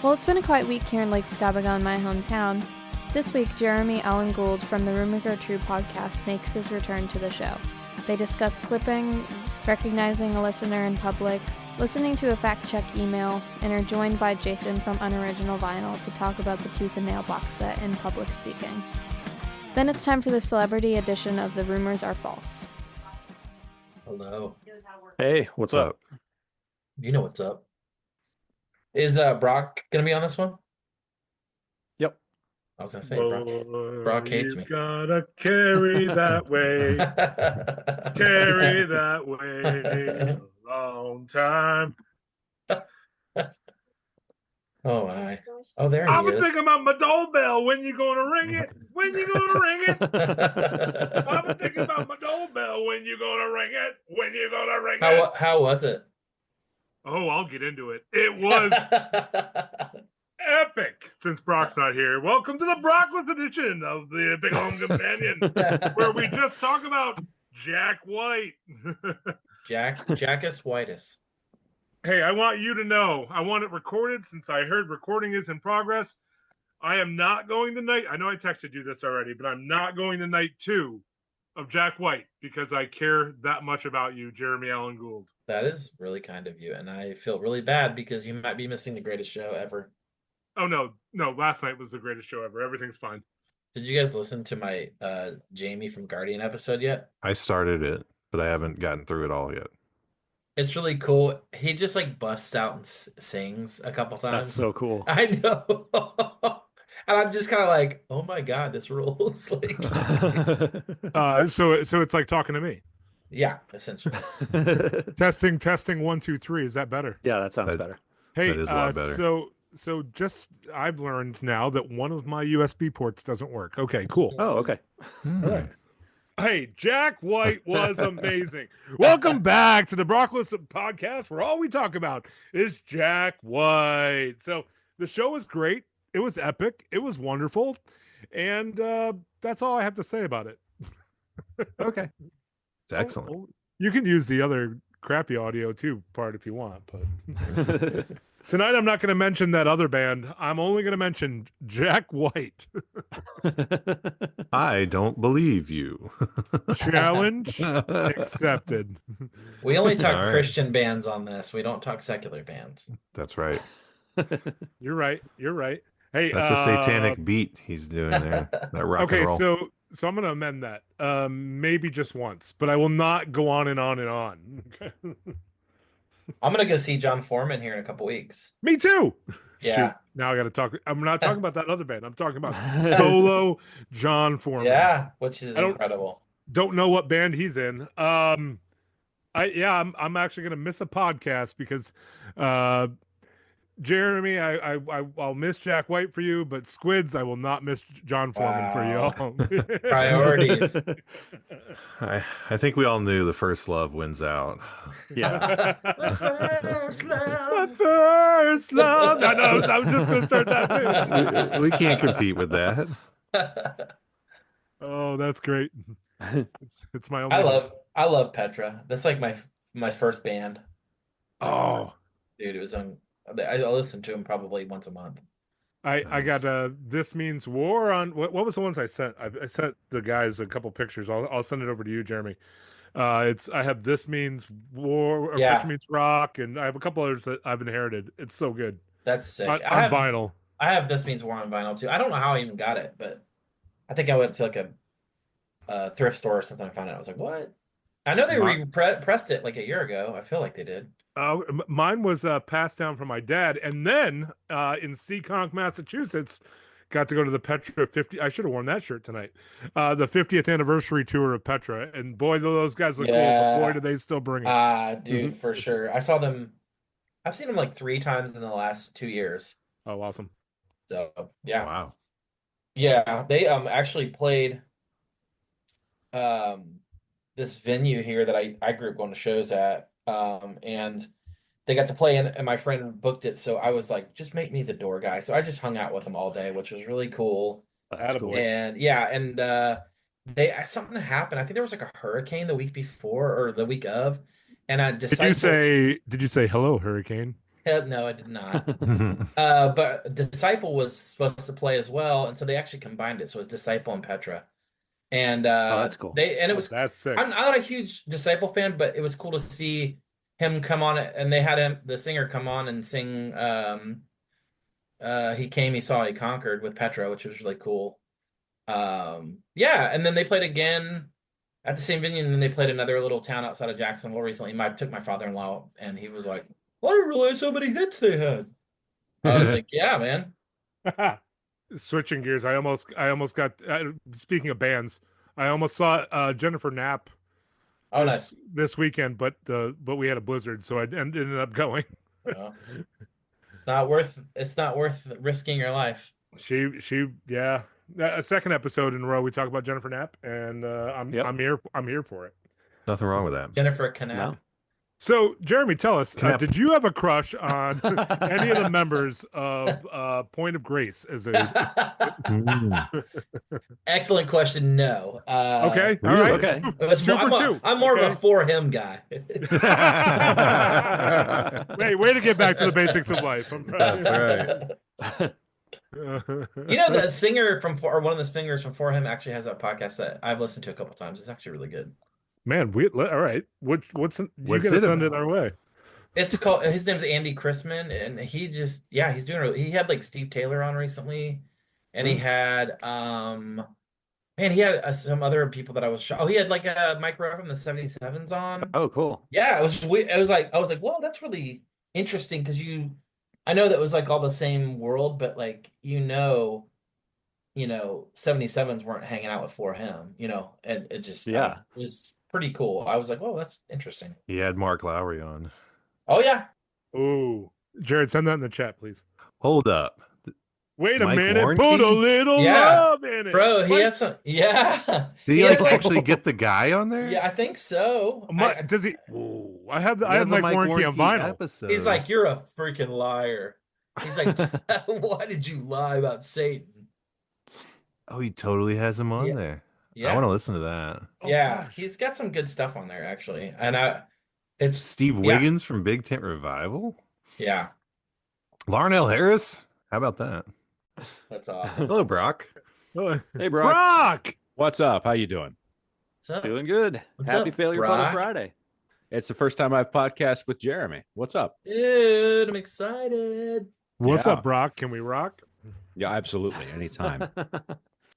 Well, it's been a quiet week here in Lake Skabegon, my hometown. This week, Jeremy Alan Gould from the Rumors Are True podcast makes his return to the show. They discuss clipping, recognizing a listener in public, listening to a fact-check email, and are joined by Jason from Unoriginal Vinyl to talk about the Tooth and Nail box set and public speaking. Then it's time for the celebrity edition of The Rumors Are False. Hello. Hey, what's up? You know what's up. Is Brock gonna be on this one? Yep. I was gonna say Brock hates me. Gotta carry that way, carry that way a long time. Oh my! Oh, there I he was is. thinking about my doorbell. When you gonna ring it? When you gonna ring it? I was thinking about my doorbell. When you gonna ring it? When you gonna ring it? How was it? Oh, I'll get into it. It was epic. Since Brock's not here, welcome to the Brockless edition of the Big Home Companion, where we just talk about Jack White. Jackus Whitus. Hey, I want you to know, I want it recorded since I heard recording is in progress. I am not going to night. I know I texted you this already, but I'm not going to night 2 of Jack White because I care that much about you, Jeremy Alan Gould. That is really kind of you, and I feel really bad because you might be missing the greatest show ever. Oh, no, last night was the greatest show ever. Everything's fine. Did you guys listen to my Jamie from Guardian episode yet? I started it, but I haven't gotten through it all yet. It's really cool. He just like busts out and sings a couple times. That's so cool. I know. And I'm just kind of like, oh my God, this rules. Like, So it's like talking to me. yeah, essentially. Testing 1 2 3. Is that better? Yeah, that sounds better. Hey, that is a lot better. So just I've learned now that one of my USB ports doesn't work. Okay, cool. Oh, okay. All right. Hey, Jack White was amazing. Welcome back to the Brockless podcast, where all we talk about is Jack White. So the show was great. It was epic. It was wonderful. And that's all I have to say about it. Okay. It's excellent. You can use the other crappy audio too part if you want, but tonight I'm not going to mention that other band. I'm only going to mention Jack White. I don't believe you. Challenge accepted. We only talk All right. Christian bands on this. We don't talk secular bands. That's right. You're right. Hey, That's a satanic beat he's doing there. That rock okay, and roll. so I'm going to amend that. Maybe just once, but I will not go on and on and on. I'm gonna go see John Foreman here in a couple weeks. Me too. Yeah. Shoot, now I got to talk. I'm not talking about that other band. I'm talking about solo John Foreman. Yeah, which is incredible. Don't know what band he's in. I'm actually gonna miss a podcast because Jeremy, I'll miss Jack White for you, but Squids, I will not miss John Foreman for you. Priorities. I think we all knew the first love wins out. Yeah. The first love. The first love. No, I was just gonna start that too. We can't compete with that. Oh, that's great. It's my only. I love Petra. That's like my first band. Oh, Dude, it was on. I listen to him probably once a month. I got This Means War on what was the ones I sent? I sent the guys a couple pictures. I'll send it over to you, Jeremy. I have This Means War or Petra Means Rock, and I have a couple others that I've inherited. It's so good. That's sick. On vinyl. I have This Means War on vinyl too. I don't know how I even got it, but I think I went to like a thrift store or something. I found it. I was like, what? I know they pressed it like a year ago. I feel like they did. Mine was passed down from my dad, and then in Seekonk, Massachusetts, got to go to the Petra 50. I should have worn that shirt tonight. The 50th anniversary tour of Petra, and boy, those guys look cool. But boy, do they still bring it. Dude, for sure. I saw them. I've seen them like 3 times in the last 2 years. Oh, awesome! So yeah, Wow. Yeah, they actually played this venue here that I grew up going to shows at. And they got to play and my friend booked it. So I was like, just make me the door guy. So I just hung out with them all day, which was really cool. That's cool. And something happened. I think there was like a hurricane the week before or the week of. And I decided. Did you say hello, hurricane? No, I did not. But Disciple was supposed to play as well, and so they actually combined it. So it was Disciple and Petra, and Oh, that's cool. it Oh, was. that's sick. I'm not a huge Disciple fan, but it was cool to see him come on, and they had the singer, come on and sing. He came, he saw, he conquered with Petra, which was really cool. Yeah, and then they played again at the same venue, and then they played another little town outside of Jacksonville recently. I took my father-in-law, and he was like, "I didn't realize how many hits they had." I was like, "Yeah, man." Switching gears, I almost got. Speaking of bands, I almost saw Jennifer Knapp Oh, nice. this weekend, but we had a blizzard, so I ended up going. Well, it's not worth risking your life. She yeah. A second episode in a row we talk about Jennifer Knapp, and Yep. I'm here for it. Nothing wrong with that. Jennifer Knapp. No. So Jeremy, tell us, Knapp. did you have a crush on any of the members of Point of Grace as a Excellent question. No. okay? All really? right. Okay. It was Two more, for two. I'm more of Okay. a for him guy. Way to get back to the basics of life. That's right. You know, the singer or one of the singers from For Him actually has that podcast that I've listened to a couple times. It's actually really good. Man, all right. What's you What's gotta it send it about? Oh, our way? It's called. His name's Andy Chrisman, and he just he's doing. He had like Steve Taylor on recently, and he had man, he had some other people that I was shocked. Oh, he had like Mike Rowe from the 77s on. Oh, cool. Yeah, it was like I was like, whoa, that's really interesting because I know that was like all the same world, but like 77s weren't hanging out with For Him, and it just Yeah. it was pretty cool. I was like, oh, that's interesting. He had Mark Lowry on. Oh yeah, Ooh, Jared, send that in the chat, please. Hold up. Wait a Mike minute. Warnke? Put a little Yeah. love in it, bro, he Mike- has some. Yeah, Did he has, like actually get the guy on there? Yeah, I think so. Does he? Ooh, I have He I have has a Mike Warnke on vinyl. episode. He's like, you're a freaking liar. He's like, why did you lie about Satan? oh, he totally has him on Yeah. there. Yeah, I want to listen to that. Oh, yeah, gosh. he's got some good stuff on there actually, and it's Steve Wiggins from Big Tent Revival. Yeah, Larnell Harris. How about that? that's awesome. Hello, Brock. Hey, Brock. Brock. What's up? How you doing? What's up? Doing good. What's Happy up, Failure Brock? Photo Friday. It's the first time I've podcast with Jeremy. What's up? Dude, I'm excited. What's Yeah. up, Brock? Can we rock? Yeah, absolutely. Anytime.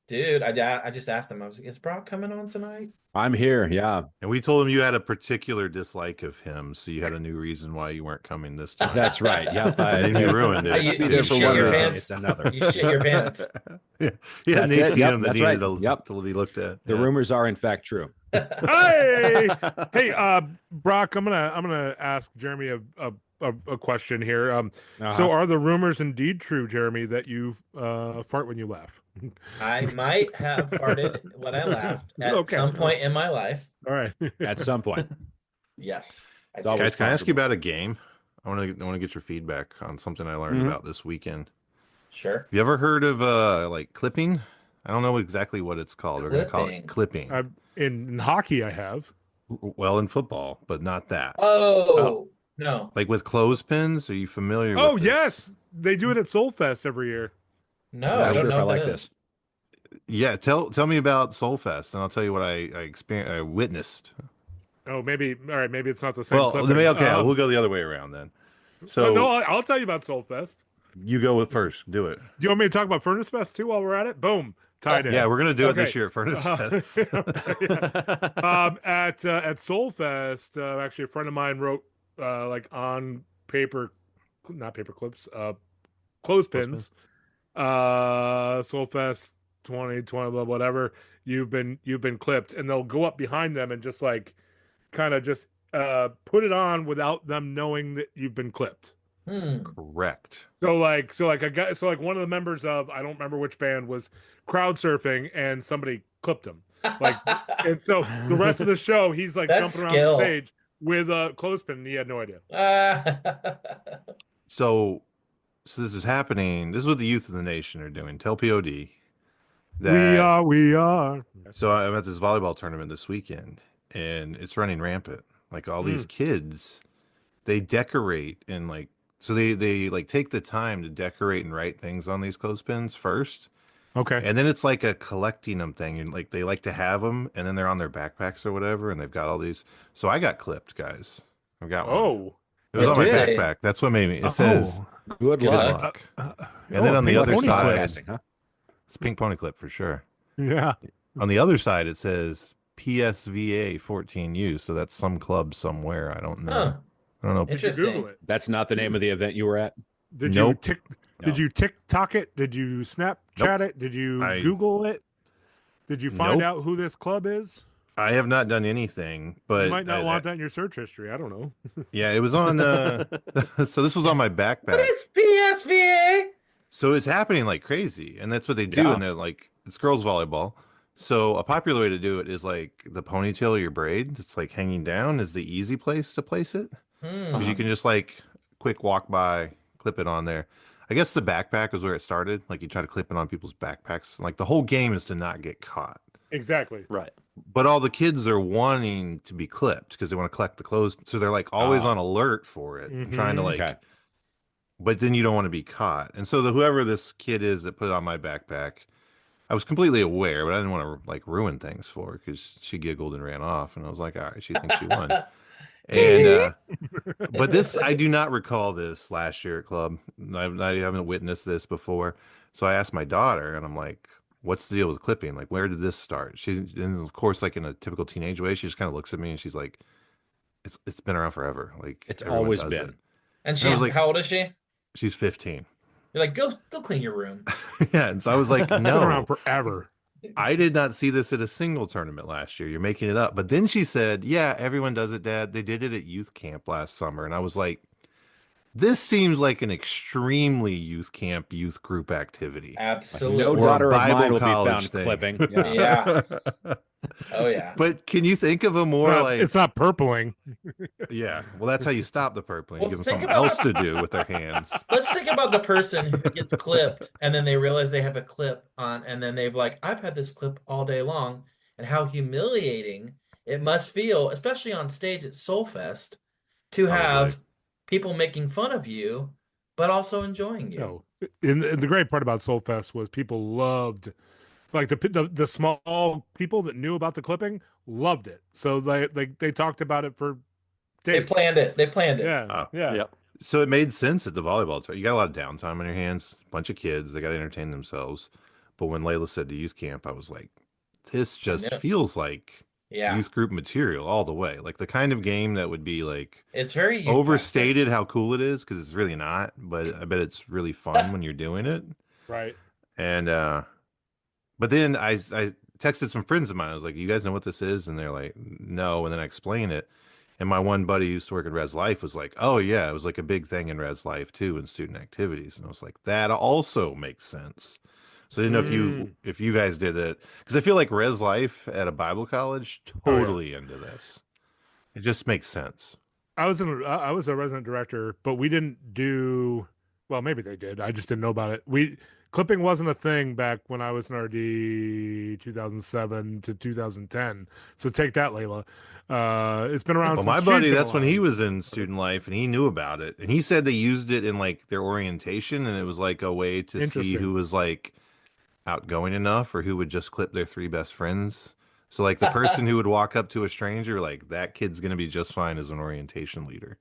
Dude, I just asked him. I was like, "Is Brock coming on tonight?" I'm here. Yeah, And we told him you had a particular dislike of him, so you had a new reason why you weren't coming this time. that's right. Yep. And you ruined it. You- Be you there for shit one your reason. pants. It's another. You shit your pants. Yeah, he had an That's it. ATM Yep, that that's needed right. to, Yep. to be looked at. The Yeah. rumors are in fact true. Hey, Brock. I'm gonna ask Jeremy a question here. Uh-huh. So are the rumors indeed true, Jeremy, that you fart when you laugh? I might have farted when I laughed at Okay. some point in my life. All right. At some point. Yes. I It's did. always Guys, can I ask you possible. about a game? I want to get your feedback on something I learned Mhm. about this weekend. Sure. Have you ever heard of like clipping? I don't know exactly what it's called. We're gonna call it clipping. In hockey, I have. Well, in football, but not that. Oh, no. Like with clothespins, are you familiar Oh with this? yes, they do it at Soulfest every year. No, I'm I not don't sure if know I what like that this. is. Yeah, tell me about Soulfest, and I'll tell you what I experienced. I witnessed. Oh, maybe. All right, maybe it's not the same. Well, clipping. okay, we'll go the other way around then. So no, I'll tell you about Soulfest. you go with first. Do it. Do you want me to talk about Furnace Fest too while we're at it? Boom, tied in. Yeah, we're gonna do it Okay. this year at Furnace Fest. At Soulfest, actually, a friend of mine wrote like on paper, not paper clips, clothespins. Soulfest 2020, blah, whatever. You've been clipped, and they'll go up behind them and just like kind of just put it on without them knowing that you've been clipped. Correct. So like one of the members of, I don't remember which band, was crowd surfing and somebody clipped him. Like, and so the rest of the show he's like That's jumping skill. around the stage with a clothespin and he had no idea. So this is happening. This is what the youth of the nation are doing. Tell POD that We are. So I'm at this volleyball tournament this weekend, and it's running rampant. Like all these kids, they decorate in like So they like take the time to decorate and write things on these clothespins first. Okay. And then it's like a collecting them thing, and like they like to have them, and then they're on their backpacks or whatever, and they've got all these. So I got clipped, guys. I've got one. Oh. It was You on my did? backpack. That's what made me. It says Good good luck. luck. And then on the pink other pony side, clip. Casting, huh? it's pink pony clip for sure. Yeah. On the other side, it says PSVA 14U. So that's some club somewhere. I don't know. Huh. I don't know. Did you Interesting. Google it? That's not the name of the event you were at. Did Nope. you No. Did you TikTok it? Did you Snapchat it? Did you I- Google it? Did you find Nope. out who this club is? I have not done anything, but You might not want that in your search history. I don't know. Yeah, it was on. So this was on my backpack. What is PSVA? So it's happening like crazy, and that's what they do. Yeah. And they're like, it's girls volleyball. So a popular way to do it is like the ponytail of your braid. It's like hanging down is the easy place to place it, because you can just like quick walk by, clip it on there. I guess the backpack was where it started. Like you try to clip it on people's backpacks. Like the whole game is to not get caught. Exactly. Right. But all the kids are wanting to be clipped because they want to collect the clothes. So they're like always on alert for it, and trying to like. Okay. But then you don't want to be caught. And so whoever this kid is that put it on my backpack, I was completely aware, but I didn't want to like ruin things for her because she giggled and ran off. And I was like, all right, she thinks she won. And but this, I do not recall this last year at club. I haven't witnessed this before. So I asked my daughter, and I'm like, what's the deal with clipping? Like, where did this start? And of course, like in a typical teenage way, she just kind of looks at me and she's like, it's been around forever. Like It's everyone always does been. it. And I was she's like- how old is she? She's 15. You're like, go clean your room. Yeah, and so I was like, Been no, around forever. I did not see this at a single tournament last year. You're making it up. But then she said, yeah, everyone does it, Dad. They did it at youth camp last summer. And I was like, this seems like an extremely youth camp, youth group activity. Absolutely. No Or a daughter of Bible mine will be college found thing. clipping. Yeah. Yeah. Oh yeah. But can you think of a more like, It's not purpling. yeah, well, that's how you stop the purpling. Well, Give them think something about- else to do with their hands. Let's think about the person who gets clipped and then they realize they have a clip on, and then they've like, I've had this clip all day long, and how humiliating it must feel, especially on stage at Soulfest, to have people making fun of you, but also enjoying you. No. And the great part about Soulfest was people loved, like the small people that knew about the clipping loved it. So they talked about it for They days. planned it. They planned it. Yeah. Oh, Yeah. Yep. So it made sense at the volleyball tournament. You got a lot of downtime on your hands, a bunch of kids, they got to entertain themselves. But when Layla said to youth camp, I was like, this just know. feels like Yeah. youth group material all the way. Like the kind of game that would be like It's very youth overstated how cool it is, because it's really not, but I bet it's really fun when you're doing it. Right. And but then I texted some friends of mine. I was like, you guys know what this is? And they're like, no. And then I explained it. And my one buddy who used to work at Res Life was like, oh yeah, it was like a big thing in Res Life too, in student activities. And I was like, that also makes sense. So I didn't know if you guys did it, because I feel like Res Life at a Bible college totally into this. It just makes sense. I was a resident director, but we didn't do well. Maybe they did. I just didn't know about it. Clipping wasn't a thing back when I was in RD 2007 to 2010. So take that, Layla. It's been around. Well, since my she's buddy, been that's when alive. he was in student life, and he knew about it, and he said they used it in like their orientation, and it was like a way to see Interesting. who was like outgoing enough or who would just clip their three best friends. So like the person who would walk up to a stranger, like that kid's gonna be just fine as an orientation leader,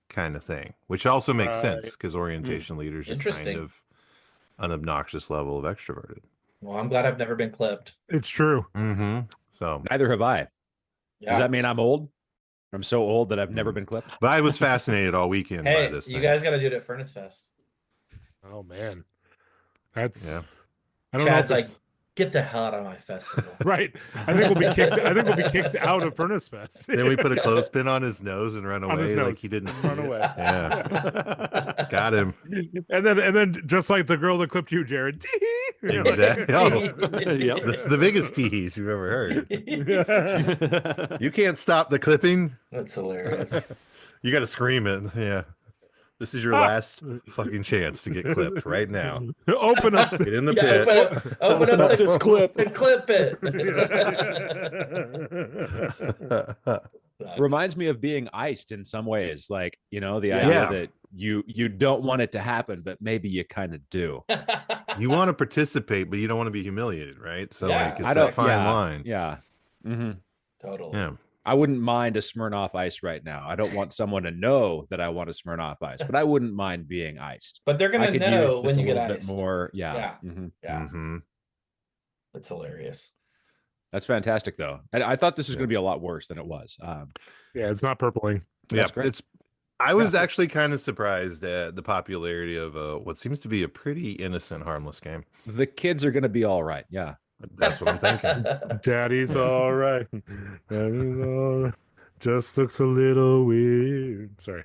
kind of thing. Which also makes sense because orientation leaders are kind Interesting. of an obnoxious level of extroverted. Well, I'm glad I've never been clipped. It's true. Mm-hmm. So, Neither have I. Yeah. Does that mean I'm old? I'm so old that I've never been clipped. but I was fascinated all weekend by Hey, this. you thing. guys got to do it at Furnace Fest. Oh man, that's Yeah. I don't Chad's know. If like, it's- get the hell out of my festival. right. I think we'll be kicked. I think we'll be kicked out of Furnace Fest. Then we put a clothespin on his nose and run On his away like nose. he didn't see Run it. away. Yeah. Got him. And then just like the girl that clipped you, Jared. Exactly. Oh, Yep. the biggest tease you've ever heard. You can't stop the clipping. That's hilarious. You got to scream it. Yeah. This is your last fucking chance to get clipped right now. Open up. Get in the Yeah, pit. open up This clip. and clip it. reminds me of being iced in some ways. Like, the Yeah. idea that you don't want it to happen, but maybe you kind of do. You want to participate, but you don't want to be humiliated, right? So Yeah, like it's that fine line. Yeah. Mm-hmm. Totally. Yeah. I wouldn't mind a Smirnoff Ice right now. I don't want someone to know that I want a Smirnoff Ice, but I wouldn't mind being iced. But they're I gonna could know use when just you a get little bit iced. more. Yeah. Yeah. Mm-hmm. Yeah. Mm-hmm. That's hilarious. That's fantastic, though. And I thought this was going to be a lot worse than it was. Yeah, it's not purpling. That's Yeah, great. I was actually kind of surprised at the popularity of what seems to be a pretty innocent, harmless game. The kids are going to be all right. Yeah. That's what I'm thinking. Daddy's all right. Daddy's all right. Just looks a little weird. Sorry.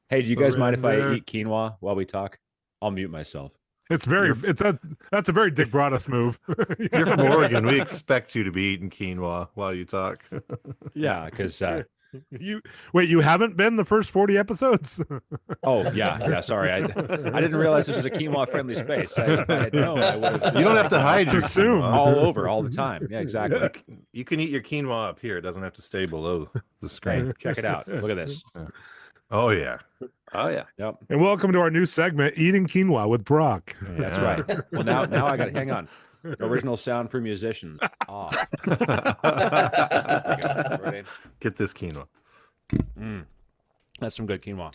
Hey, do you guys mind if I Surrender. eat quinoa while we talk? I'll mute myself. It's that's a very Dick Broadus move. You're from Oregon. We expect you to be eating quinoa while you talk. Yeah, because You haven't been the first 40 episodes? yeah. Sorry, I didn't realize this was a quinoa friendly space. If I had known, I would have. You don't have to hide your Assume. quinoa. all over all the time. Yeah, exactly. You can eat your quinoa up here. It doesn't have to stay below the screen. Hey, check it out. Look at this. Oh yeah. Oh yeah. Yep. And welcome to our new segment, Eating Quinoa with Brock. That's Yeah. right. Well, now I got to hang on. Original sound for musicians. Ah. Ready? Get this quinoa. That's some good quinoa.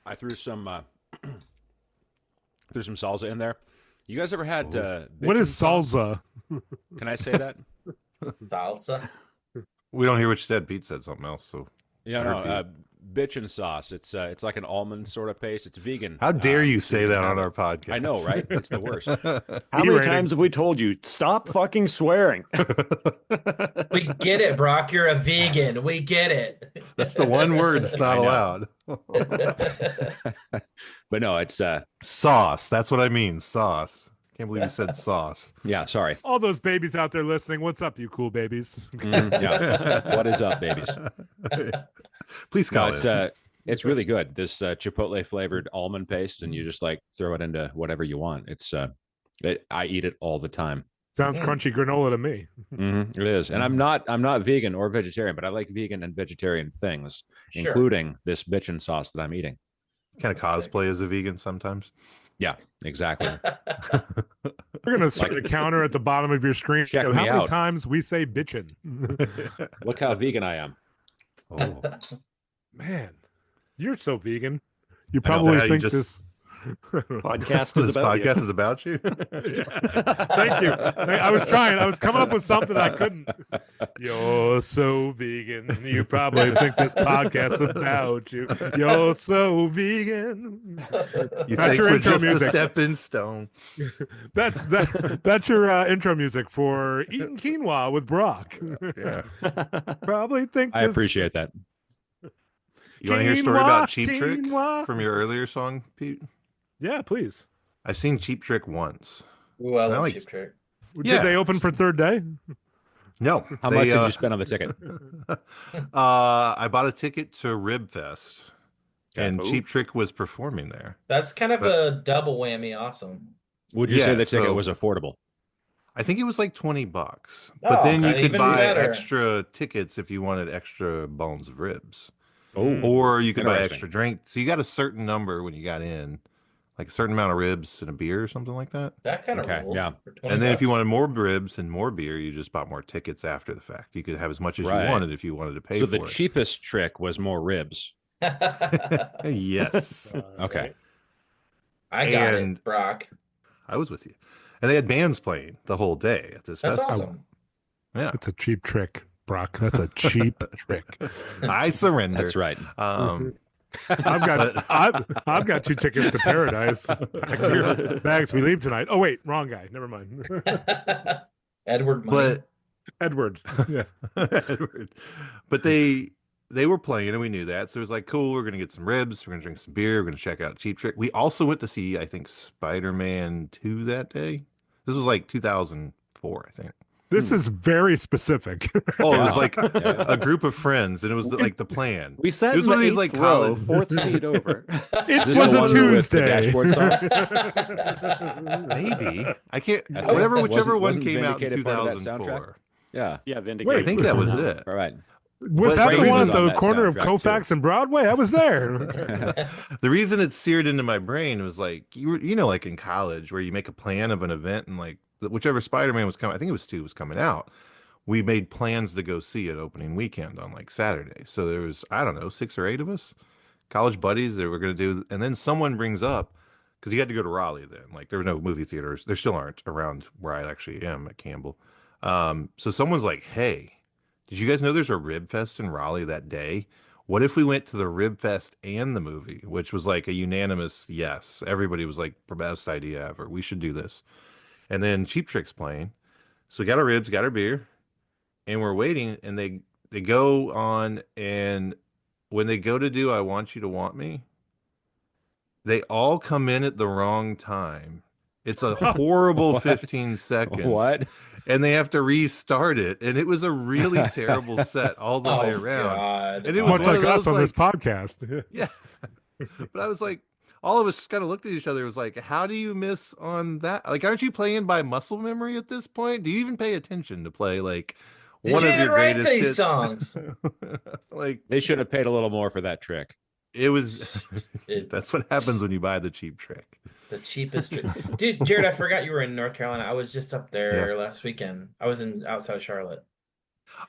I threw some salsa in there. You guys ever had What bitchin' is salsa? Can I say that? Salsa. We don't hear what you said. Pete said something else. So Yeah, I no, heard bitchin' sauce. It's like an almond sort of paste. It's vegan. how dare you say that on our podcast? I know, right? It's the worst. How many rating. times have we told you, stop fucking swearing? We get it, Brock. You're a vegan. We get it. That's the one word that's not I know. allowed. But no, it's Sauce. That's what I mean. Sauce. Can't believe you said sauce. yeah, sorry. All those babies out there listening, what's up, you cool babies? Yeah. What is up, babies? Please No, call it's really good. This chipotle flavored almond paste, and you just like throw it into whatever you want. I eat it all the time. Sounds crunchy granola to me. It is, and I'm not vegan or vegetarian, but I like vegan and vegetarian things, Sure. including this bitchin' sauce that I'm eating. Kind of That's sick. cosplay as a vegan sometimes. Yeah, exactly. We're gonna start a counter at the bottom of your screen. Check How me many out. times we say bitchin'? Look how vegan I am. Oh, Man, you're so vegan. You I know. Is that probably how you think just- this. Podcast is this about podcast is about you. Thank you. I was trying. I was coming up with something I couldn't. You're so vegan. You probably think this podcast's about you. You're so vegan. You That's think your we're intro just music. a stepping stone. That's your intro music for Eating Quinoa with Brock. Yeah. Probably think I this- appreciate that. You want to hear a story about Quinoa, Cheap Trick quinoa. from your earlier song, Pete? Yeah, please. I've seen Cheap Trick once. Ooh, I love like- Cheap Trick. Yeah. Did they open for third day? No. How much did you spend on the ticket? I bought a ticket to Rib Fest, and Ooh. Cheap Trick was performing there. That's kind of a double whammy. Awesome. Would you say Yeah, the ticket so- was affordable? I think it was like $20, Oh, but then you okay, could even buy better. extra tickets if you wanted extra bones of ribs, Oh, or you could buy Interesting. extra drink. So you got a certain number when you got in, like a certain amount of ribs and a beer or something like that. That kind of Okay, rules. yeah. for 20 And then if you bucks. wanted more ribs and more beer, you just bought more tickets after the fact. You could have as much as Right. you wanted if you wanted to pay so for the it. cheapest trick was more ribs. Yes, Okay. I got And- it, Brock. I was with you. And they had bands playing the whole day at this That's festival. awesome. Yeah, It's a cheap trick, Brock. That's a cheap trick. I surrender. That's right. I've got 2 tickets to Paradise. Pack your bags. We leave tonight. Oh wait, wrong guy. Never mind. Edward Money. but Edward. Yeah. Edward. But they were playing and we knew that. So it was like, cool, we're gonna get some ribs, we're gonna drink some beer, we're gonna check out Cheap Trick. We also went to see, I think, Spider-Man 2 that day. This was like 2004, I think. This is very specific. Oh, it was like Yeah. a group of friends, and it was like the plan. We sat It was in one the of these, eighth like, row, college- fourth seat over. It Is this was the a one with the Tuesday. dashboard song? Maybe I can't. I think- Whatever, wasn't- whichever one wasn't came out in Vindicated part of that 2004. Yeah. Yeah, Wait, Vindicated. I think that was it. All right. Was But that the Ray one was at on the that corner of soundtrack, too. Colfax and Broadway? I was there. The reason it seared into my brain was like you know, like in college where you make a plan of an event and like whichever Spider-Man was coming, I think it was 2 was coming out. We made plans to go see it opening weekend on like Saturday. So there was, I don't know, 6 or 8 of us, college buddies that were going to do. And then someone brings up, because you had to go to Raleigh then. Like there were no movie theaters. There still aren't around where I actually am at Campbell. So someone's like, hey, did you guys know there's a Rib Fest in Raleigh that day? What if we went to the Rib Fest and the movie, which was like a unanimous yes. Everybody was like, best idea ever. We should do this. And then Cheap Trick's playing. So we got our ribs, got our beer. And we're waiting, and they go on, and when they go to do I Want You to Want Me, they all come in at the wrong time. It's a horrible What? 15 seconds. What? And they have to restart it. And it was a really terrible set all the way Oh, around. God. And it was Much one of like us those, on this like- podcast. Yeah. But I was like, all of us kind of looked at each other. It was like, how do you miss on that? Like, aren't you playing by muscle memory at this point? Do you even pay attention to play like Did one you of even your write greatest these hits? songs? Like They should have paid a little more for that trick. it was. It- That's what happens when you buy the cheap trick. The cheapest dude, Jared, I forgot you were in North Carolina. I was just up there last weekend. I was in outside of Charlotte.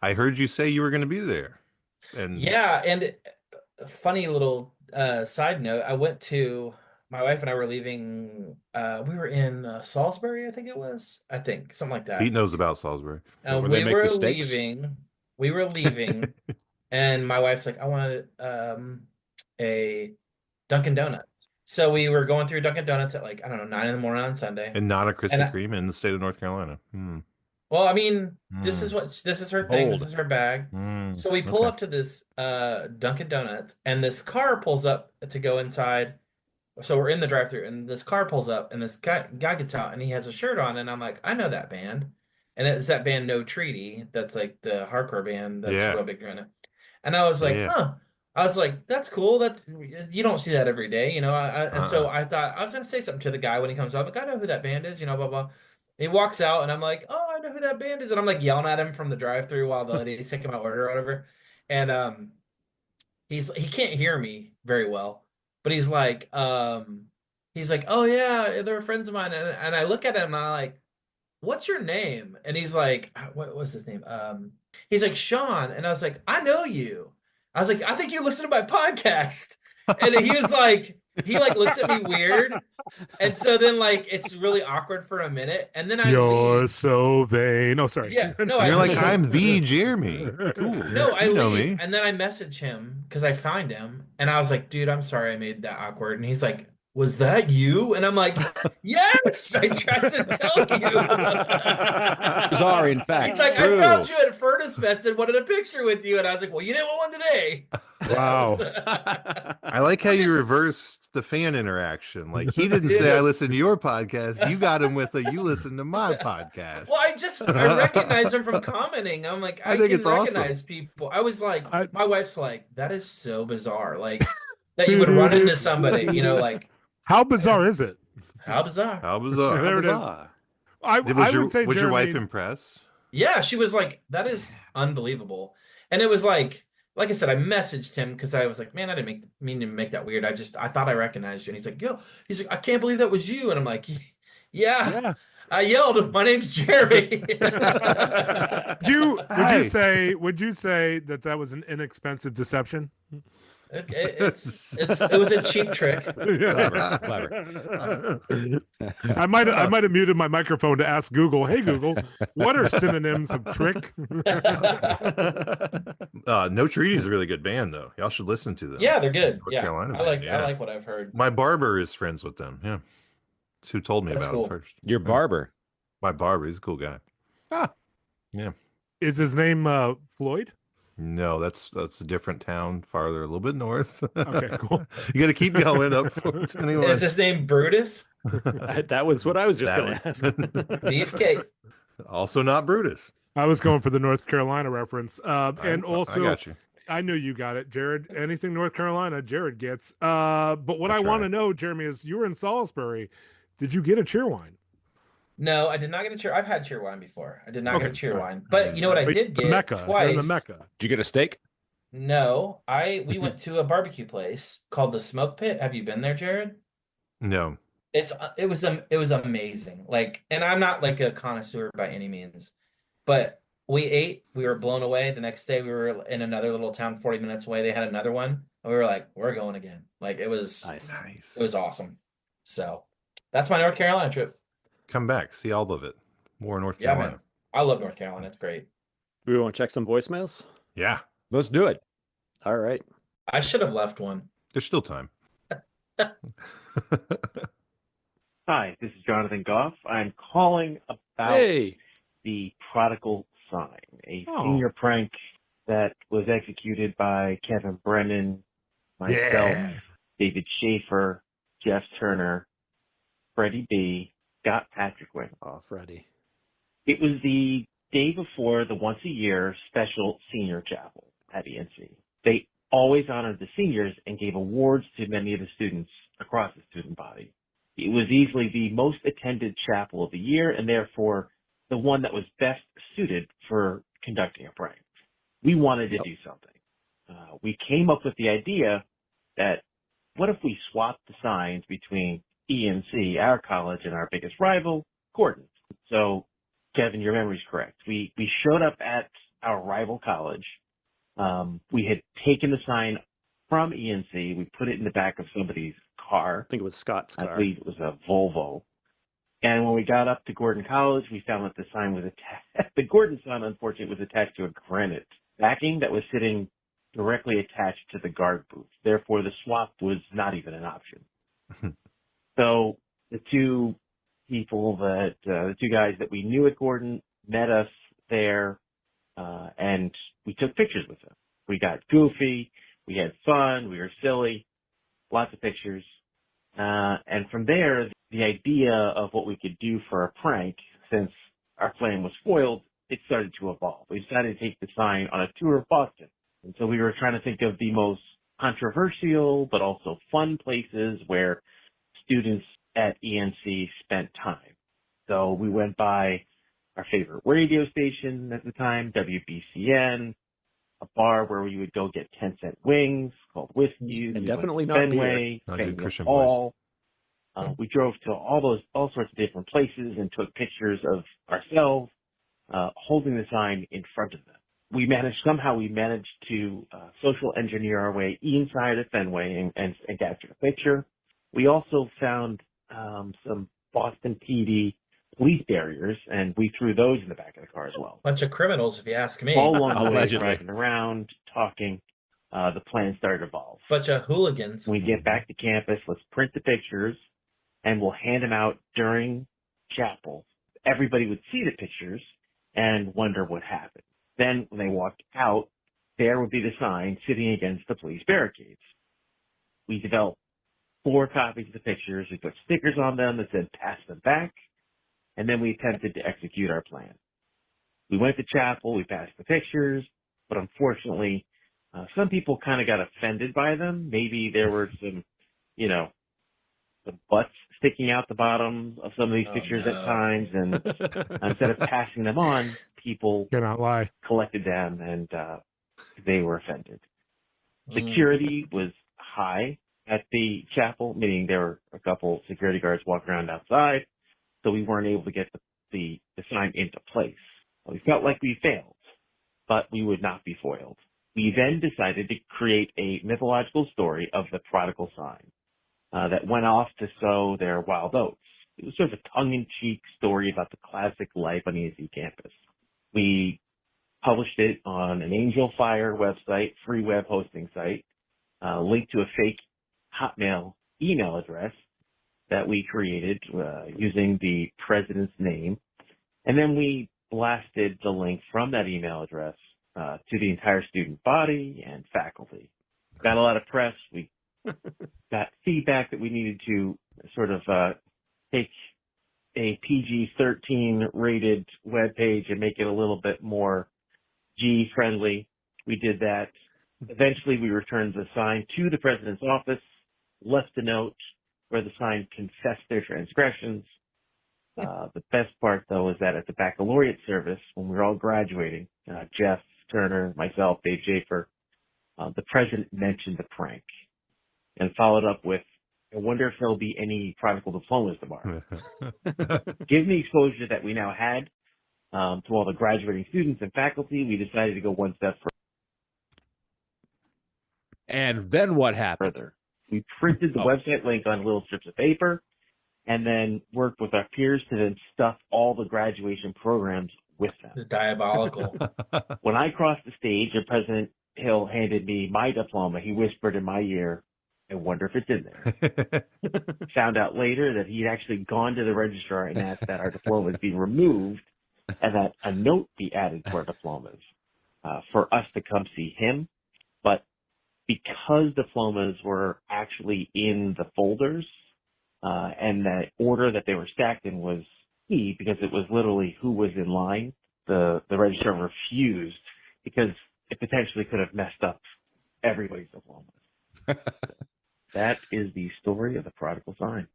I heard you say you were going to be there, and Yeah, and funny little side note, I went to my wife and I were leaving we were in Salisbury, I think it was. I think something like that. Pete knows about Salisbury. And Where they we make were the steaks? leaving. We were leaving, and my wife's like, I wanted a Dunkin' Donuts. So we were going through Dunkin' Donuts at like, I don't know, 9 in the morning on Sunday. And not a Krispy And I- Kreme in the state of North Carolina. Well, I mean, this is her thing. Bold. This is her bag. So we pull Okay. up to this Dunkin' Donuts, and this car pulls up to go inside. So we're in the drive-thru, and this car pulls up, and this guy gets out, and he has a shirt on, and I'm like, I know that band, and it's that band No Treaty. That's like the hardcore band that's Yeah. real big right now. And I was like, Yeah. huh. I was like, that's cool. That's you don't see that every day, you know. And so I thought I was gonna say something to the guy when he comes up. Like, I know who that band is, you know, blah blah. And he walks out, and I'm like, oh, I know who that band is, and I'm like yelling at him from the drive-thru while the lady's taking my order or whatever. And he can't hear me very well, but he's like, oh yeah, they're friends of mine, and I look at him, and I'm like, what's your name? And he's like, what was his name? He's like, Sean, and I was like, I know you. I was like, I think you listen to my podcast. And he was like, he like looks at me weird. And so then like it's really awkward for a minute. And then I You're leave. so vain. Oh, sorry. Yeah, no, And you're like, leave. I'm the Jeremy. Cool. No, I you know leave. me. And then I message him because I find him. And I was like, dude, I'm sorry I made that awkward. And he's like, was that you? And I'm like, yes, I tried to tell you. Sorry, in fact. He's like, true. I found you at Furnace Fest and wanted a picture with you. And I was like, well, you didn't want one today. Wow. I like how you reversed the fan interaction. Like he didn't say I listened to your podcast. You got him with a you listen to my podcast. Well, I recognize him from commenting. I'm like, I think can it's awesome. recognize people. I was like, I- my wife's like, that is so bizarre. Like that you would run into somebody, you know, like How bizarre is it? how bizarre. How bizarre. There it is. Huzzah. I would say was your wife Jeremy- impressed? Yeah, she was like, that is unbelievable. And it was like I said, I messaged him because I was like, man, I didn't mean to make that weird. I thought I recognized you. And he's like, he's like, I can't believe that was you. And I'm like, yeah. Yeah. I yelled, my name's Jeremy. Would you say that was an inexpensive deception? It was a cheap trick. Clever. I might have muted my microphone to ask Google, hey Google, what are synonyms of trick? No Treaty is a really good band, though. Y'all should listen to them. Yeah, they're good. North Yeah, Carolina I like band, yeah. I like what I've heard. My barber is friends with them. Yeah, that's who told me That's about cool. it first. Your barber. My barber, he's a cool guy. Is his name Floyd? No, that's a different town farther, a little bit north. Okay, cool. You got to keep going up for 21. Is his name Brutus? That was what I was just That going to ask. one. Beefcake. Also not Brutus. I was going for the North Carolina reference. And I also, got you. I knew you got it, Jared. Anything North Carolina, Jared gets. But what I want to know, Jeremy, is you were in Salisbury. Did you get a cheerwine? No, I did not get a cheer. I've had cheer wine before. I did not get a cheer all right. wine. But you know what I But did the get Mecca. You're in the twice? Mecca. Did you get a steak? No, we went to a barbecue place called the Smoke Pit. Have you been there, Jared? No. It was amazing. Like, and I'm not like a connoisseur by any means, but we ate, we were blown away. The next day we were in another little town 40 minutes away. They had another one, and we were like, we're going again. Like it was Nice. it was awesome. So that's my North Carolina trip. Come back. See all of it. More North Yeah, Carolina. man. I love North Carolina. It's great. Do we want to check some voicemails? Yeah. Let's do it. All right. I should have left one. There's still time. Hi, this is Jonathan Goff. I'm calling about Hey. the Prodigal Sign, a Oh. senior prank that was executed by Kevin Brennan, myself, Yeah. David Schaefer, Jeff Turner, Freddie B, Scott Patrickwick. Oh, Freddie. It was the day before the once-a-year special senior chapel at ENC. They always honored the seniors and gave awards to many of the students across the student body. It was easily the most attended chapel of the year and therefore the one that was best suited for conducting a prank. We wanted to do something. We came up with the idea that what if we swapped the signs between ENC, our college, and our biggest rival, Gordon? So, Kevin, your memory's correct. We showed up at our rival college. We had taken the sign from ENC. We put it in the back of somebody's car. I think it was Scott's car. I believe it was a Volvo. And when we got up to Gordon College, we found that the sign was attached. The Gordon sign, unfortunately, was attached to a granite backing that was sitting directly attached to the guard booth. Therefore, the swap was not even an option. So the two guys that we knew at Gordon met us there, and we took pictures with them. We got goofy, we had fun, we were silly, lots of pictures. And from there, the idea of what we could do for a prank, since our plan was foiled, it started to evolve. We decided to take the sign on a tour of Boston. And so we were trying to think of the most controversial but also fun places where students at ENC spent time. So we went by our favorite radio station at the time, WBCN, a bar where we would go get 10-cent wings called Whiskey. And definitely not Fenway, Not good Faneuil Christian Hall. We drove to all sorts of different places and took pictures of ourselves holding the sign in front of them. We managed to social engineer our way inside of Fenway and capture a picture. We also found some Boston PD police barriers, and we threw those in the back of the car as well. Bunch of criminals, if you ask me. All along the way, Allegedly. driving around, talking, the plan started to evolve. Bunch of hooligans. When we get back to campus, let's print the pictures, and we'll hand them out during chapel. Everybody would see the pictures and wonder what happened. Then when they walked out, there would be the sign sitting against the police barricades. We developed 4 copies of the pictures. We put stickers on them that said pass them back, and then we attempted to execute our plan. We went to chapel, we passed the pictures, but unfortunately, some people kind of got offended by them. Maybe there were some butts sticking out the bottom of some of these pictures at times, and instead of passing them on, people Cannot lie. collected them, and they were offended. Security was high at the chapel, meaning there were a couple security guards walking around outside, so we weren't able to get the sign into place. We felt like we failed, but we would not be foiled. We then decided to create a mythological story of the Prodigal Sign that went off to sow their wild oats. It was sort of a tongue-in-cheek story about the classic life on ENC campus. We published it on an Angel Fire website, free web hosting site, linked to a fake Hotmail email address that we created using the president's name. And then we blasted the link from that email address to the entire student body and faculty. Got a lot of press. We got feedback that we needed to sort of take a PG-13 rated webpage and make it a little bit more G friendly. We did that. Eventually, we returned the sign to the president's office, left a note where the sign confessed their transgressions. The best part, though, is that at the baccalaureate service, when we were all graduating, Jeff Turner, myself, Dave Schaefer, the president mentioned the prank and followed up with, I wonder if there'll be any prodigal diplomas tomorrow. Given the exposure that we now had to all the graduating students and faculty, we decided to go one step And then what happened? further. We printed the website link on little strips of paper and then worked with our peers to then stuff all the graduation programs with them. It's diabolical. When I crossed the stage and President Hill handed me my diploma, he whispered in my ear, I wonder if it's in there. Found out later that he'd actually gone to the registrar and asked that our diplomas be removed and that a note be added to our diplomas for us to come see him. But because diplomas were actually in the folders and the order that they were stacked in was key because it was literally who was in line, the registrar refused because it potentially could have messed up everybody's diplomas. That is the story of the Prodigal Sign.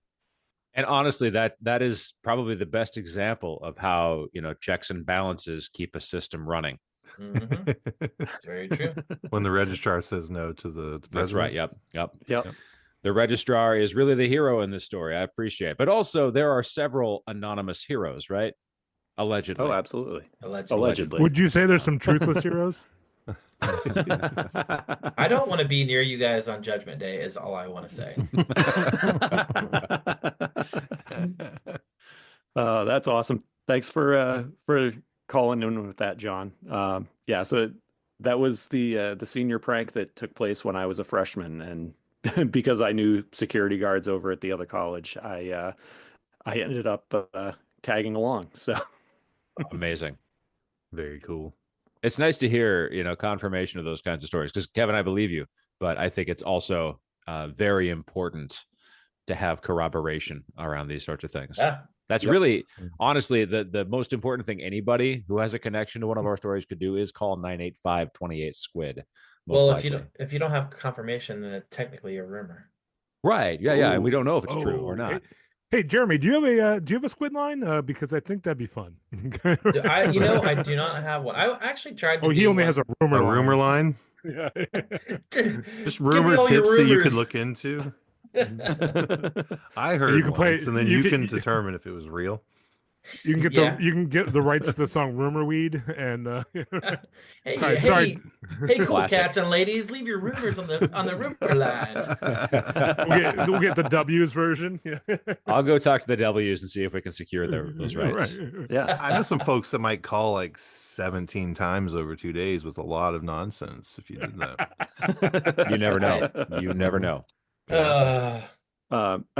And honestly, that is probably the best example of how, checks and balances keep a system running. Mm-hmm. It's very true. When the registrar says no to the president. That's right. Yep. Yep. The registrar is really the hero in this story. I appreciate it. But also there are several anonymous heroes, right? Allegedly. Oh, absolutely. Allegedly. Would you say there's some truthless heroes? I don't want to be near you guys on Judgment Day is all I want to say. That's awesome. Thanks for calling in with that, John. So that was the senior prank that took place when I was a freshman, and because I knew security guards over at the other college, I ended up tagging along. So Amazing. Very cool. It's nice to hear, confirmation of those kinds of stories because Kevin, I believe you, but I think it's also very important to have corroboration around these sorts of things. Yeah. That's really, honestly, the most important thing anybody who has a connection to one of our stories could do is call 985-28-SQUID. Well, if you don't have confirmation, then it's technically a rumor. Right. Yeah. And we don't know if it's true or Oh, not. Hey, Jeremy, do you have a Squid-Line? Because I think that'd be fun. I do not have one. I actually tried to. Oh, he only has a rumor. A rumor line? Yeah. Just Give me rumor all your tips that you rumors. could look into. I heard You can play- once, and then you you can- can determine if it was real. You can get the rights to the song "Rumor Weed" and. Hey, Right, sorry. hey, cool Classic. cats and ladies, leave your rumors on the rumor line. We'll get the W's version. Yeah. I'll go talk to the W's and see if we can secure those rights. Right. yeah, I know some folks that might call like 17 times over 2 days with a lot of nonsense if you did that. You never know. You never know. I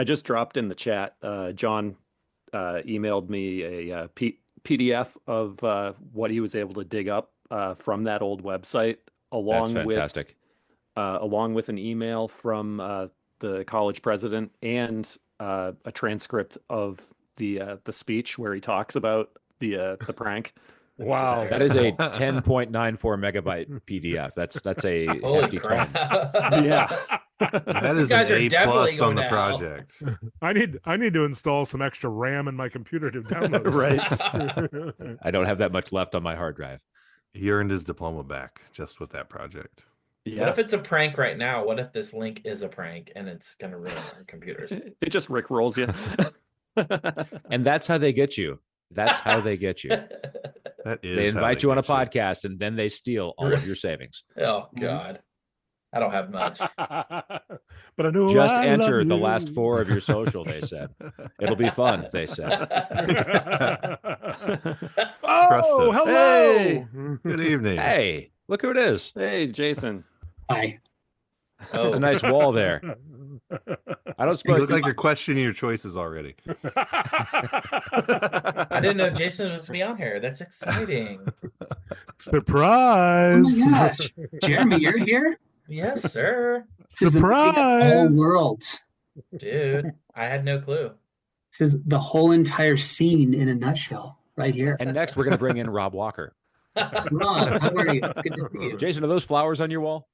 just dropped in the chat. John emailed me a PDF of what he was able to dig up from that old website, That's fantastic. along with an email from the college president and a transcript of the speech where he talks about the prank. Wow. That is a 10.94 megabyte PDF. That's a Holy hefty crap! tome. Yeah. That is You guys an are A definitely plus on going the to hell. project. I need to install some extra RAM in my computer to download. Right. I don't have that much left on my hard drive. He earned his diploma back just with that project. What Yeah. if it's a prank right now? What if this link is a prank and it's gonna ruin our computers? It just rickrolls you. And that's how they get you. That's how they get you. That is They how invite you on a get you. podcast and then they steal all of your savings. Oh God, I don't have much. But I know Just I enter love the you. last four of your social, they said. It'll be fun, they said. Trust Oh, us. hello. Hey. Good evening. Hey, look who it is. Hey, Jason. Hi. Oh, There's a nice wall there. I don't You suppose look like you're questioning your choices already. I didn't know Jason was to be on here. That's exciting. Surprise. Oh my gosh. Jeremy, you're here? Yes, sir. This is the biggest Surprise. whole world. Dude, I had no clue. This is the whole entire scene in a nutshell right here. And next, we're going to bring in Rob Walker. Rob, how are you? Good to see you. Jason, are those flowers on your wall?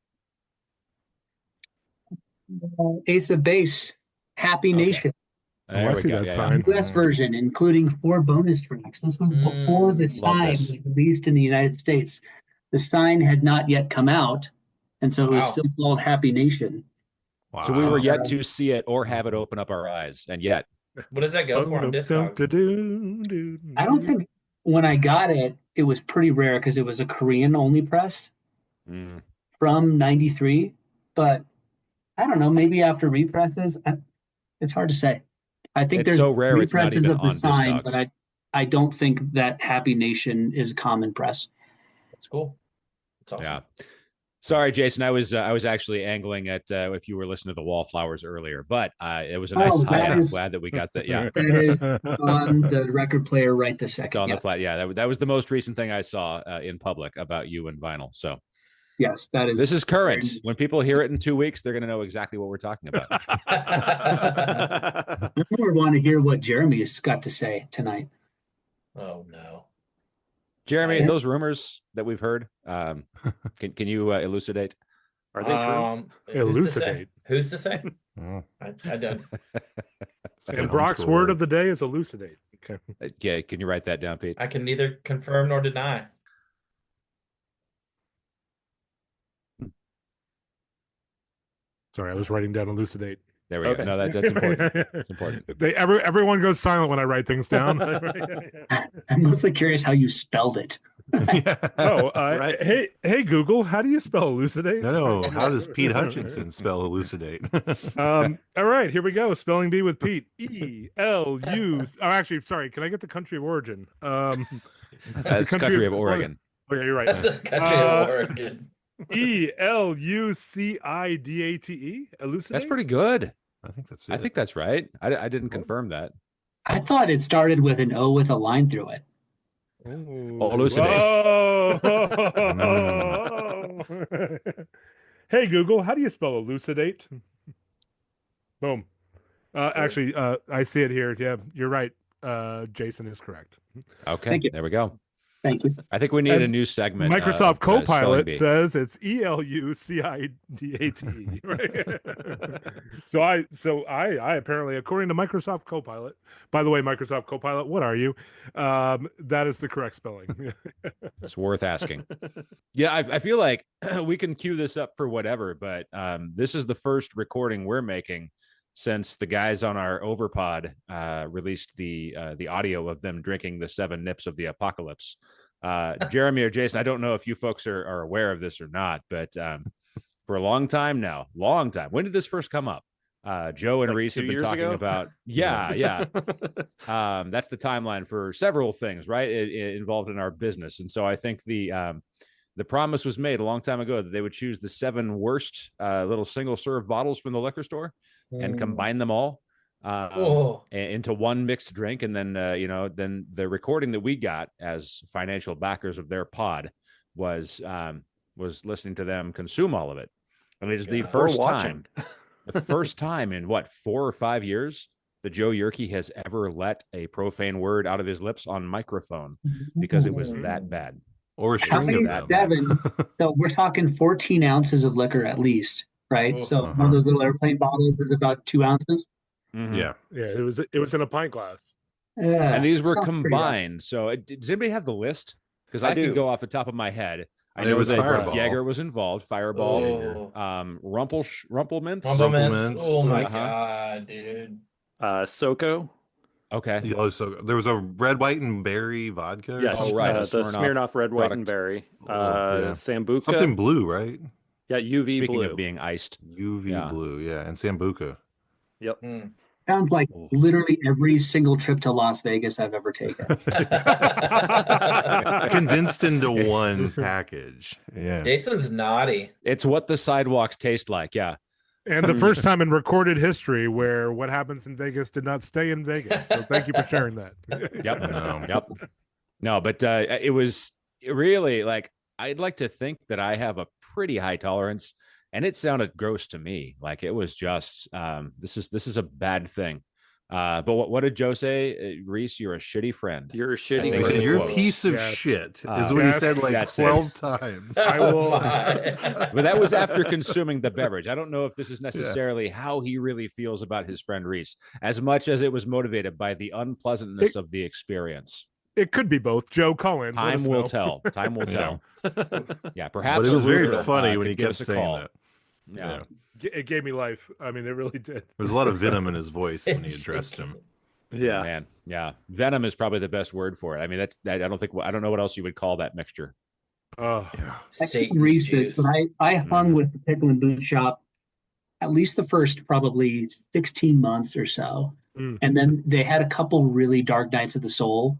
Ace of Base, Happy Okay. Nation, I see that sign. US version, including 4 bonus tracks. This was before the sign this. was released in the United States. The sign had not yet come out, and so it was Wow. still called Happy Nation. Wow. So we were yet to see it or have it open up our eyes, and yet What does that go for on Discogs? I don't think when I got it, it was pretty rare because it was a Korean only press from '93. But I don't know, maybe after represses, it's hard to say. I think It's there's so rare it's not represses even of the on sign, Discogs. but I don't think that Happy Nation is a common press. That's cool. That's awesome. yeah. Sorry, Jason. I was actually angling at if you were listening to the Wallflowers earlier, but it was a nice Oh, highlight. that I'm is- glad that we got that. Yeah, That is on the record player right this it's second. on Yeah. the plat. Yeah, that was the most recent thing I saw in public about you and vinyl. So Yes, that is. this is current. very nice. When people hear it in 2 weeks, they're going to know exactly what we're talking about. I more want to hear what Jeremy's got to say tonight. Oh no. Jeremy, Yeah. those rumors that we've heard, can you elucidate? Are they true? Elucidate. Who's to say? Oh, I don't. second And Brock's homeschool word of the day is elucidate. Okay. Yeah, can you write that down, Pete? I can neither confirm nor deny. Sorry, I was writing down elucidate. There we Okay. go. No, that's important. It's important. Everyone goes silent when I write things down. I'm mostly curious how you spelled it. Oh, Right. hey Google, how do you spell elucidate? No, how does Pete Hutchinson spell elucidate? All right, here we go. Spelling bee with Pete. E-L-U. Oh, actually, sorry. Can I get the country of origin? That's country of Oregon. Oh, yeah, you're right. The country of Oregon. Elucidate. Elucidate. That's pretty good. I think that's it. I think that's right. I didn't confirm that. I thought it started with an O with a line through it. Oh, elucidate. Hey Google, how do you spell elucidate? Boom. Actually, I see it here. Yeah, you're right. Jason is correct. Okay, Thank you. there we go. Thank you. I think we need And a new segment. Microsoft of, spelling Copilot bee. says it's elucidate. Right? so I apparently, according to Microsoft Copilot, by the way, Microsoft Copilot, what are you? That is the correct spelling. It's worth asking. Yeah, I feel like we can cue this up for whatever, but this is the first recording we're making since the guys on our Overpod released the audio of them drinking the 7 nips of the apocalypse. Jeremy or Jason, I don't know if you folks are aware of this or not, but for a long time now, when did this first come up? Joe and Like Reese 2 have been years talking ago? about, yeah. That's the timeline for several things, right? It involved in our business. And so I think the promise was made a long time ago that they would choose the 7 worst little single serve bottles from the liquor store and combine them all into one mixed drink. And then, then the recording that we got as financial backers of their pod was listening to them consume all of it. And it is the first time, in what, 4 or 5 years that Joe Yerke has ever let a profane word out of his lips on microphone because it was that bad. Or a How string many? of them. 7. So we're talking 14 ounces of liquor at least, right? Oh, So one of those little airplane bottles is about 2 ounces. Mhm. Yeah. Yeah, it was in a pint glass. Yeah, And these were sounds pretty rough. combined. So does anybody have the list? Because I I can do. go off the top of my head. I There know was that Fireball. Jaeger was involved. Fireball, Oh. Rumpelmints. Rumble Mints. Oh my Uh-huh. god, dude. Soko. Okay. Yeah, so there was a red, white, and berry vodka. or Yes. Oh, something? right, a The Smirnoff Smirnoff Red, White, and product. Berry. Oh, yeah. Sambuca. Something blue, right? Yeah, UV Speaking blue. of being iced, UV Yeah. blue, yeah, and Sambuca. Yep. Mm. Sounds like literally every single trip to Las Vegas I've ever taken. Condensed into one package. Yeah. Jason's naughty. it's what the sidewalks taste like. Yeah. And the first time in recorded history where what happens in Vegas did not stay in Vegas. So thank you for sharing that. Yep. No. Yep. No, but it was really like, I'd like to think that I have a pretty high tolerance, and it sounded gross to me. Like it was just, this is a bad thing. But what did Joe say? Reese, you're a shitty friend. You're a I shitty think He it was said, the "You're a quote. piece of Yes. shit," is Uh, what he yes. said like That's it. 12 times. I will. But that was after consuming the beverage. I don't know if this is necessarily how he really feels about his friend Reese, as much as it was motivated by the unpleasantness of the experience. It could be both. Joe Cullen. let Time us will know. tell. Time will Yeah. tell. Yeah, perhaps. But it was a very roofer, funny when could he give kept us a saying call. that. Yeah. It gave me life. I mean, it really did. There was a lot of venom in his voice when he addressed him. Yeah. Man. Yeah. Venom is probably the best word for it. I mean, I don't know what else you would call that mixture. Oh, Yeah. I couldn't Satan's read this, juice. but I hung with the Pickle and Boot Shop at least the first probably 16 months or so. Mm. And then they had a couple really dark nights of the soul,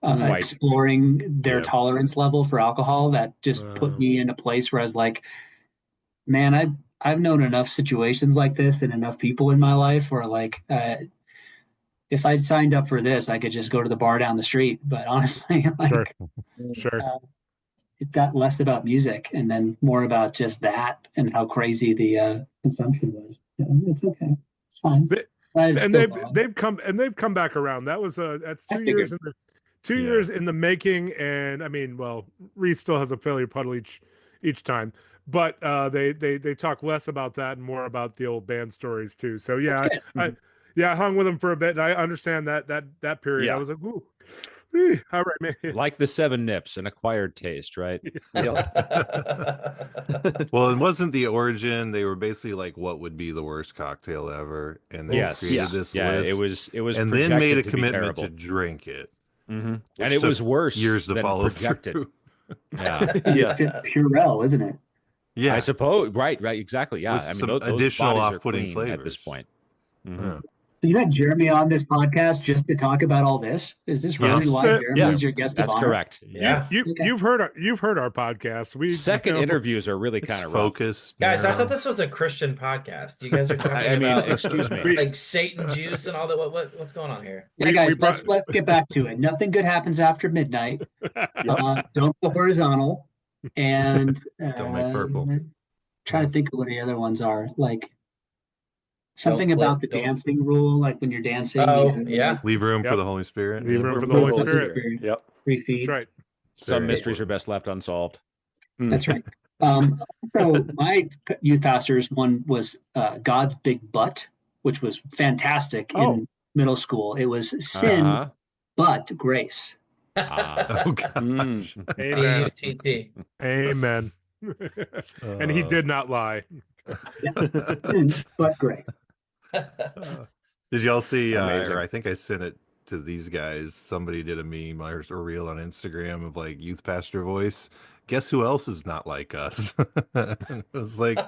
Right. exploring their Yeah. tolerance level for alcohol that just put me in a place where I was like, man, I've known enough situations like this and enough people in my life where like, if I'd signed up for this, I could just go to the bar down the street. But honestly, like, Sure. it got less about music and then more about just that and how crazy the consumption was. So it's okay. It's fine. And they've come back around. That was that's 2 years in the 2 years in the making. And I mean, well, Reese still has a failure puddle each time, but they talk less about that and more about the old band stories too. So yeah, I hung with them for a bit, and I understand that period. Yeah. I was like, ooh, all right, man. Like the 7 Nips, an acquired taste, right? Well, it wasn't the origin. They were basically like, what would be the worst cocktail ever? And they created this list. It was and then made a projected to be commitment terrible. to drink it. Mm-hmm. And it was worse years to than follow projected. through. Yeah. Purell, isn't it? Yeah, I suppose. Right, exactly. Yeah. With I mean, some those additional bodies are off-putting clean at this flavors. point. Mhm. You had Jeremy on this podcast just to talk about all this. Is this really Yes. why Jeremy is your guest That's of honor? correct. Yeah. You've heard our podcast. We Second interviews are really kind of rough. focused. Guys, I narrow. thought this was a Christian podcast. You guys are talking I mean, about excuse me. like Satan juice and all that. What's going on here? Yeah, guys, let's get back to it. Nothing good happens after midnight. Don't go horizontal. And Don't make purple. Trying to think of what the other ones are. Like something Don't about clip, the don't- dancing rule, like when you're dancing. Oh, you know, yeah. Leave room Yep. for the Holy Spirit. Leave Yeah. room for the Holy Spirit. Yep. 3 feet. That's right. Some Very mysteries are best left unsolved. That's right. So my youth pastors, one was God's Big Butt, which was fantastic in middle school. It was sin, Uh-huh. but grace. Oh God. Amen. TT. Amen. And he did not lie. Sin, but grace. Did y'all see? Amazing. Or I think I sent it to these guys. Somebody did a meme or a reel on Instagram of like youth pastor voice. Guess who else is not like us? It was like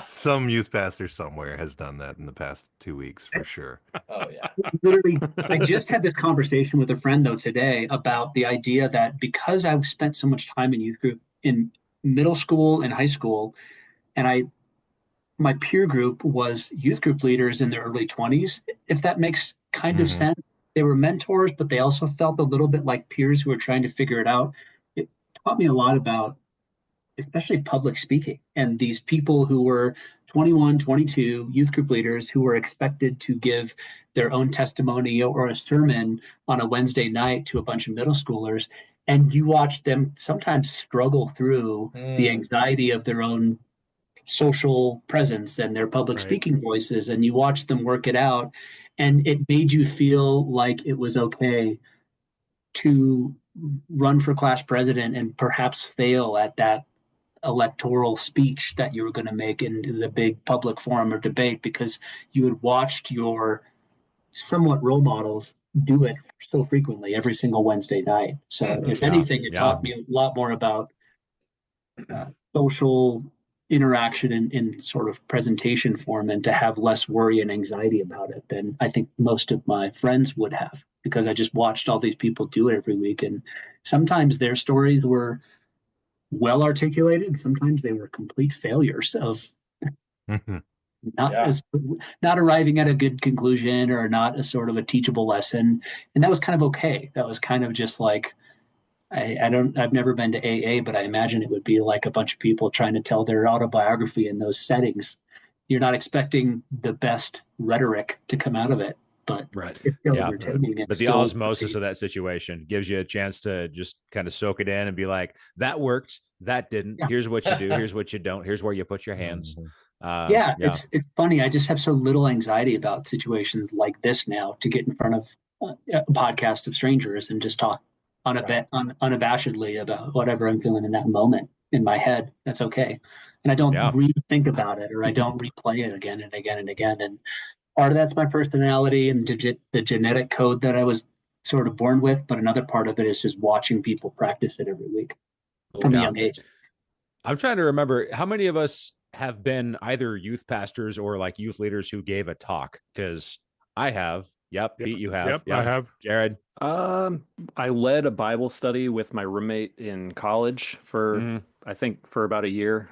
some youth pastor somewhere has done that in the past 2 weeks for sure. Oh yeah. Literally, I just had this conversation with a friend though today about the idea that because I've spent so much time in youth group in middle school and high school, and my peer group was youth group leaders in their early 20s, if that makes kind of sense. They were mentors, but they also felt a little bit like peers who were trying to figure it out. It taught me a lot about, especially public speaking, and these people who were 21, 22 youth group leaders who were expected to give their own testimony or a sermon on a Wednesday night to a bunch of middle schoolers. And you watch them sometimes struggle through the anxiety of their own social presence and their public speaking voices, and you watch them work it out, and it made you feel like it was okay to run for class president and perhaps fail at that electoral speech that you were going to make in the big public forum or debate because you had watched your somewhat role models do it so frequently every single Wednesday night. So if anything, it taught me a lot more about social interaction in sort of presentation form and to have less worry and anxiety about it than I think most of my friends would have, because I just watched all these people do it every week. And sometimes their stories were well articulated. Sometimes they were complete failures of not arriving at a good conclusion or not a sort of a teachable lesson. And that was kind of okay. That was kind of just like, I've never been to AA, but I imagine it would be like a bunch of people trying to tell their autobiography in those settings. You're not expecting the best rhetoric to come out of it. but Right. it's still Yeah. entertaining. But the osmosis of that situation gives you a chance to just kind of soak it in and be like, that worked, that didn't. Yeah. Here's what you do. Here's what you don't. Here's where you put your hands. Yeah, it's funny. I just have so little anxiety about situations like this now to get in front of a podcast of strangers and just talk unabashedly about whatever I'm feeling in that moment in my head. That's okay. And I don't rethink about it, or I don't replay it again and again and again. And part of that's my personality and the genetic code that I was sort of born with. But another part of it is just watching people practice it every week from a young age. I'm trying to remember how many of us have been either youth pastors or like youth leaders who gave a talk, because I have. Yep. Pete, you have. Yep, I have. Jared. I led a Bible study with my roommate in college for I think for about a year.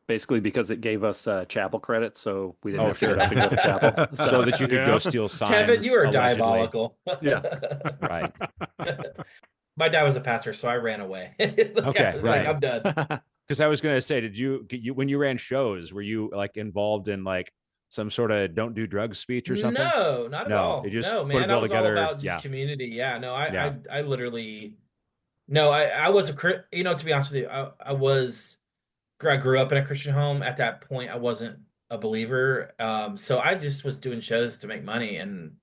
Basically because it gave us chapel credit, so we didn't have to get up and go to chapel, so that you could go steal signs. Kevin, you are allegedly. diabolical. Yeah, right. My dad was a pastor, so I ran away. Okay, right. Like, I'm done. Because I was going to say, did you when you ran shows, were you like involved in like some sort of don't do drugs speech or something? No, not at all. It just no, put it man, I all was together. all about just community. Yeah, no, I literally, no, I was to be honest with you, I grew up in a Christian home. At that point, I wasn't a believer. So I just was doing shows to make money and,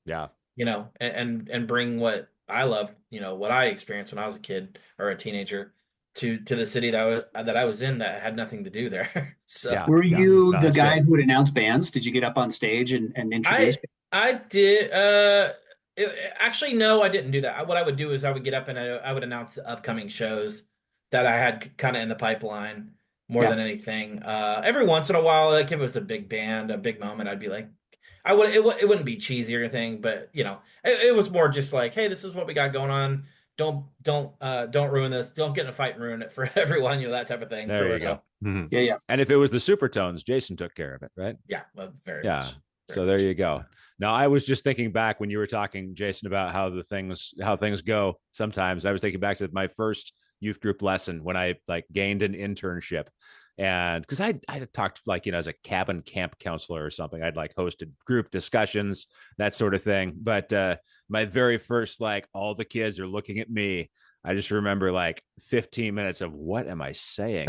and bring what I loved, what I experienced when I was a kid or a teenager to the city that I was in that had nothing to do there. So were you the guy who would announce bands? Did you get up on stage and introduce? I did. Actually, no, I didn't do that. What I would do is I would get up and I would announce the upcoming shows that I had kind of in the pipeline more than anything. Every once in a while, like if it was a big band, a big moment, I'd be like, it wouldn't be cheesy or anything, but it was more just like, hey, this is what we got going on. Don't ruin this. Don't get in a fight and ruin it for everyone. That type of thing. There you go. Mm-hmm. Yeah. And if it was the Supertones, Jason took care of it, right? Yeah, well, very much. So there you go. Now I was just thinking back when you were talking, Jason, about how things go. Sometimes I was thinking back to my first youth group lesson when I like gained an internship. And because I talked like, as a cabin camp counselor or something, I'd like hosted group discussions, that sort of thing. But my very first, like, all the kids are looking at me. I just remember like 15 minutes of what am I saying?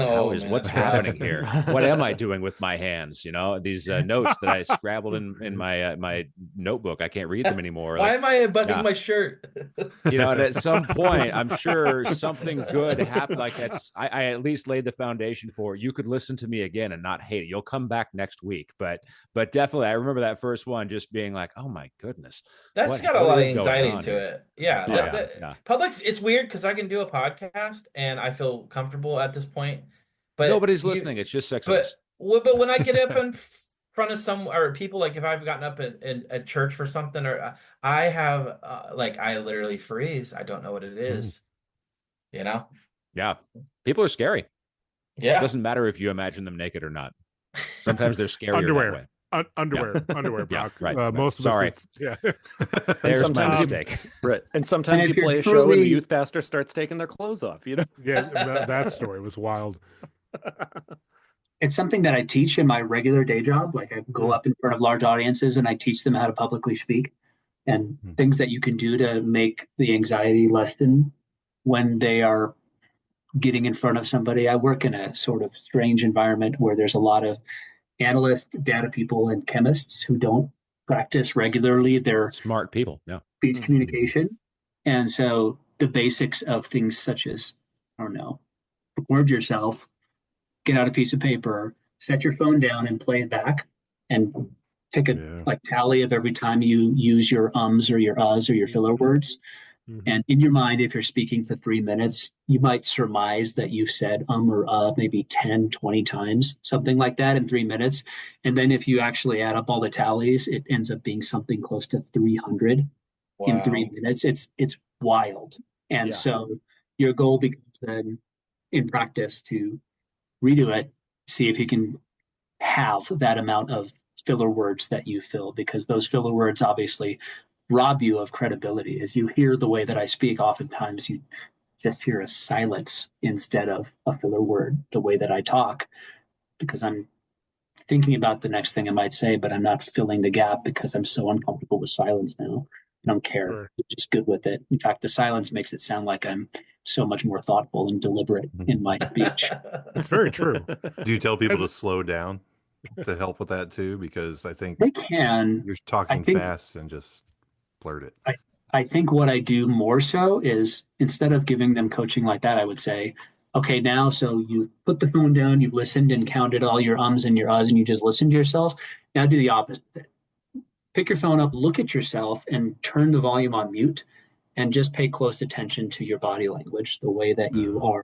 What's happening here? What am I doing with my hands? These notes that I scrabbled in my notebook. I can't read them anymore. Why am I unbuttoning my shirt? And at some point, I'm sure something good happened. Like I at least laid the foundation for you could listen to me again and not hate it. You'll come back next week. But definitely, I remember that first one just being like, oh my goodness. That's got a lot of anxiety to it. Yeah. Public's, it's weird because I can do a podcast and I feel comfortable at this point, but nobody's listening. It's just sexiness. But when I get up in front of some or people, like if I've gotten up in a church for something, or I have I literally freeze. I don't know what it is. Yeah. People are scary. Yeah. It doesn't matter if you imagine them naked or not. Sometimes they're scarier that way. Underwear, Brock. Right. Most of us. There's my mistake. Right. And sometimes you play a show and the youth pastor starts taking their clothes off, Yeah, that story was wild. It's something that I teach in my regular day job. Like I go up in front of large audiences and I teach them how to publicly speak and things that you can do to make the anxiety lessen when they are getting in front of somebody. I work in a sort of strange environment where there's a lot of analysts, data people, and chemists who don't practice regularly their smart people, speech communication. And so the basics of things such as, record yourself, get out a piece of paper, set your phone down and play it back, and take a tally of every time you use your ums or your uhs or your filler words. And in your mind, if you're speaking for 3 minutes, you might surmise that you've said or maybe 10, 20 times, something like that in 3 minutes. And then if you actually add up all the tallies, it ends up being something close to 300 in 3 minutes. It's wild. And so your goal becomes then in practice to redo it, see if you can have that amount of filler words that you fill, because those filler words obviously rob you of credibility. As you hear the way that I speak, oftentimes you just hear a silence instead of a filler word, the way that I talk, because I'm thinking about the next thing I might say, but I'm not filling the gap because I'm so uncomfortable with silence now. I don't care. Sure. I'm just good with it. In fact, the silence makes it sound like I'm so much more thoughtful and deliberate in my speech. It's very true. Do you tell people As- to slow down to help with that too? Because I think They can. you're I talking think fast and just blurt it. I think what I do more so is instead of giving them coaching like that, I would say, okay, now, so you put the phone down, you've listened and counted all your ums and your uhs, and you just listened to yourself. Now do the opposite. Pick your phone up, look at yourself, and turn the volume on mute, and just pay close attention to your body language, the way that you are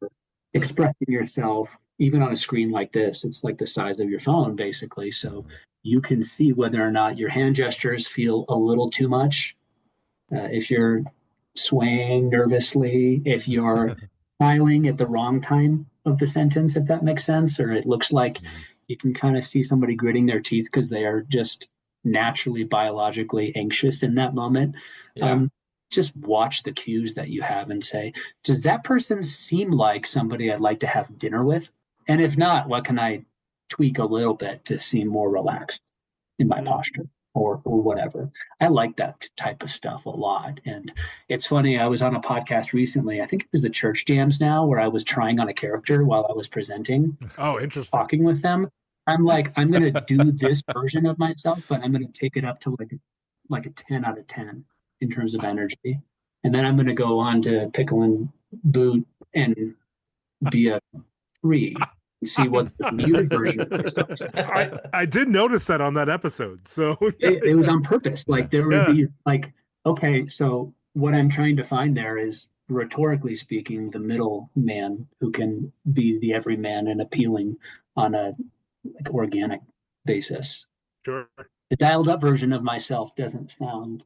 expressing yourself, even on a screen like this. It's like the size of your phone, basically. So you can see whether or not your hand gestures feel a little too much. If you're swaying nervously, if you're smiling at the wrong time of the sentence, if that makes sense, or it looks like you can kind of see somebody gritting their teeth because they are just naturally biologically anxious in that moment. Yeah. Just watch the cues that you have and say, does that person seem like somebody I'd like to have dinner with? And if not, what can I tweak a little bit to seem more relaxed in my posture or whatever? I like that type of stuff a lot. And it's funny, I was on a podcast recently, I think it was the Church Jams now, where I was trying on a character while I was presenting, Oh, interesting. talking with them. I'm like, I'm going to do this version of myself, but I'm going to take it up to like a 10 out of 10 in terms of energy. And then I'm going to go on to Pickle and Boot and be a 3 and see what the muted version of myself is. I did notice that on that episode. So It was on purpose. Like there would be like, okay, so what I'm trying to find there is, rhetorically speaking, the middle man who can be the everyman and appealing on a like organic basis. Sure. The dialed up version of myself doesn't sound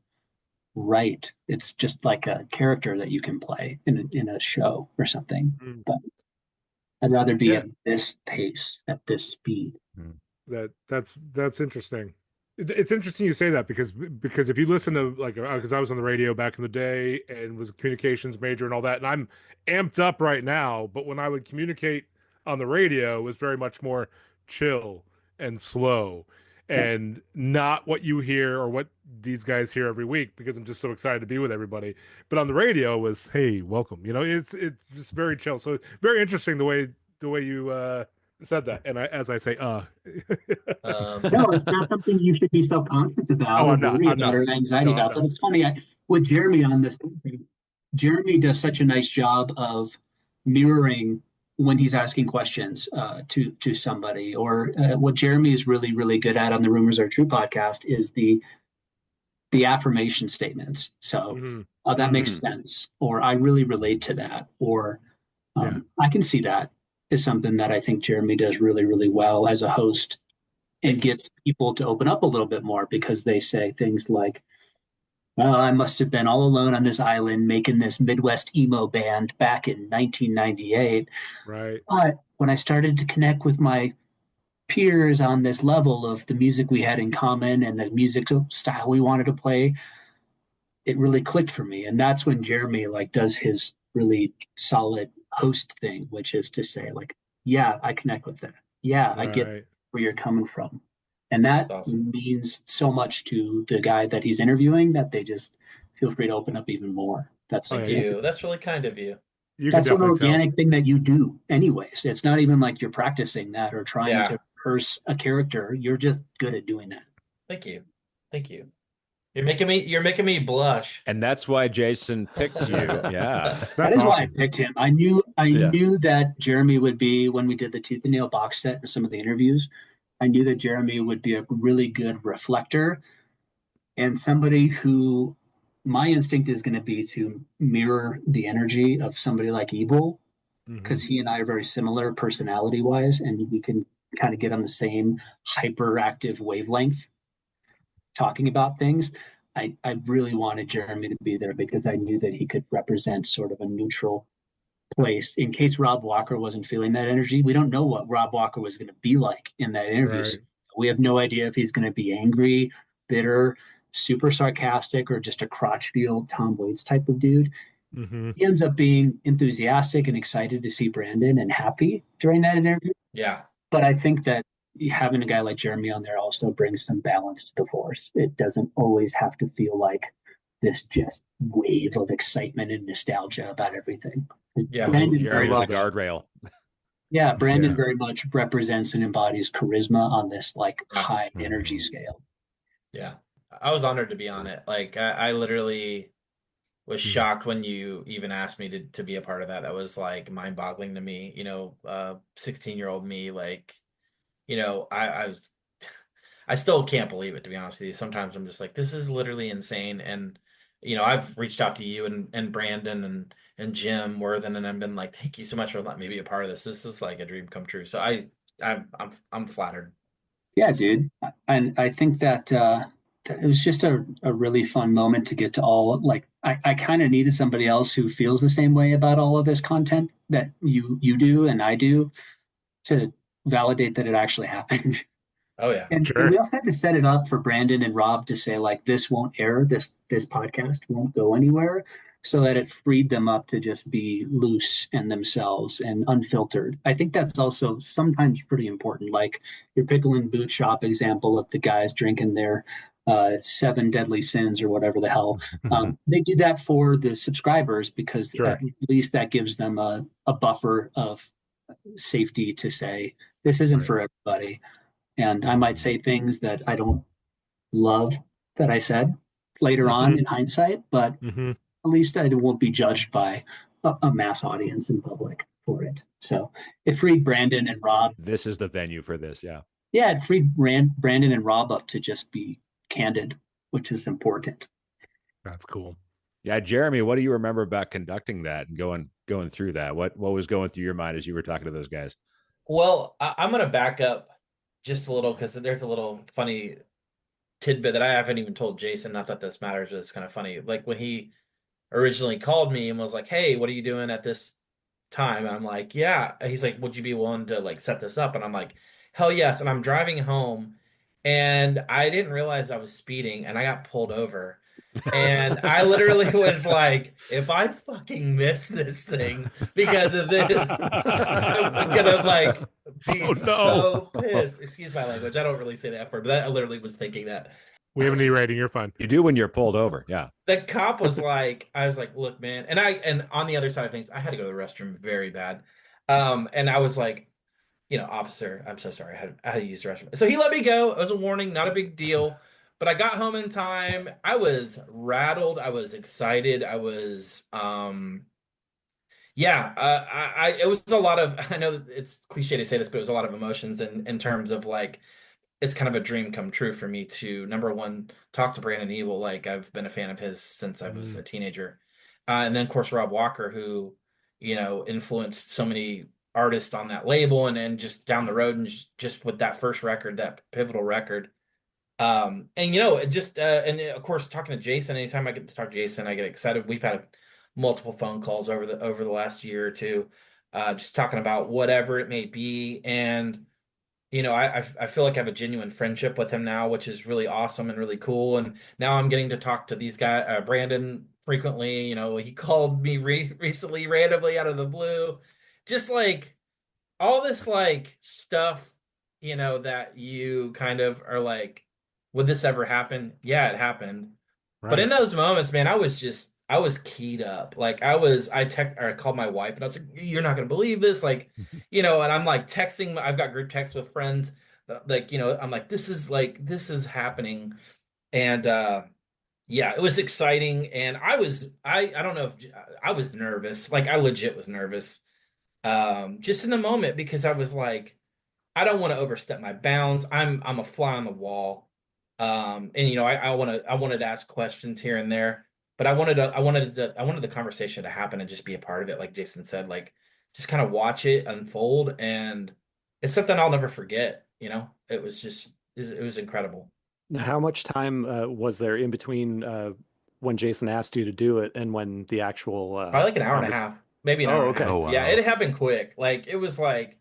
right. It's just like a character that you can play in a show or something. But I'd rather be at this pace, at this speed. That's interesting. It's interesting you say that because if you listen to because I was on the radio back in the day and was a communications major and all that, and I'm amped up right now, but when I would communicate on the radio, it was very much more chill and slow and not what you hear or what these guys hear every week, because I'm just so excited to be with everybody. But on the radio it was, hey, welcome. It's just very chill. So very interesting the way you said that. And as I say, No, it's not something you should be self-conscious about Oh, or I'm not. worry I'm about not. or anxiety No, I'm about. not. But it's funny, with Jeremy on this, Jeremy does such a nice job of mirroring when he's asking questions to somebody. Or what Jeremy is really, really good at on the Rumors Are True podcast is the affirmation statements. So that makes sense, or I really relate to that, or I can see that is something that I think Jeremy does really, really well as a host, and gets people to open up a little bit more because they say things like, well, I must have been all alone on this island making this Midwest emo band back in 1998. Right. But when I started to connect with my peers on this level of the music we had in common and the musical style we wanted to play, it really clicked for me. And that's when Jeremy does his really solid host thing, which is to say, yeah, I connect with that. Yeah, I get where you're coming from. And that means so much to the guy that he's interviewing that they just feel free to open up even more. That's Thank you. That's really kind of you. That's an organic thing that you do anyways. It's not even like you're practicing that or trying to rehearse a character. You're just good at doing that. Thank you. Thank you. You're making me blush. And that's why Jason picked you. Yeah. That is why I picked him. I knew that Jeremy would be, when we did the Tooth and Nail box set and some of the interviews, I knew that Jeremy would be a really good reflector and somebody who my instinct is going to be to mirror the energy of somebody like Evil, because he and I are very similar personality wise, and we can kind of get on the same hyperactive wavelength talking about things. I really wanted Jeremy to be there because I knew that he could represent sort of a neutral place in case Rob Walker wasn't feeling that energy. We don't know what Rob Walker was going to be like in that interview. Right. We have no idea if he's going to be angry, bitter, super sarcastic, or just a crotchety Tom Waits type of dude. He ends up being enthusiastic and excited to see Brandon and happy during that interview. Yeah. But I think that having a guy like Jeremy on there also brings some balance to the force. It doesn't always have to feel like this just wave of excitement and nostalgia about everything. Yeah. Brandon Jerry very was a much, guardrail. yeah, Brandon very much represents and embodies charisma on this like high energy Mhm. scale. Yeah. I was honored to be on it. Like I literally was shocked when you even asked me to be a part of that. That was like mind-boggling to me. 16-year-old me, like, I was I still can't believe it, to be honest with you. Sometimes I'm just like, this is literally insane. And I've reached out to you and Brandon and Jim Worthen, and I've been like, thank you so much for letting me be a part of this. This is like a dream come true. So I'm flattered. Yeah, dude. And I think that it was just a really fun moment to get to all like I kind of needed somebody else who feels the same way about all of this content that you do and I do to validate that it actually happened. Oh yeah. And Sure. we also had to set it up for Brandon and Rob to say like this won't air, this podcast won't go anywhere, so that it freed them up to just be loose and themselves and unfiltered. I think that's also sometimes pretty important. Like your Pickle and Boot Shop example of the guys drinking their 7 deadly sins or whatever the hell. They do that for the subscribers because Sure. at least that gives them a buffer of safety to say this isn't for everybody. And I might say things that I don't love that I said later on in hindsight, but at least I won't be judged by a mass audience in public for it. So it freed Brandon and Rob. This is the venue for this. Yeah. Yeah, it freed Brandon and Rob up to just be candid, which is important. That's cool. Yeah, Jeremy, what do you remember about conducting that and going through that? What was going through your mind as you were talking to those guys? Well, I'm going to back up just a little because there's a little funny tidbit that I haven't even told Jason. Not that this matters, but it's kind of funny. Like when he originally called me and was like, "Hey, what are you doing at this time?" And I'm like, "Yeah." He's like, "Would you be willing to like set this up?" And I'm like, "Hell yes." And I'm driving home and I didn't realize I was speeding and I got pulled over. And I literally was like, if I fucking miss this thing because of this, I'm gonna like be so pissed. Excuse my language. I don't really say that word, but I literally was thinking that. We have an E-rating. You're fine. You do when you're pulled over. Yeah. The cop was like, I was like, look, man. And on the other side of things, I had to go to the restroom very bad. And I was like, officer, I'm so sorry. I had to use the restroom. So he let me go. It was a warning, not a big deal. But I got home in time. I was rattled. I was excited. I was, it was a lot of, I know that it's cliche to say this, but it was a lot of emotions in terms of like, it's kind of a dream come true for me to, number one, talk to Brandon Evil. Like I've been a fan of his since I was a teenager. And then of course, Rob Walker, who, influenced so many artists on that label and just down the road and just with that first record, that pivotal record. And of course, talking to Jason, anytime I get to talk to Jason, I get excited. We've had multiple phone calls over the last year or two, just talking about whatever it may be. And, I feel like I have a genuine friendship with him now, which is really awesome and really cool. And now I'm getting to talk to these guys, Brandon frequently. He called me recently randomly out of the blue, just like all this like stuff, that you kind of are like, would this ever happen? Yeah, it happened. Right. But in those moments, man, I was keyed up. Like I called my wife and I was like, you're not going to believe this. Like, and I'm like texting, I've got group texts with friends. Like, I'm like, this is happening. And, yeah, it was exciting. And I don't know if I was nervous. Like I legit was nervous. Just in the moment because I was like, I don't want to overstep my bounds. I'm a fly on the wall. And I wanted to ask questions here and there, but I wanted the conversation to happen and just be a part of it. Like Jason said, like just kind of watch it unfold. And it's something I'll never forget. It was incredible. How much time was there in between when Jason asked you to do it and when the actual Probably like an hour and a half, maybe an hour and a half. Oh, wow. Yeah, it happened quick. Like it was like,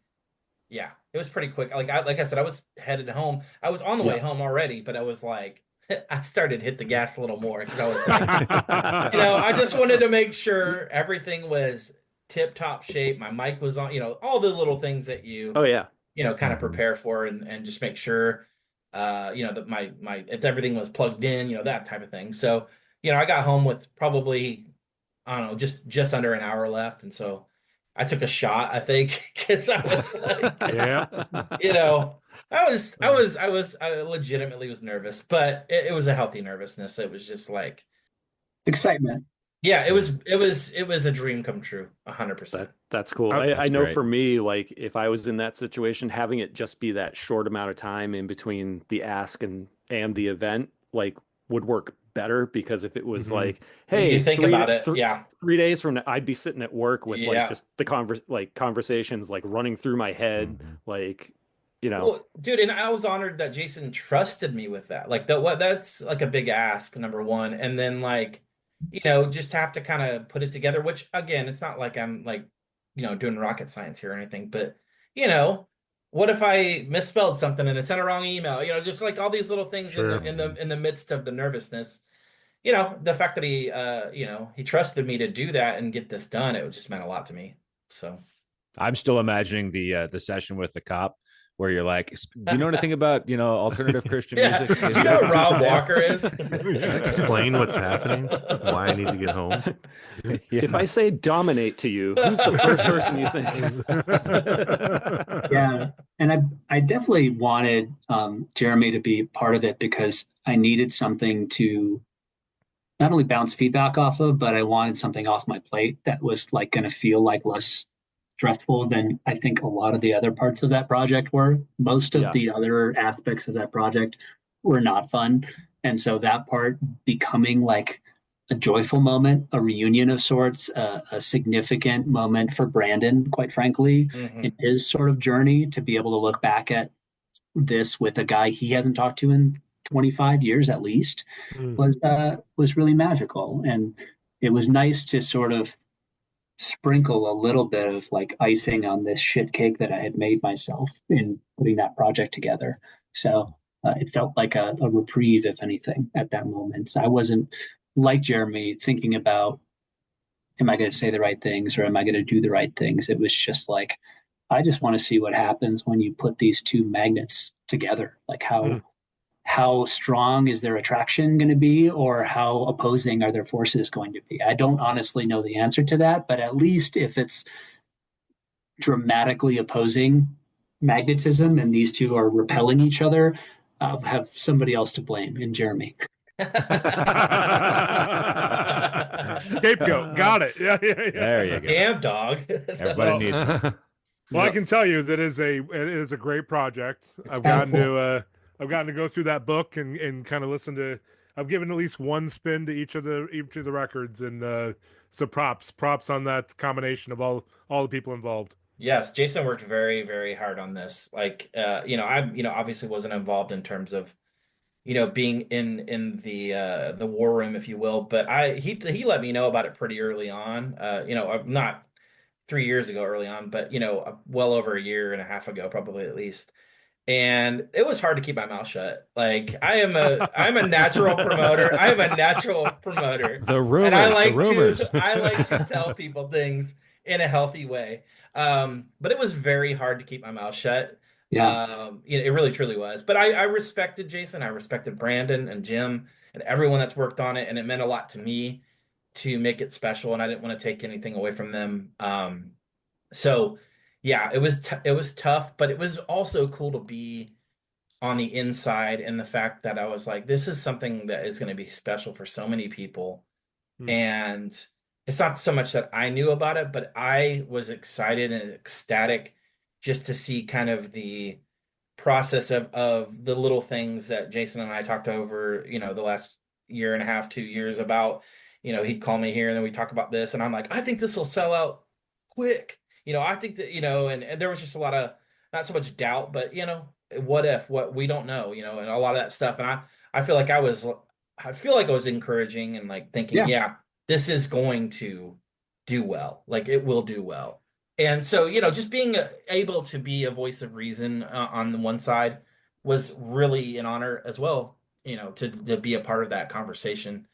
yeah, it was pretty quick. Like I said, I was headed home. I was on the way home already, but I was like, I started to hit the gas a little more because I was like, I just wanted to make sure everything was tip top shape. My mic was on, all the little things that you. Oh yeah. kind of Mhm. prepare for and just make sure, that my if everything was plugged in, that type of thing. So, I got home with probably, I don't know, just under an hour left, and so I took a shot, I think, because I was like, Yeah. I legitimately was nervous, but it was a healthy nervousness. It was just like, Excitement. yeah, it was a dream come true, 100%. That's cool. Oh, I that's know great. for me, like if I was in that situation, having it just be that short amount of time in between the ask and the event, like would work better because if it was Mhm. like, You hey, think about it, yeah, 3 days from now, I'd be sitting at work with like yeah. just the conversations like running through my head, Mhm. like, you know, Well, dude, and I was honored that Jason trusted me with that. Like that's like a big ask, number one. And then like, just have to kind of put it together, which again, it's not like I'm like, doing rocket science here or anything, but you know, what if I misspelled something and it's in a wrong email? Just like all these little things in Sure. the midst of the nervousness. The fact that he trusted me to do that and get this done, it just meant a lot to me. So I'm still imagining the session with the cop where you're like, do you know anything about, alternative Christian yeah. music? Do you know what Rob Walker is? Explain what's happening, why I need to get home. if I say dominate to you, who's the first person you think? Yeah, and I definitely wanted Jeremy to be part of it because I needed something to not only bounce feedback off of, but I wanted something off my plate that was like going to feel like less stressful than I think a lot of the other parts of that project were. Most of Yeah. the other aspects of that project were not fun. And so that part becoming like a joyful moment, a reunion of sorts, a significant moment for Brandon, quite frankly, Mhm. in his sort of journey to be able to look back at this with a guy he hasn't talked to in 25 years at least Mm. was really magical. And it was nice to sort of sprinkle a little bit of like icing on this shit cake that I had made myself in putting that project together. So it felt like a reprieve, if anything, at that moment. So I wasn't like Jeremy thinking about, am I going to say the right things or am I going to do the right things? It was just like, I just want to see what happens when you put these two magnets together. Like Mm. how strong is their attraction going to be or how opposing are their forces going to be? I don't honestly know the answer to that, but at least if it's dramatically opposing magnetism and these two are repelling each other, I'll have somebody else to blame in Jeremy. Scapegoat. Got it. Yeah, yeah, yeah. There you go. Damn dog. Everybody No. needs one. Well, I Yep. can tell you that it is a great project. I've thankful. gotten to go through that book and kind of listen to. I've given at least one spin to each of the records, and so props on that combination of all the people involved. Yes, Jason worked very, very hard on this. Like, I, obviously wasn't involved in terms of, being in the war room, if you will, but he let me know about it pretty early on. Not 3 years ago early on, but well over a year and a half ago, probably at least. And it was hard to keep my mouth shut. Like I'm a natural promoter. I am a natural promoter. The And I rumors, the like rumors. to I like to tell people things in a healthy way. But it was very hard to keep my mouth shut. Yeah. It really truly was. But I respected Jason, I respected Brandon and Jim and everyone that's worked on it, and it meant a lot to me to make it special, and I didn't want to take anything away from them. So yeah, it was tough, but it was also cool to be on the inside, and the fact that I was like, this is something that is going to be special for so many people. Hmm. And it's not so much that I knew about it, but I was excited and ecstatic just to see kind of the process of the little things that Jason and I talked over, the last year and a half, 2 years about. He'd call me here and then we talk about this, and I'm like, I think this will sell out quick. I think that, and there was just a lot of, not so much doubt, but what if, what we don't know, and a lot of that stuff. And I feel like I was encouraging and like thinking, Yeah. yeah, this is going to do well. Like it will do well. And so, just being able to be a voice of reason on the one side was really an honor as well, to be a part of that conversation.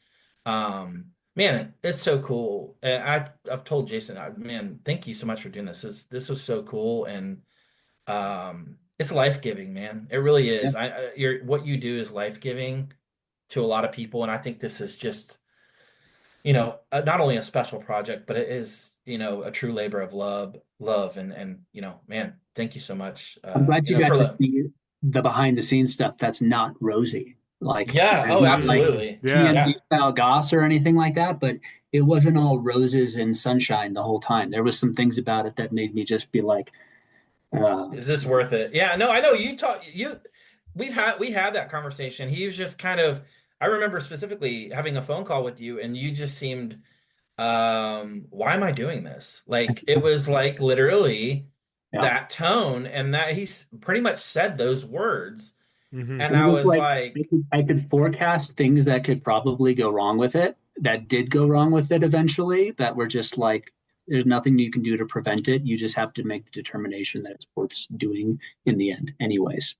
Man, it's so cool. And I've told Jason, man, thank you so much for doing this. This was so cool. And it's life-giving, man. It really Yeah. is. What you do is life-giving to a lot of people, and I think this is just, not only a special project, but it is, a true labor of love, and man, thank you so much. I'm glad you got for to see the behind the scenes stuff that's not rosy. Like, yeah, there's oh, not like absolutely, Yeah. TMZ style goss or anything like that, but it wasn't all roses and sunshine the whole time. There was some things about it that made me just be like, Is this worth it? Yeah, no, I know we had that conversation. He was just kind of, I remember specifically having a phone call with you, and you just seemed, why am I doing this? Like, it was like literally yeah. that tone, and that he's pretty much said those words. Mhm. And It I was like like, I could forecast things that could probably go wrong with it, that did go wrong with it eventually, that were just like, there's nothing you can do to prevent it. You just have to make the determination that it's worth doing in the end, anyways.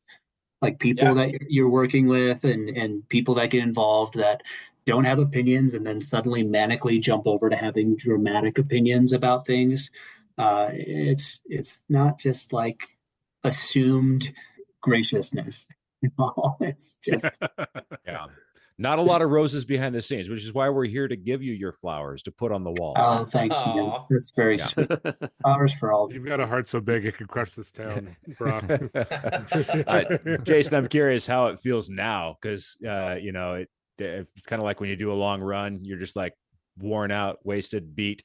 Like people yeah, that you're working with and people that get involved that don't have opinions and then suddenly manically jump over to having dramatic opinions about things. It's not just like assumed graciousness. It's just Yeah. Not a lot of roses behind the scenes, which is why we're here to give you your flowers to put on the wall. oh, thanks, man. Aw. That's very Yeah. sweet. Flowers for all. You've got a heart so big it could crush this town, Brock. Jason, I'm curious how it feels now, because it's kind of like when you do a long run, you're just like worn out, wasted, beat.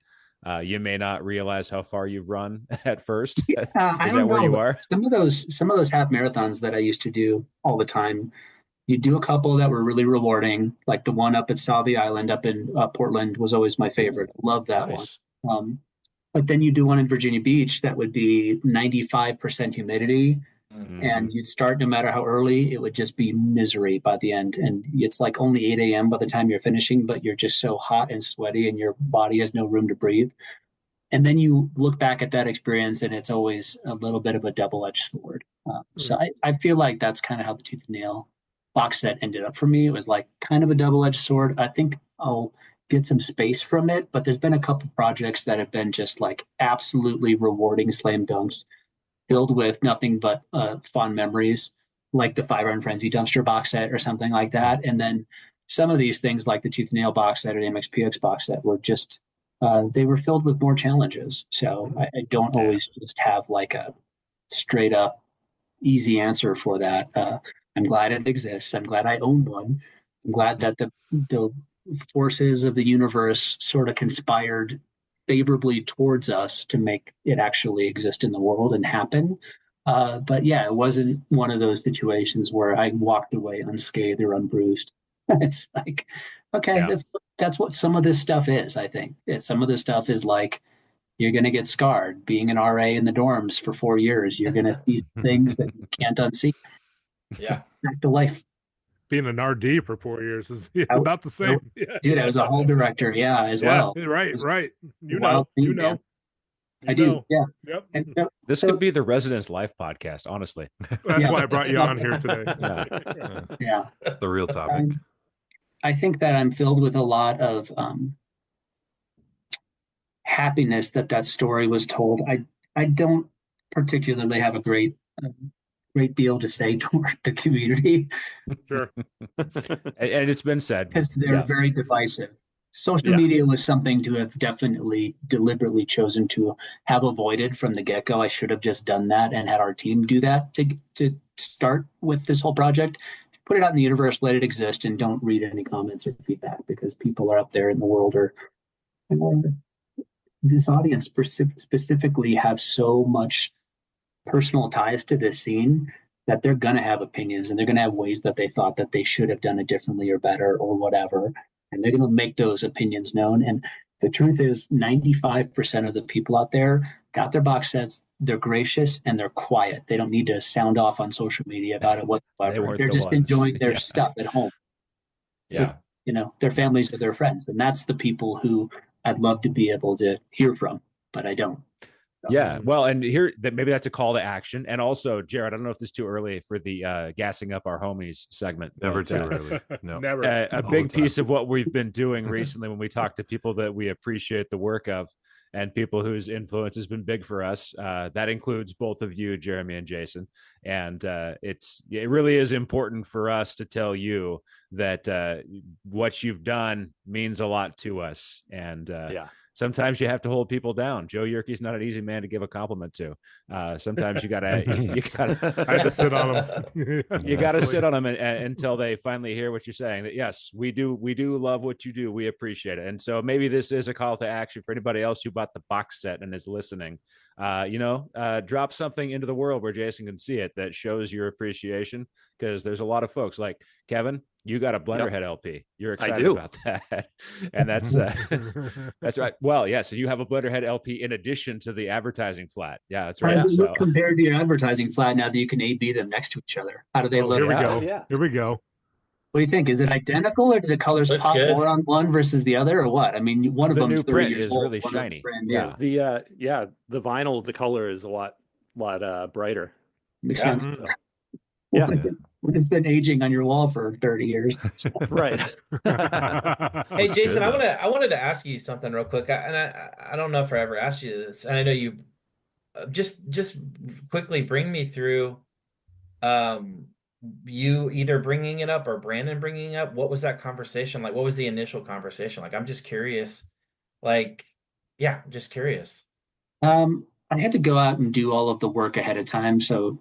You may not realize how far you've run at first. I Is don't that where know, you but are? some of those half marathons that I used to do all the time, you do a couple that were really rewarding, like the one up at Salvi Island up in Portland was always my favorite. Love that Nice. one. But then you do one in Virginia Beach that would be 95% humidity, Mhm. and you'd start no matter how early, it would just be misery by the end. And it's like only 8 a.m. by the time you're finishing, but you're just so hot and sweaty and your body has no room to breathe. And then you look back at that experience and it's always a little bit of a double-edged sword. So I feel like that's kind of how the Tooth and Nail box set ended up for me. It was like kind of a double-edged sword. I think I'll get some space from it, but there's been a couple projects that have been just like absolutely rewarding slam dunks, filled with nothing but fond memories, like the Fire and Frenzy dumpster box set or something like that. And then some of these things, like the Tooth and Nail box set or the MXPX box set, were just they were filled with more challenges. So I don't always just have like a straight up easy answer for that. I'm glad it exists. I'm glad I own one. I'm glad that the forces of the universe sort of conspired favorably towards us to make it actually exist in the world and happen. But yeah, it wasn't one of those situations where I walked away unscathed or unbruised. It's like, okay, that's what some of this stuff is. I think some of this stuff is like, you're going to get scarred being an RA in the dorms for 4 years. You're going to see things that you can't unsee. Yeah. Back to life. Being an RD for 4 years is about the same. Dude, I was a hall director, as well. Right. You Wild thing, know. I do, yeah. Yep. And, This could be the Residence Life podcast, honestly. That's why I brought you on here today. Yeah. The real topic. I think that I'm filled with a lot of happiness that story was told. I don't particularly have a great deal to say toward the community. Sure. And it's been said. Because they're very divisive. Social media was something to have definitely deliberately chosen to have avoided from the get-go. I should have just done that and had our team do that to start with this whole project. Put it out in the universe, let it exist, and don't read any comments or feedback, because people are up there in the world this audience specifically have so much personal ties to this scene that they're going to have opinions, and they're going to have ways that they thought that they should have done it differently or better or whatever. And they're going to make those opinions known. And the truth is 95% of the people out there got their box sets. They're gracious and they're quiet. They don't need to sound off on social media about it whatsoever. They're just enjoying their stuff at home. Yeah. Their families or their friends. And that's the people who I'd love to be able to hear from, but I don't. Yeah, well, and here maybe that's a call to action. And also, Jared, I don't know if this is too early for the gassing up our homies segment. Never too early. No, never. A big piece of what we've been doing recently when we talk to people that we appreciate the work of and people whose influence has been big for us. That includes both of you, Jeremy and Jason. And it really is important for us to tell you that what you've done means a lot to us. And sometimes you have to hold people down. Joe Yerke's not an easy man to give a compliment to. Sometimes you gotta I have to sit on him. You gotta sit on them until they finally hear what you're saying. That yes, we do love what you do. We appreciate it. And so maybe this is a call to action for anybody else who bought the box set and is listening. Drop something into the world where Jason can see it that shows your appreciation, because there's a lot of folks like Kevin. You got a Blenderhead LP. You're excited about that, and that's right. Well, yeah. So you have a Blenderhead LP in addition to the advertising flat. Yeah, that's right. So compared to your advertising flat, now that you can A/B them next to each other, how do they look? Here we go. Here we go. What do you think? Is it identical, or do the colors pop more on one versus the other, or what? I mean, one of them new print is really shiny. Yeah, the vinyl, the color is a lot brighter. Makes sense. Yeah. It's been aging on your wall for 30 years. Right. Hey, Jason, I wanted to ask you something real quick. I don't know if I ever asked you this. And I know you just quickly bring me through you either bringing it up or Brandon bringing it up. What was that conversation like? What was the initial conversation like? I'm just curious. Just curious. I had to go out and do all of the work ahead of time. So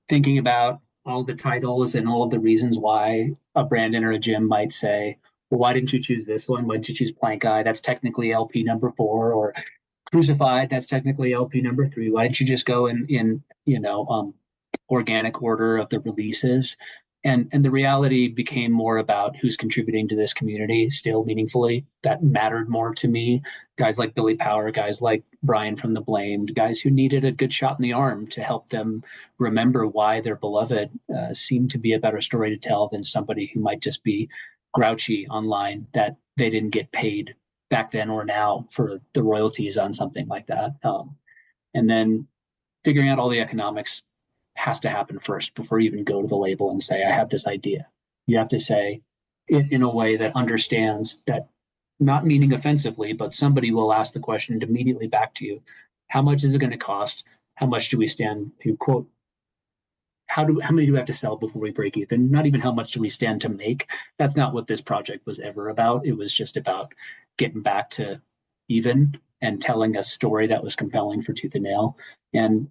thinking about all the titles and all of the reasons why a Brandon or a Jim might say, well, why didn't you choose this one? Why didn't you choose Plank Eye? That's technically LP number 4, or Crucified. That's technically LP number 3. Why didn't you just go in organic order of the releases? And the reality became more about who's contributing to this community still meaningfully. That mattered more to me. Guys like Billy Power, guys like Brian from The Blamed, guys who needed a good shot in the arm to help them remember why they're beloved seemed to be a better story to tell than somebody who might just be grouchy online that they didn't get paid back then or now for the royalties on something like that. And then figuring out all the economics has to happen first before you even go to the label and say, I have this idea. You have to say it in a way that understands that, not meaning offensively, but somebody will ask the question immediately back to you. How much is it going to cost? How much do we stand to quote? How many do we have to sell before we break even? Not even how much do we stand to make. That's not what this project was ever about. It was just about getting back to even and telling a story that was compelling for tooth and nail, and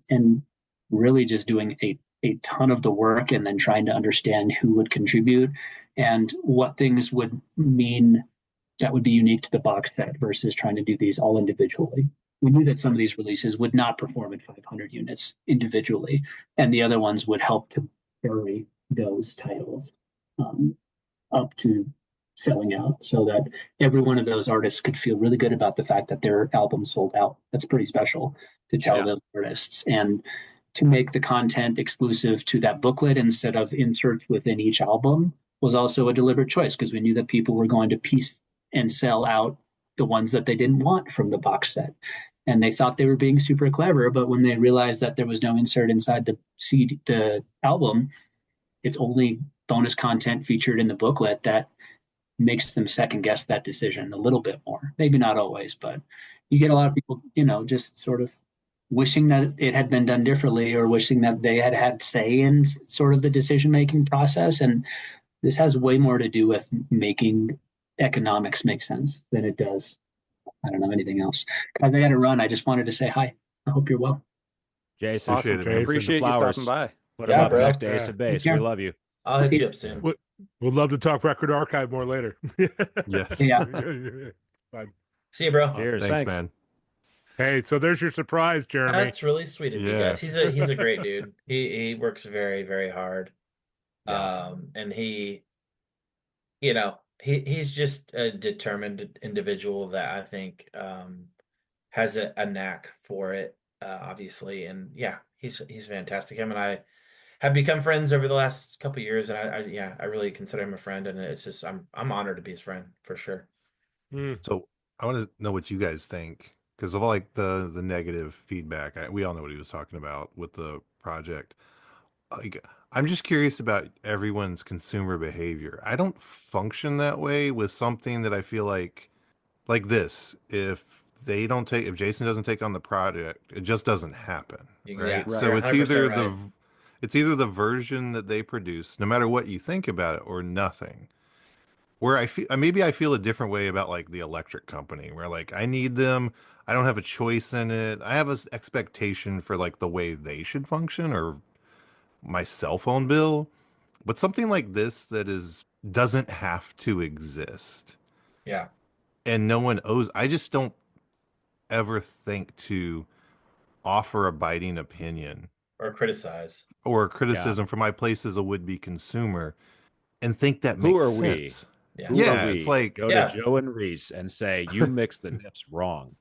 really just doing a ton of the work and then trying to understand who would contribute and what things would mean that would be unique to the box set versus trying to do these all individually. We knew that some of these releases would not perform at 500 units individually, and the other ones would help to carry those titles up to selling out, so that every one of those artists could feel really good about the fact that their album sold out. That's pretty special to tell those artists. And to make the content exclusive to that booklet instead of inserts within each album was also a deliberate choice, because we knew that people were going to piece and sell out the ones that they didn't want from the box set. And they thought they were being super clever, but when they realized that there was no insert inside the album, it's only bonus content featured in the booklet, that makes them second guess that decision a little bit more. Maybe not always, but you get a lot of people, just sort of wishing that it had been done differently, or wishing that they had say in sort of the decision-making process. And this has way more to do with making economics make sense than it does, I don't know, anything else. Guys, I got to run. I just wanted to say hi. I hope you're well. Jason, Awesome, Jason. Appreciate you stopping by. Put them up bro. next to Ace of Base. We love you. I'll hit you up soon. We'd love to talk Record Archive more later. Yes. Yeah. Fine. See you, bro. Cheers. Thanks, man. Hey, so there's your surprise, Jeremy. That's really sweet of you guys. He's a great dude. He works very, very hard. And he's just a determined individual that I think has a knack for it, obviously. And yeah, he's fantastic. Him and I have become friends over the last couple of years, and I really consider him a friend, and it's just I'm honored to be his friend for sure. So I want to know what you guys think, because of all the negative feedback. We all know what he was talking about with the project. I'm just curious about everyone's consumer behavior. I don't function that way with something that I feel like this. If they don't take, if Jason doesn't take on the project, it just doesn't happen, right? Yeah, So you're it's 100% either right. it's either the version that they produce, no matter what you think about it, or nothing. Where I feel, maybe I feel a different way about like the electric company, where like I need them, I don't have a choice in it. I have an expectation for like the way they should function, or my cell phone bill. But something like this that is doesn't have to exist, Yeah. and no one owes. I just don't ever think to offer a biting opinion Or criticize. or a Yeah. criticism from my place as a would-be consumer and think that Who makes are we? sense. Yeah. Who Yeah, are it's we to like, go Yeah. to Joe and Reese and say, you mixed the nips wrong?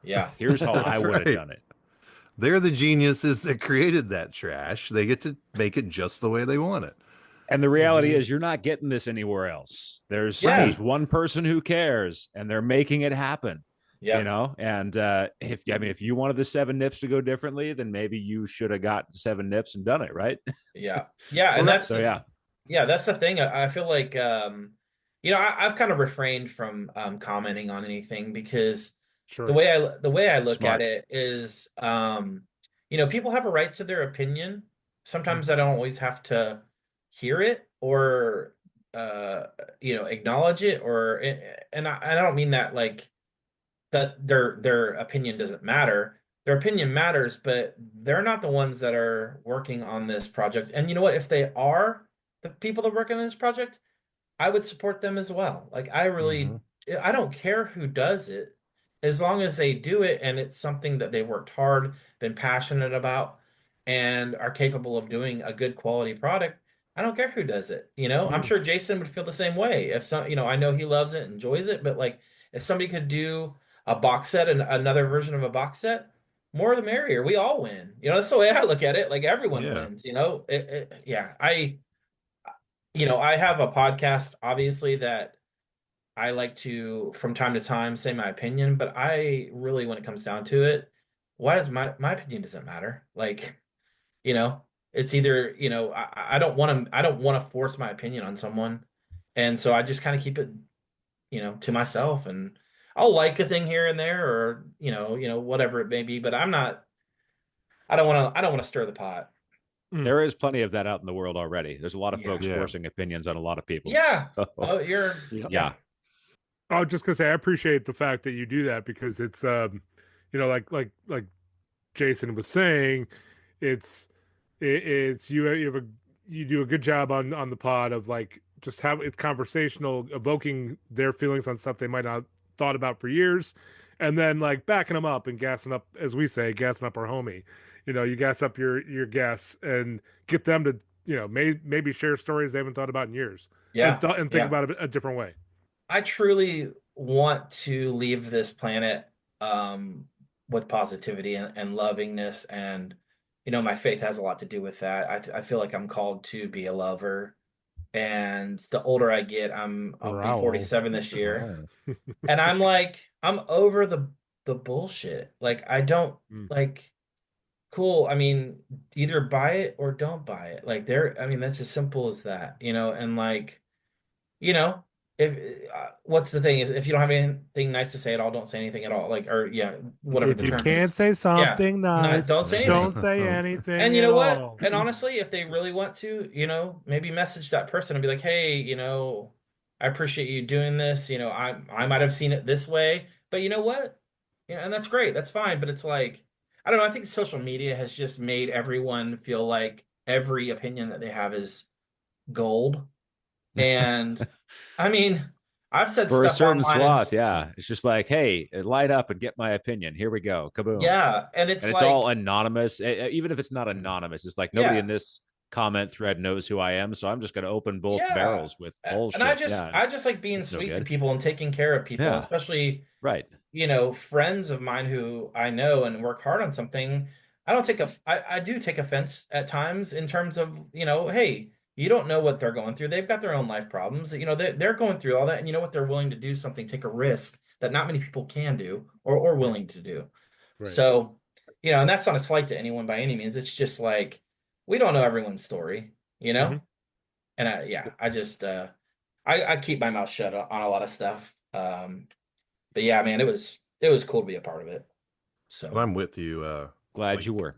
Yeah. Here's how I That's would have right. done it. They're the geniuses that created that trash. They get to make it just the way they want it. And the reality Mhm. is you're not getting this anywhere else. There's Yeah. there's one person who cares and they're making it happen. Yeah. You know, and if you wanted the 7 nips to go differently, then maybe you should have got 7 nips and done it, right? Yeah. Yeah. Well, And that's So yeah. yeah, that's the thing. I feel like I've kind of refrained from commenting on anything because Sure. the way I look Smart. at it is people have a right to their opinion. Sometimes Mm-hmm. I don't always have to hear it or acknowledge it and I don't mean that like that their opinion doesn't matter. Their opinion matters, but they're not the ones that are working on this project. And you know what? If they are the people that work on this project, I would support them as well. Like I don't care who does it, as long as they do it and it's something that they've worked hard, been passionate about, and are capable of doing a good quality product. I don't care who does it. I'm sure Jason would feel the same way. If I know he loves it, enjoys it, but like if somebody could do a box set and another version of a box set, more the merrier. We all win. That's the way I look at it. Like everyone Yeah. wins. Yeah. I have a podcast, obviously, that I like to, from time to time, say my opinion, but I really, when it comes down to it, why does my opinion doesn't matter? Like, it's either, I don't want to force my opinion on someone. And so I just kind of keep it, to myself, and I'll like a thing here and there or, whatever it may be, but I don't want to stir the pot. There is plenty of that out in the world already. There's a lot of Yeah. folks Yeah. forcing opinions on a lot of people. Yeah. So, Oh, yeah. I was just gonna say I appreciate the fact that you do that because it's like Jason was saying, it's you do a good job on the pod of like just have it's conversational, evoking their feelings on stuff they might not thought about for years, and then like backing them up and gassing up, as we say, gassing up our homie. You gas up your guests and get them to maybe share stories they haven't thought about in years, Yeah. and think about it a different way. I truly want to leave this planet with positivity and lovingness, and my faith has a lot to do with that. I feel like I'm called to be a lover, and the older I get, I'll be 47 this year, and I'm like I'm over the bullshit. Like I don't like. Cool. I mean, either buy it or don't buy it. Like I mean, that's as simple as that, and like. you know, if what's the thing is if you don't have anything nice to say at all, don't say anything at all. Like, or yeah, whatever If the you term can't is. say something nice, Don't say anything. don't say anything. And you at know what? all. And honestly, if they really want to, maybe message that person and be like, hey, I appreciate you doing this. I might have seen it this way, but you know what? And that's great. That's fine. But it's like, I don't know. I think social media has just made everyone feel like every opinion that they have is gold. And I mean, I've said For a stuff certain online. swath, yeah. It's just like, hey, light up and get my opinion. Here we go. Kaboom. Yeah. And it's And it's like, all anonymous. Even if it's not anonymous, it's like nobody Yeah. in this comment thread knows who I am. So I'm just going to open both Yeah. barrels with bullshit. and Yeah. I just like being It's no sweet to good. people and taking care of people, Yeah. especially, Right. friends of mine who I know and work hard on something. I do take offense at times in terms of, hey, you don't know what they're going through. They've got their own life problems. They're going through all that, and you know what? They're willing to do something, take a risk that not many people can do or willing to do. Right. So, and that's not a slight to anyone by any means. It's just like we don't know everyone's story, Mhm. And I just I keep my mouth shut on a lot of stuff. But yeah, man, it was it was cool to be a part of it. So But I'm with you. Glad you were.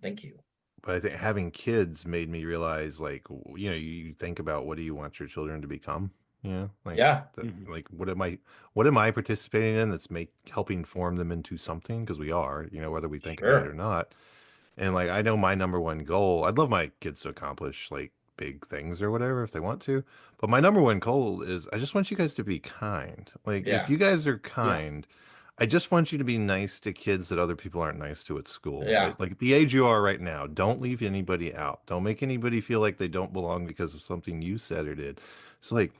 thank you. But I think having kids made me realize, like, you think about what do you want your children to become? Like, Yeah. like what am I participating in that's helping form them into something? Because we are, whether we think about it or not. And like, I know my number one goal, I'd love my kids to accomplish like big things or whatever if they want to. But my number one goal is I just want you guys to be kind. Like, if you guys are kind, I just want you to be nice to kids that other people aren't nice to at school. Yeah. Like at the age you are right now, don't leave anybody out. Don't make anybody feel like they don't belong because of something you said or did. It's like,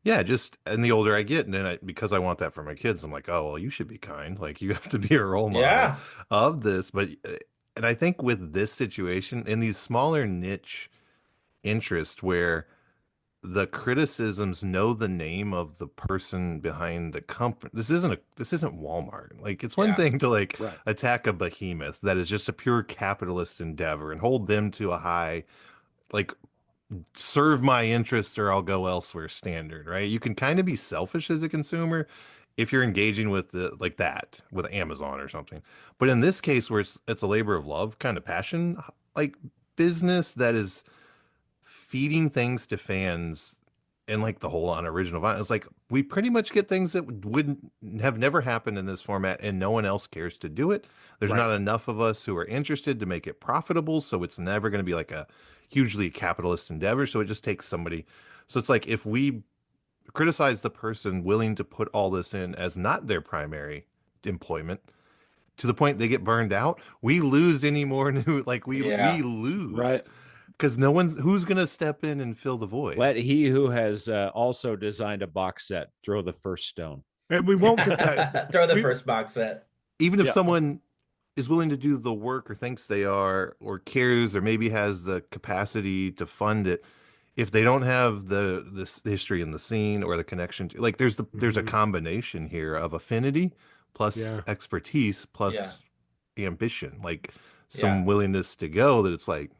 yeah, and the older I get, and then because I want that for my kids, I'm like, oh, well, you should be kind. Like, you have to be a role model of this. But, and I think with this situation, in these smaller niche interests where the criticisms know the name of the person behind the company. This isn't Walmart. Like, it's one thing to attack a behemoth that is just a pure capitalist endeavor and hold them to a high, like, serve my interest or I'll go elsewhere standard, right? You can kind of be selfish as a consumer if you're engaging with with Amazon or something. But in this case, where it's a labor of love, kind of passion, like business that is feeding things to fans, and like the whole Unoriginal Vinyl, it's like we pretty much get things that wouldn't have never happened in this format, and no one else cares to do it. There's not enough of us who are interested to make it profitable, so it's never going to be like a hugely capitalist endeavor. So it just takes somebody. So it's like if we criticize the person willing to put all this in as not their primary employment, to the point they get burned out, we lose any more new. Like we lose, right? Because no one who's going to step in and fill the void. Let he who has also designed a box set throw the first stone. And we won't get that. Throw the first box set. Even if someone is willing to do the work or thinks they are or cares or maybe has the capacity to fund it, if they don't have the history in the scene or the connection to, like, there's a combination here of affinity plus expertise plus ambition, like some willingness to go, that it's like,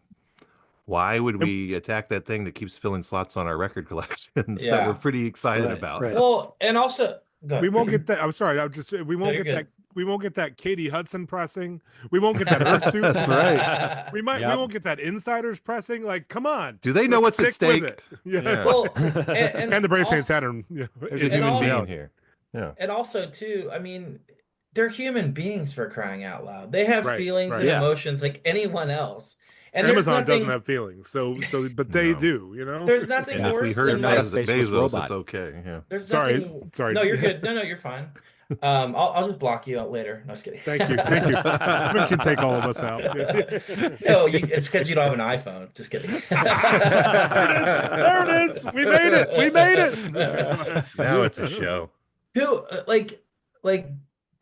why would we attack that thing that keeps filling slots on our record collections that we're pretty excited about? Right. Well, and also we won't get that. I'm sorry. We won't get that. We won't get that Katie Hudson pressing. We won't get that Earth suit. That's right. We won't get that Insiders pressing. Like, come on. Do they know what's at stake? Yeah. Well, and the Brave Saint Saturn. There's a human being here. Yeah. And also, too, I mean, they're human beings, for crying out loud. They have feelings and emotions like anyone else. And Amazon doesn't have feelings, but they do. There's nothing worse. If we heard than Bezos, it's okay. Yeah. There's sorry. No, you're good. No, you're fine. I'll just block you out later. No, just kidding. Thank you. We can take all of us out. No, it's because you don't have an iPhone. Just kidding. There it is. We made it. Now it's a show. Who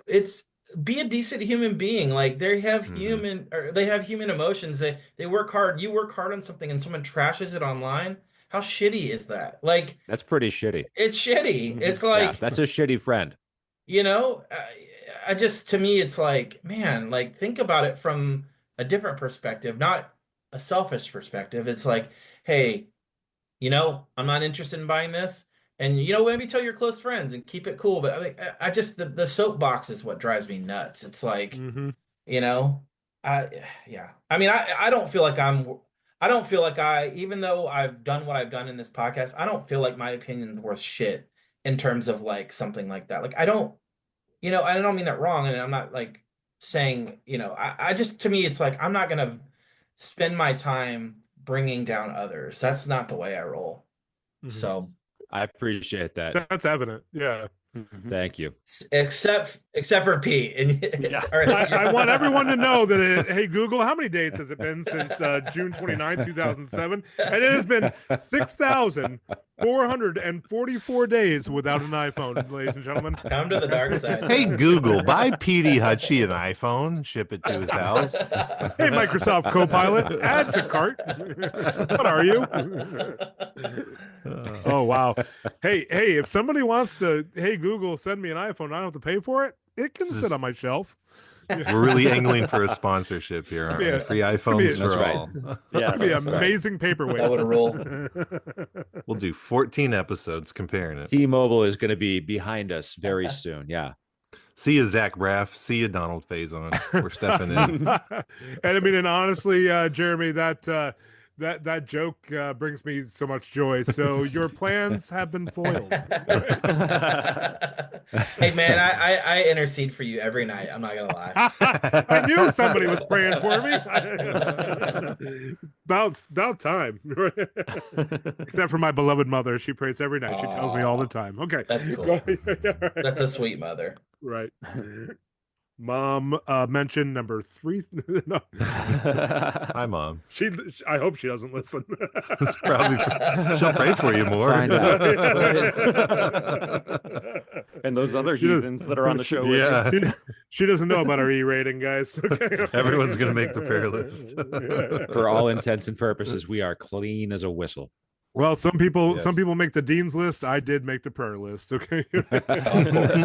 it's be a decent human being. Like, they have human emotions. They work hard. You work hard on something and someone trashes it online. How shitty is that? Like, that's pretty shitty. It's shitty. It's like, that's a shitty friend. To me, it's like, man, like, think about it from a different perspective, not a selfish perspective. It's like, hey, I'm not interested in buying this. And, maybe tell your close friends and keep it cool. But I just, the soapbox is what drives me nuts. It's like, I mean, I don't feel like even though I've done what I've done in this podcast, I don't feel like my opinion's worth shit in terms of like something like that. Like, I don't mean that wrong. And I'm not like saying, I just, to me, it's like, I'm not going to spend my time bringing down others. That's not the way I roll. So I appreciate that. That's evident. Yeah. Thank you. Except for Pete. I want everyone to know that, hey, Google, how many days has it been since June 29, 2007? And it has been 6,444 days without an iPhone, ladies and gentlemen. Come to the dark side. Hey, Google, buy Petey Hutchie an iPhone, ship it to his house. Hey, Microsoft Copilot, add to cart. What are you? Oh, wow. Hey, if somebody wants to, hey, Google, send me an iPhone, I don't have to pay for it. It can sit on my shelf. We're really angling for a sponsorship here, aren't we? Free iPhones for all. Yeah, it'd be an amazing paperweight. That would roll. We'll do 14 episodes comparing it. T-Mobile is going to be behind us very soon. Yeah. See you, Zach Braff. See you, Donald Faison. We're stepping in. And I mean, and honestly, Jeremy, that joke brings me so much joy. So your plans have been foiled. Hey man, I intercede for you every night. I'm not gonna lie. I knew somebody was praying for me. About time. Except for my beloved mother, she prays every night. She tells me all the time. Okay, that's cool. That's a sweet mother. Right. Mom mentioned number 3. No. Hi, Mom. I hope she doesn't listen. It's probably she'll pray for you more. Find out. And those other heathens that are on the show. Yeah. She doesn't know about our E rating, guys. Okay. Everyone's gonna make the prayer list. For all intents and purposes, we are clean as a whistle. Well, some people Yes. make the dean's list. I did make the prayer list. Okay. Of course.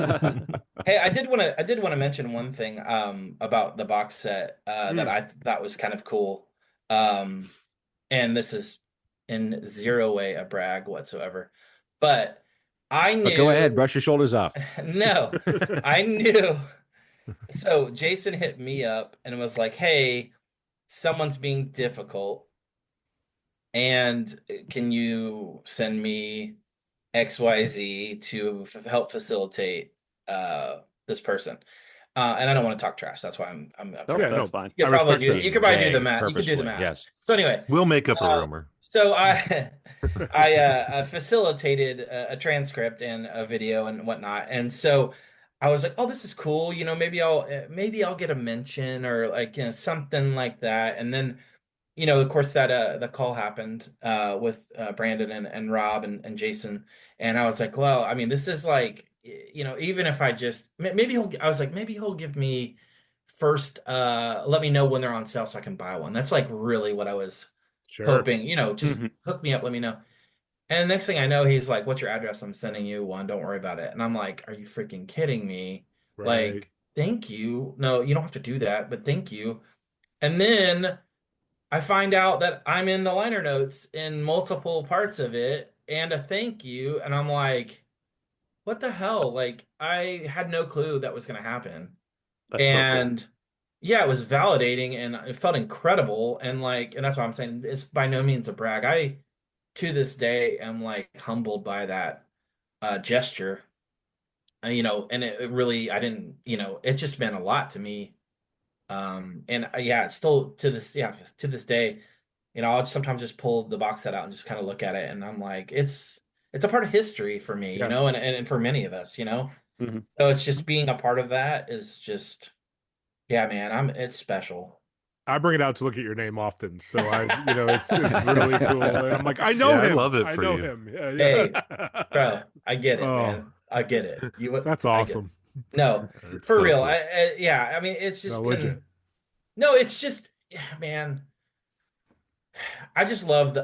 Hey, I did want to mention one thing about the box set that I thought was kind of cool. And this is in zero way a brag whatsoever. But I knew. But go ahead, brush your shoulders off. No, I knew. So Jason hit me up and was like, "Hey, someone's being difficult. And can you send me XYZ to help facilitate this person?" And I don't want to talk trash. That's why I'm That's fine. You could probably do the math. You could do the math. Yes. So anyway, We'll make up a rumor. so I facilitated a transcript and a video and whatnot, and so I was like, "Oh, this is cool. You know, maybe I'll get a mention or like something like that." And then, of course, that the call happened with Brandon and Rob and Jason, and I was like, well, I mean, this is like, even if I just maybe he'll give me first, let me know when they're on sale so I can buy one. That's like really what I was hoping. Just hook me up, let me know. And the next thing I know, he's like, "What's your address? I'm sending you one. Don't worry about it." And I'm like, "Are you freaking kidding me?" Right. Like, thank you. No, you don't have to do that, but thank you. And then I find out that I'm in the liner notes in multiple parts of it and a thank you. And I'm like, what the hell? Like, I had no clue that was going to happen. That's so cool. And yeah, it was validating and it felt incredible. And that's why I'm saying it's by no means a brag. I, to this day, am like humbled by that gesture. And it really, I didn't, it just meant a lot to me. It's still to this day, I'll sometimes just pull the box set out and just kind of look at it, and I'm like, it's a part of history for me, and for many of us, So it's just being a part of that is just, yeah, man, it's special. I bring it out to look at your name often, so it's really cool. And I'm like, I know him. I love it for you. Him. Yeah. Hey, bro, I get it, man. I get it. That's awesome. No, It's for so real. cool. I mean, it's just legit. No, it's just, yeah, man. I just love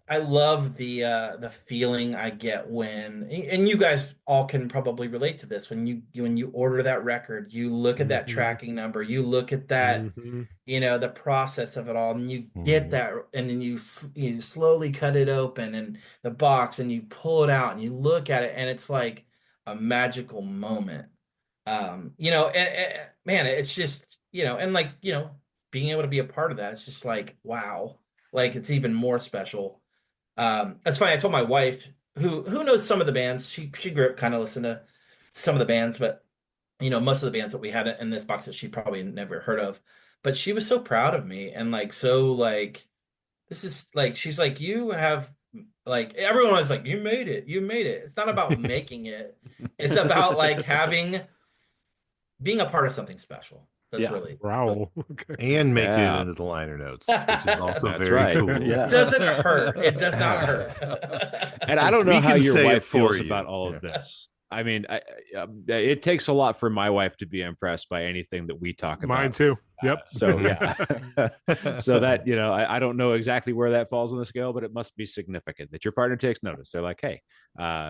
I love the feeling I get when, and you guys all can probably relate to this, when you order that record, you look at that tracking number, you look at that, the process of it all, and you get that, and then you slowly cut it open and the box, and you pull it out and you look at it, and it's like a magical moment. And man, it's just, and like, being able to be a part of that, it's just like, wow. Like, it's even more special. That's funny. I told my wife, who knows some of the bands. She grew up kind of listening to some of the bands, but most of the bands that we had in this box that she probably never heard of. But she was so proud of me, and like, so like, this is like, she's like, you have, like, everyone was like, you made it. It's not about making it. It's about like being a part of something special. That's really wow. Okay. And making it into the liner notes, which is also That's very right. cool. It doesn't hurt. It does not hurt. And I don't know We how can your say it wife for feels you. about all of this. I mean, it takes a lot for my wife to be impressed by anything that we talk about. Mine too. Yep. So yeah. So that, I don't know exactly where that falls on the scale, but it must be significant that your partner takes notice. They're like, "Hey,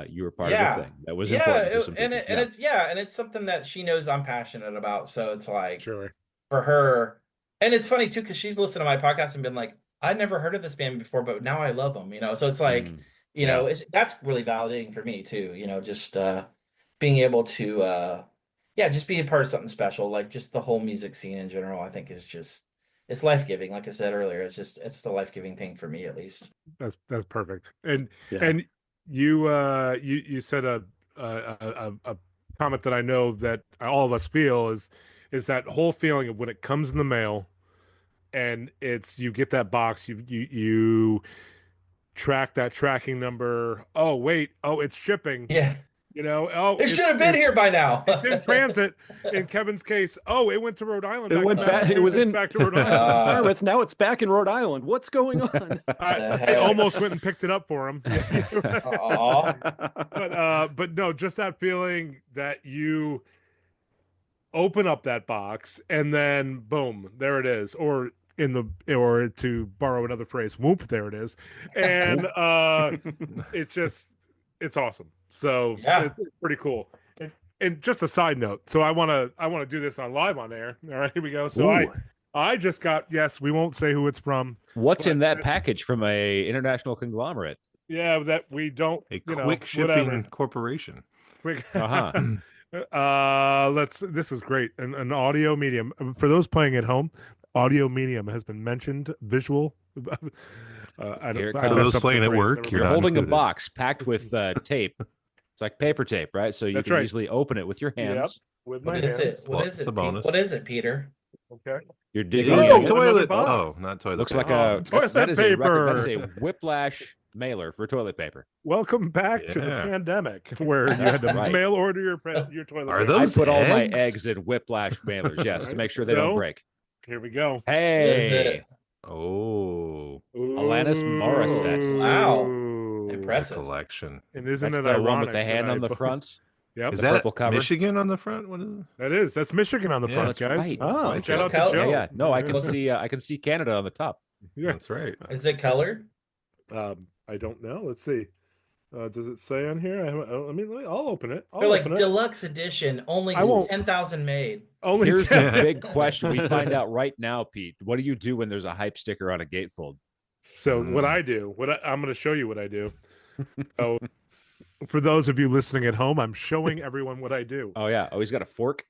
you were part of the thing that was important to some people." And it's something that she knows I'm passionate about. So it's like, Sure. for her, and it's funny too, because she's listened to my podcast and been like, "I'd never heard of this band before, but now I love them." So it's like, that's really validating for me too. Just being able to yeah, just be a part of something special. Like just the whole music scene in general, I think is just it's life giving. Like I said earlier, it's the life giving thing for me at least. That's perfect. And Yeah. you said a comment that I know that all of us feel is that whole feeling of when it comes in the mail and it's you get that box, you track that tracking number. Oh wait, oh it's shipping. Yeah, You know, oh it should have been here by now. It's in transit. In Kevin's case, oh, it went to Rhode Island. It went back. It was in back to Rhode Island. Dartmouth. Now it's back in Rhode Island. What's going on? I almost went and picked it up for him. Aw. But no, just that feeling that you open up that box and then boom, there it is. Or to borrow another phrase, whoop, there it is. And it's awesome. So Yeah. it's pretty cool. And just a side note, so I want to do this on live on air. All right, here we go. So Ooh. I just got, yes, we won't say who it's from. What's in that package from a international conglomerate? Yeah, that we don't. A quick shipping corporation. Quick. Uh-huh. This is great. An audio medium for those playing at home. Audio medium has been mentioned. Visual. Here it For comes. those playing at work, You're not holding included. a box packed with tape. It's like paper tape, right? So you That's can right. easily open it with your hands. With my What is hands. it? What is It's it? a bonus. What is it, Peter? Okay. You're It's digging Oh, in. another toilet. box. Oh, not toilet. Looks paper. like a toilet that is a paper. that is a whiplash mailer for toilet paper. Welcome back to the Yeah. pandemic, where you had to Right. mail order your toilet. Are paper. those I put all my eggs? eggs in whiplash mailers, yes, to make sure they don't So? break. Here we go. What is Hey, it? Oh, Alanis Morissette. Wow. Ooh. the Impressive. collection. And isn't that's it the ironic one with the that hand I on the bu- front. Yep. Is The that purple cover. Michigan on the front? What is it? That's Michigan on the Yeah, front, that's guys. right. Oh, Like Shout it. out to Color? Joe. Yeah. No, I can see Canada on the top. Yeah. That's right. Is it colored? I don't know. Let's see. Does it say on here? I'll open it. They're like deluxe edition, only I won't. 10,000 made. Only Here's 10. the big question we find out right now, Pete. What do you do when there's a hype sticker on a gatefold? So what I do, I'm going to show you what I do. So for those of you listening at home, I'm showing everyone what I do. Oh yeah. Oh, he's got a fork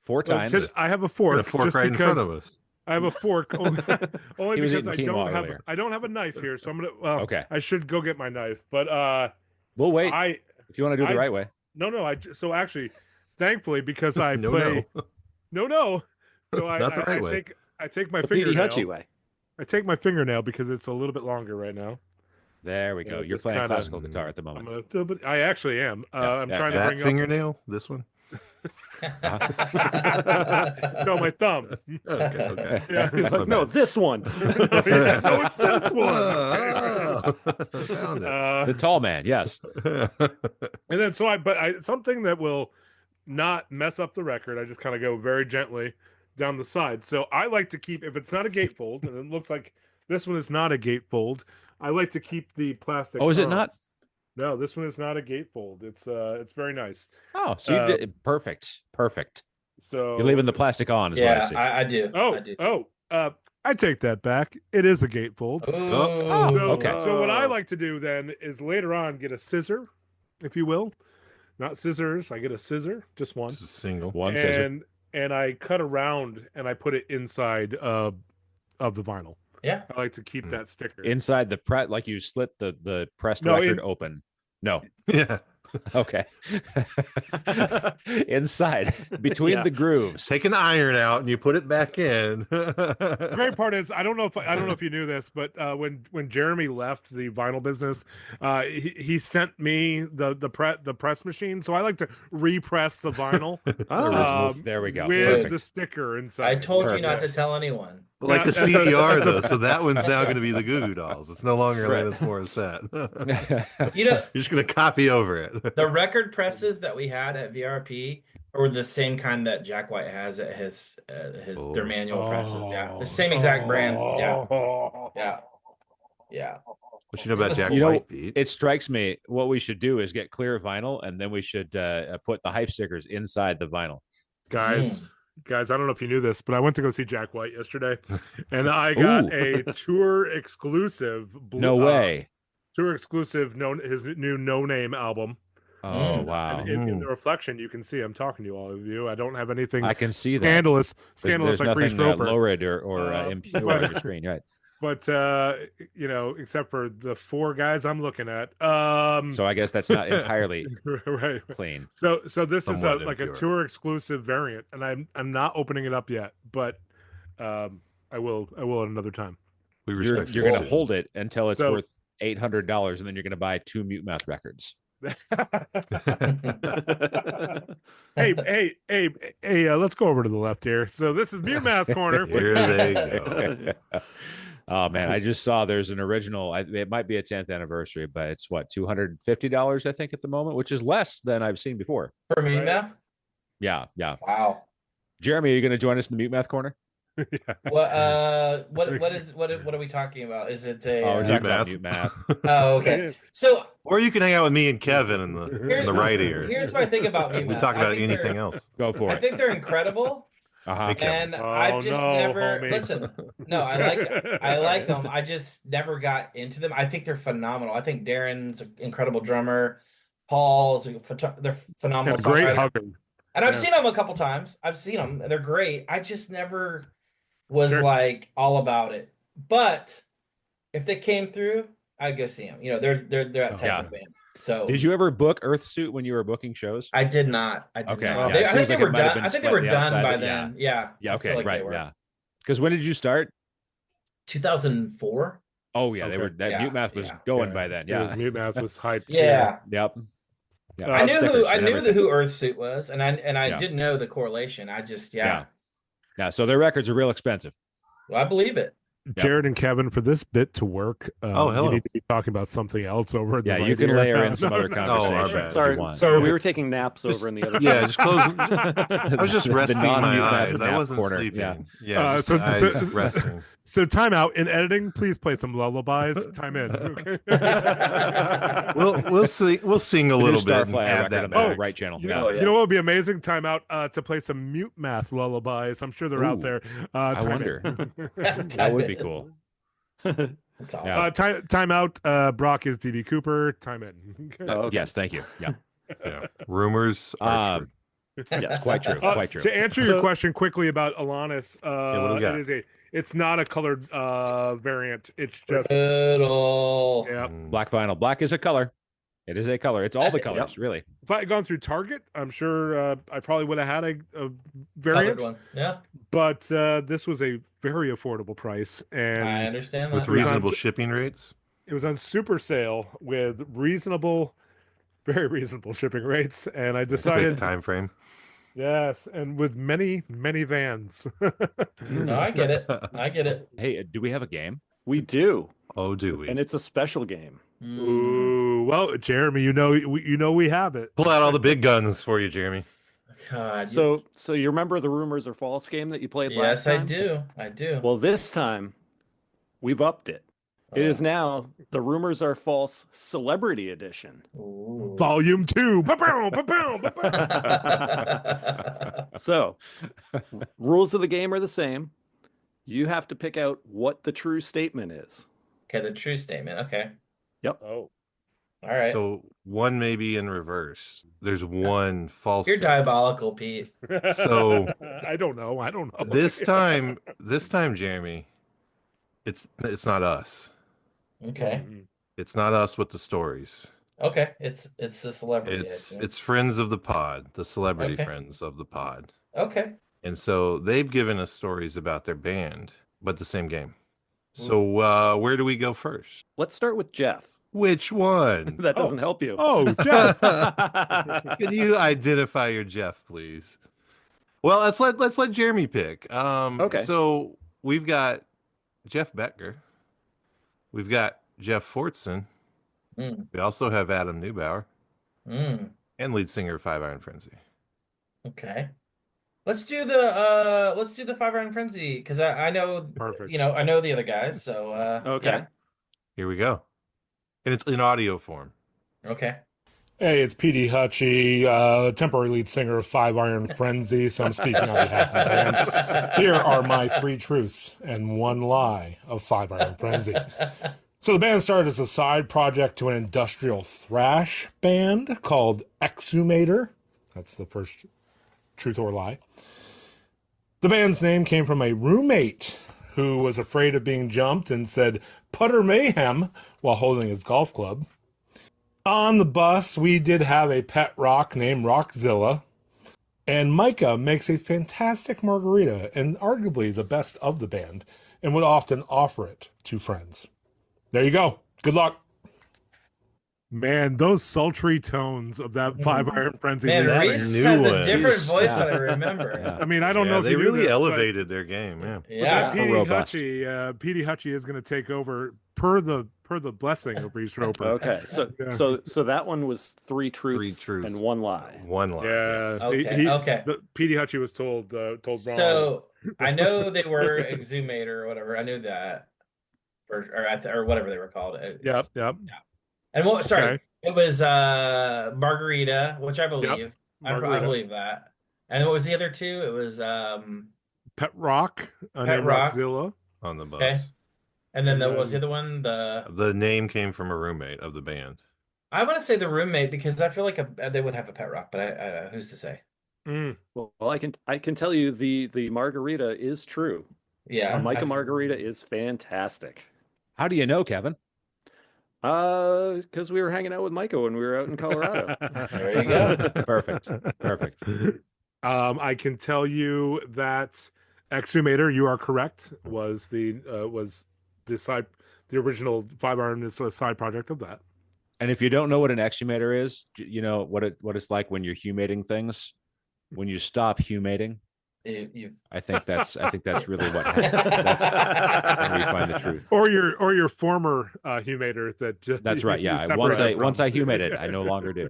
4 Well, times. I have a Got fork. a fork just right in because front of us. I have a fork only He was because eating quinoa earlier. I don't have a knife here, so I'm gonna. Well, Okay. I should go get my knife, but We'll wait I if you want to do it the I- right way. no. So actually, thankfully, because I No, play no. no. So Not the right way. I take my The Petey fingernail. Hutchie way. I take my fingernail because it's a little bit longer right now. There we go. Yeah, You're just playing kinda- classical guitar at the I'm moment. gonna do, but I actually am. I'm yeah, trying to That bring fingernail? This one? up. No, my thumb. Okay. Yeah. He's like, no, this one. No, it's this one. Oh, found it. The tall man, yes. And then something that will not mess up the record. I just kind of go very gently down the side. So I like to keep, if it's not a gatefold, and it looks like this one is not a gatefold, I like to keep the plastic. Oh, is it on. not? No, this one is not a gatefold. It's very nice. Oh, so you did perfect. So You're leaving the plastic on, is what I Yeah, see. I do. I do. I take that back. It is a gatefold. Oh, So, okay. So what I like to do then is later on get a scissor, if you will, not scissors. I get a scissor, just one, Just a single. One scissor. and I cut around and I put it inside of the vinyl. Yeah. I like to keep that sticker. Inside the press, like you split the pressed No, record open. No. Yeah. Okay. Inside, between Yeah. the grooves. Take an iron out and you put it back in. The great part is I don't know if you knew this, but when Jeremy left the vinyl business, he sent me the press machine, so I like to repress the vinyl Originals. There we go. with Perfect. the sticker inside. I told you not to Perfect. tell anyone. Like the That's a- CDR though, so that one's now going to be the Goo Goo Dolls. It's no longer Alanis Morissette. You know, You're just going to copy over it. the record presses that we had at VRP were the same kind that Jack White has at his their manual presses. Yeah, the same exact brand. Yeah, yeah. What you know about Jack You know, White, Pete? It strikes me what we should do is get clear vinyl, and then we should put the hype stickers inside the vinyl. Guys, I don't know if you knew this, but I went to go see Jack White yesterday, and I got a tour exclusive. No way. Tour exclusive. His new No Name album. Oh wow! And in the reflection, you can see I'm talking to all of you. I don't have anything I can see that. scandalous There's like Reese nothing Roper. lurid or impure but- on your screen, right? But except for the 4 guys I'm looking at. So I guess that's not entirely right. clean. So this Somewhat is like a impure. tour exclusive variant, and I'm not opening it up yet, but I will at another time. We You're respect going to hold it until it's So- worth $800, and then you're going to buy 2 Mute Mouth records. hey, let's go over to the left here. So this is Mute Math Corner. Here they go. Oh man, I just saw there's an original. It might be a 10th anniversary, but it's what, $250 I think at the moment, which is less than I've seen before. For me, Math? Yeah. Wow. Jeremy, are you going to join us in the Mute Math Corner? What are we talking about? Is it a Oh, we're talking about Mute Mute Math. Oh, okay. So Or you can hang out with me and Kevin in the right ear. here's my thing about Mute We Math. talk I about think anything they're- else. Go for I it. think they're incredible. Uh-huh. And Oh, I've just no, never homie. listen. No, I like them. I just never got into them. I think they're phenomenal. I think Darren's an incredible drummer. Paul's they're phenomenal. Great songwriter. hugger. And I've Yeah. seen them a couple times. I've seen them. They're great. I just never was Sure. like all about it. But if they came through, I'd go see them. They're that type Yeah. of band. So Did you ever book Earthsuit when you were booking shows? I did not. I did Okay, not. yeah, They- it I think seems they like it were might have done. been I think they were slightly done outside by of- yeah. then. Yeah. Yeah. I Okay. feel like they Right. were. Yeah. Because when did you start? 2004. Oh yeah, Okay. they were. That Yeah, Mute Math was yeah. going by then. It was Yeah. Mute Math was hyped. too. Yeah. Yep. Yeah. I I knew stickers who I and knew everything. who Earthsuit was, and I Yeah. didn't know the correlation. I just Yeah. Yeah. So their records are real expensive. Well, I believe it. Jared and Kevin, for this bit to work, hello. you need to be talking about something else over at the Yeah, right you can ear. layer in some other our conversation. bad. if Sorry, you want. sorry, we were taking naps over in the other. Yeah, side. just close. I was just The resting my non-mute math eyes. I nap wasn't corner, sleeping. yeah. Yeah, just so- eyes so- resting. So time out in editing. Please play some lullabies. Time in. Okay. We'll sing a The new little bit and Starflyer add record that on the back. right channel. You Yeah. know, you know what would be amazing? Time out to play some Mute Math lullabies. I'm sure they're out Ooh, there. I Time wonder. in. That would be cool. That's awesome. Yeah. Time out. Brock is DB Cooper. Time in. Oh, okay. Yes, thank you. Yeah. Yeah. Rumors are Um, true. Yes. Quite true. Quite true. To answer your question quickly about Alanis, what do we got? it's not a colored variant. It's just Little. yeah. Black vinyl. Black is a color. It is a color. It's all the colors, really. If I had gone through Target, I'm sure I probably would have had a Colored variant. one. Yeah, But this was a very affordable price, I and understand With that. reasonable shipping rates. it was on super sale with very reasonable shipping rates. And I Quick decided, time frame. yes, and with many vans. No, I get it. I get it. Hey, do we have a game? We do, Oh, do we? and it's a special game. Ooh, well, Jeremy, you know we have it. Pull out all the big guns for you, Jeremy. God, So you remember the rumors are false game that you played last yes, I time? do. I do. Well, this time we've upped it. It is Oh. now the rumors are false celebrity edition. Ooh. Volume 2. Ba-bow, ba-bow, ba-bow. So, rules of the game are the same. You have to pick out what the true statement is. Okay, the true statement. Okay. Oh, All right. So one may be in reverse. There's one false. You're statement. diabolical, Pete. So- I don't know. This time, Jeremy, it's not us. Okay. It's not us with the stories. Okay. It's the celebrity. It's edition. it's friends of the pod, the celebrity Okay. friends of the pod. Okay. And so they've given us stories about their band, but the same game. So where do we go first? Let's start with Jeff. Which one? That doesn't help you. Oh, Jeff. Can you identify your Jeff, please? Well, let's let Jeremy pick. Okay. So we've got Jeff Becker. We've got Jeff Fortson. Mm. We also have Adam Neubauer Mm. and lead singer of Five Iron Frenzy. Okay. Let's do the 5 Iron Frenzy because I know Perfect. I know the other guys. So Okay. yeah. Here we go. And it's in audio form. Okay. Hey, it's PD Hutchie, temporary lead singer of 5 Iron Frenzy. So I'm speaking on behalf of the band. Here are my 3 truths and 1 lie of 5 Iron Frenzy. So the band started as a side project to an industrial thrash band called Exhumator. That's the first truth or lie. The band's name came from a roommate who was afraid of being jumped and said "Putter Mayhem" while holding his golf club. On the bus, we did have a pet rock named Rockzilla. And Micah makes a fantastic margarita and arguably the best of the band and would often offer it to friends. There you go. Good luck. Man, those sultry tones of that 5 Iron Frenzy. Man, that Reese new has one. a different He's- voice yeah. than I remember. Yeah. I mean, I don't know if they you knew really this, but- elevated their game. Yeah. Yeah. Petey Robust. Hutchie is going to take over per the blessing of Reese Roper. Okay, Yeah. so that one was three truths truths. and one lie. One line. Yeah. Yes. Okay, okay. Petey Hutchie was told wrong. So I know they were Exhumator or whatever. I knew that, or whatever they were called. Yep. And what? Sorry, Okay. it was Margarita, which I believe. I Margarita. believe that. And what was the other two? It was Pet Rock, named Rock. Rockzilla. On the bus. okay. And then what was the And other one? The name came from a roommate of the band. I want to say the roommate because I feel like they would have a pet rock, but I who's to say? Well, I can tell you the margarita is true. Yeah, Micah margarita is fantastic. How do you know, Kevin? Because we were hanging out with Micah when we were out in Colorado. There you go. Perfect. I can tell you that Exhumator, you are correct, was the original 5 Iron is a side project of that. And if you don't know what an exhumator is, you know what it's like when you're humating things. When you stop humating, I think that's really what happens. That's when we find the truth. Or your former humator that just That's right. you Yeah. separated Once from. I humated, I no longer do.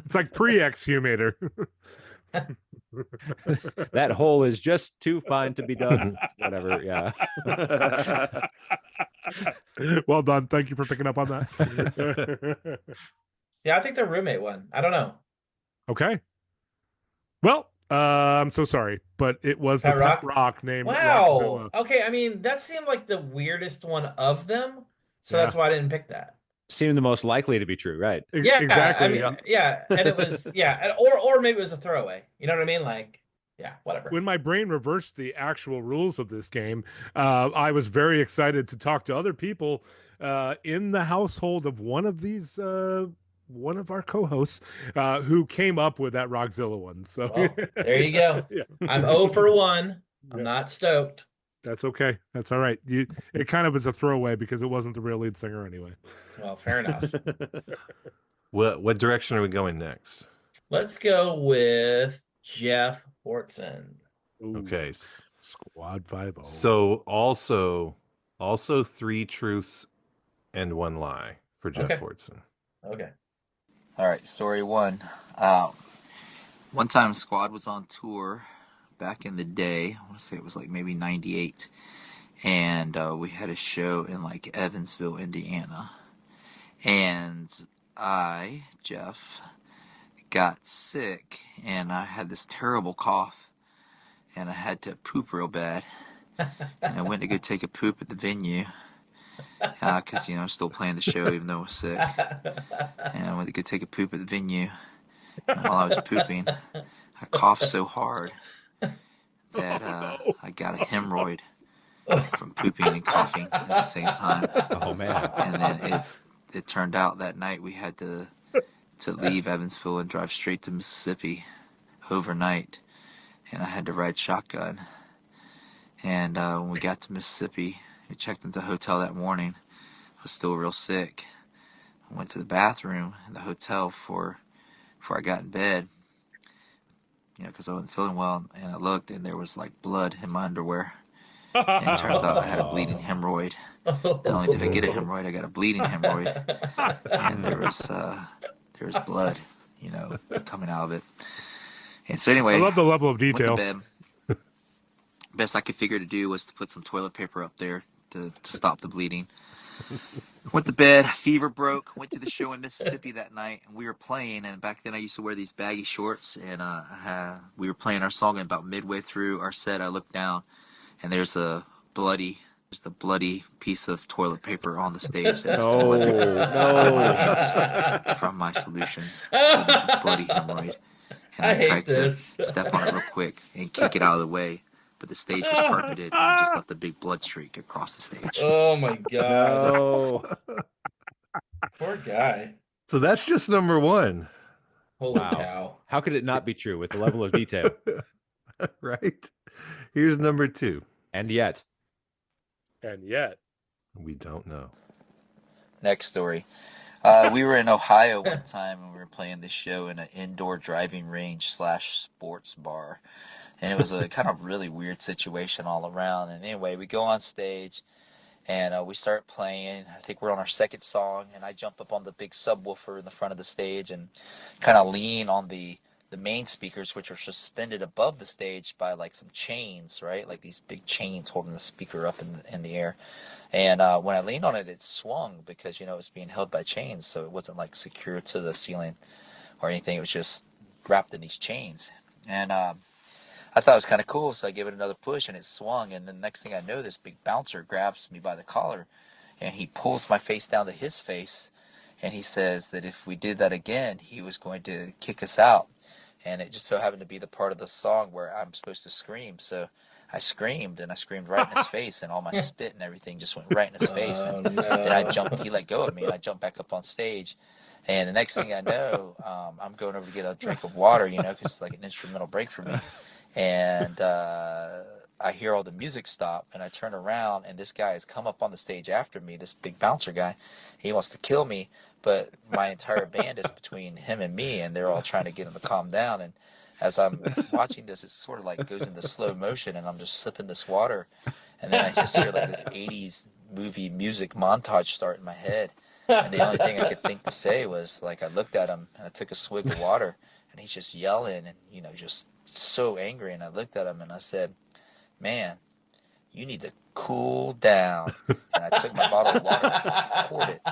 It's like pre-exhumator. That hole is just too fine to be dug. Whatever. Yeah. Well done. Thank you for picking up on that. Yeah, I think the roommate one. I don't know. Okay. Well, I'm so sorry, but it was the Pet pet Rock? rock named Wow. Rockzilla. Okay, I mean that seemed like the weirdest one of them, so Yeah. that's why I didn't pick that. Seemed the most likely to be true, right? Yeah, Exactly. I mean, yeah, and it was or maybe it was a throwaway. You know what I mean? Like, yeah, whatever. When my brain reversed the actual rules of this game, I was very excited to talk to other people in the household of one of our co-hosts who came up with that Rockzilla one. So Well, there you go. Yeah. I'm 0 for 1. I'm Yeah. not stoked. That's okay. That's all right. It kind of is a throwaway because it wasn't the real lead singer anyway. Well, fair enough. What direction are we going next? Let's go with Jeff Fortson. Ooh, Okay. Squad 5-0. So also 3 truths and 1 lie for Jeff Okay. Fortson. Okay. All right, story 1. One time Squad was on tour back in the day. I want to say it was like maybe 98. And we had a show in like Evansville, Indiana. And I, Jeff, got sick and I had this terrible cough and I had to poop real bad. And I went to go take a poop at the venue because, I'm still playing the show even though I was sick. And I went to go take a poop at the venue. And while I was pooping, I coughed so hard that I got a hemorrhoid from pooping and coughing at the same time. Oh man. And then it turned out that night we had to leave Evansville and drive straight to Mississippi overnight. And I had to ride shotgun. And when we got to Mississippi, we checked into the hotel that morning. I was still real sick. I went to the bathroom in the hotel before I got in bed, because I wasn't feeling well. And I looked, and there was like blood in my underwear. And it turns out I had a bleeding hemorrhoid. Not only did I get a hemorrhoid, I got a bleeding hemorrhoid. And there was blood, coming out of it. And so anyway, I love the level of went to detail. bed. Best I could figure to do was to put some toilet paper up there to stop the bleeding. Went to bed, fever broke, went to the show in Mississippi that night, and we were playing, and back then I used to wear these baggy shorts, and we were playing our song, and about midway through our set, I looked down, and there's a bloody There's the bloody piece of toilet paper on the stage. That No, toilet paper no. from my solution. So there's a bloody hemorrhoid. And I I hate tried to this. step on it real quick and kick it out of the way, but the stage was carpeted and it just left a big blood streak across the stage. Oh my God. No. Poor guy. So that's just number one. Holy Wow. cow. How could it not be true with the level of detail? Right. Here's number two. And yet, And yet, We don't know. Next story. We were in Ohio one time and we were playing this show in an indoor driving range / sports bar. And it was a kind of really weird situation all around. And anyway, we go on stage and we start playing. I think we're on our second song, and I jump up on the big subwoofer in the front of the stage and kind of lean on the main speakers, which are suspended above the stage by like some chains, right? Like these big chains holding the speaker up in the air. And when I leaned on it, it swung because, it was being held by chains. So it wasn't like secured to the ceiling or anything. It was just wrapped in these chains. And I thought it was kind of cool, so I gave it another push, and it swung. And the next thing I know, this big bouncer grabs me by the collar, and he pulls my face down to his face, and he says that if we did that again, he was going to kick us out. And it just so happened to be the part of the song where I'm supposed to scream. So I screamed, and I screamed right in his face, and all my spit and everything just went right in his face. And then I jumped. He let go of me, and I jumped back up on stage. And the next thing I know, I'm going over to get a drink of water, because it's like an instrumental break for me. And I hear all the music stop, and I turn around, and this guy has come up on the stage after me, this big bouncer guy. He wants to kill me, but my entire band is between him and me, and they're all trying to get him to calm down. And as I'm watching this, it sort of like goes into slow motion, and I'm just sipping this water. And then I just hear like this 80s movie music montage start in my head. And the only thing I could think to say was, like, I looked at him, and I took a swig of water, and he's just yelling and, just so angry. And I looked at him and I said, "Man, you need to cool down." And I took my bottle of water and poured it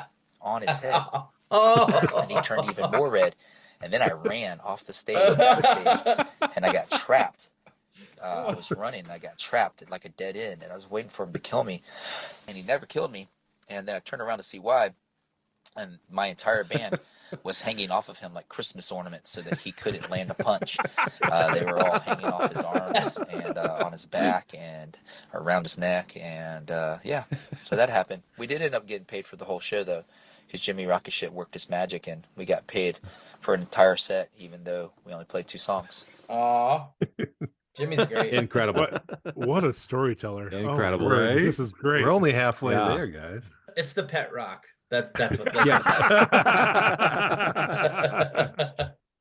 on his head. And he turned even more red. And then I ran off the stage, backstage, and I got trapped. I was running, and I got trapped at like a dead end, and I was waiting for him to kill me. And he never killed me. And then I turned around to see why. And my entire band was hanging off of him like Christmas ornaments so that he couldn't land a punch. They were all hanging off his arms and on his back and around his neck. And yeah, so that happened. We did end up getting paid for the whole show, though, because Jimmy Rocket Ship worked his magic, and we got paid for an entire set, even though we only played 2 songs. Aw. Jimmy's great. incredible. what a storyteller. Incredible. Right? Right? This is great. We're only halfway Yeah. there, guys. It's the pet rock. That's what that's Yes.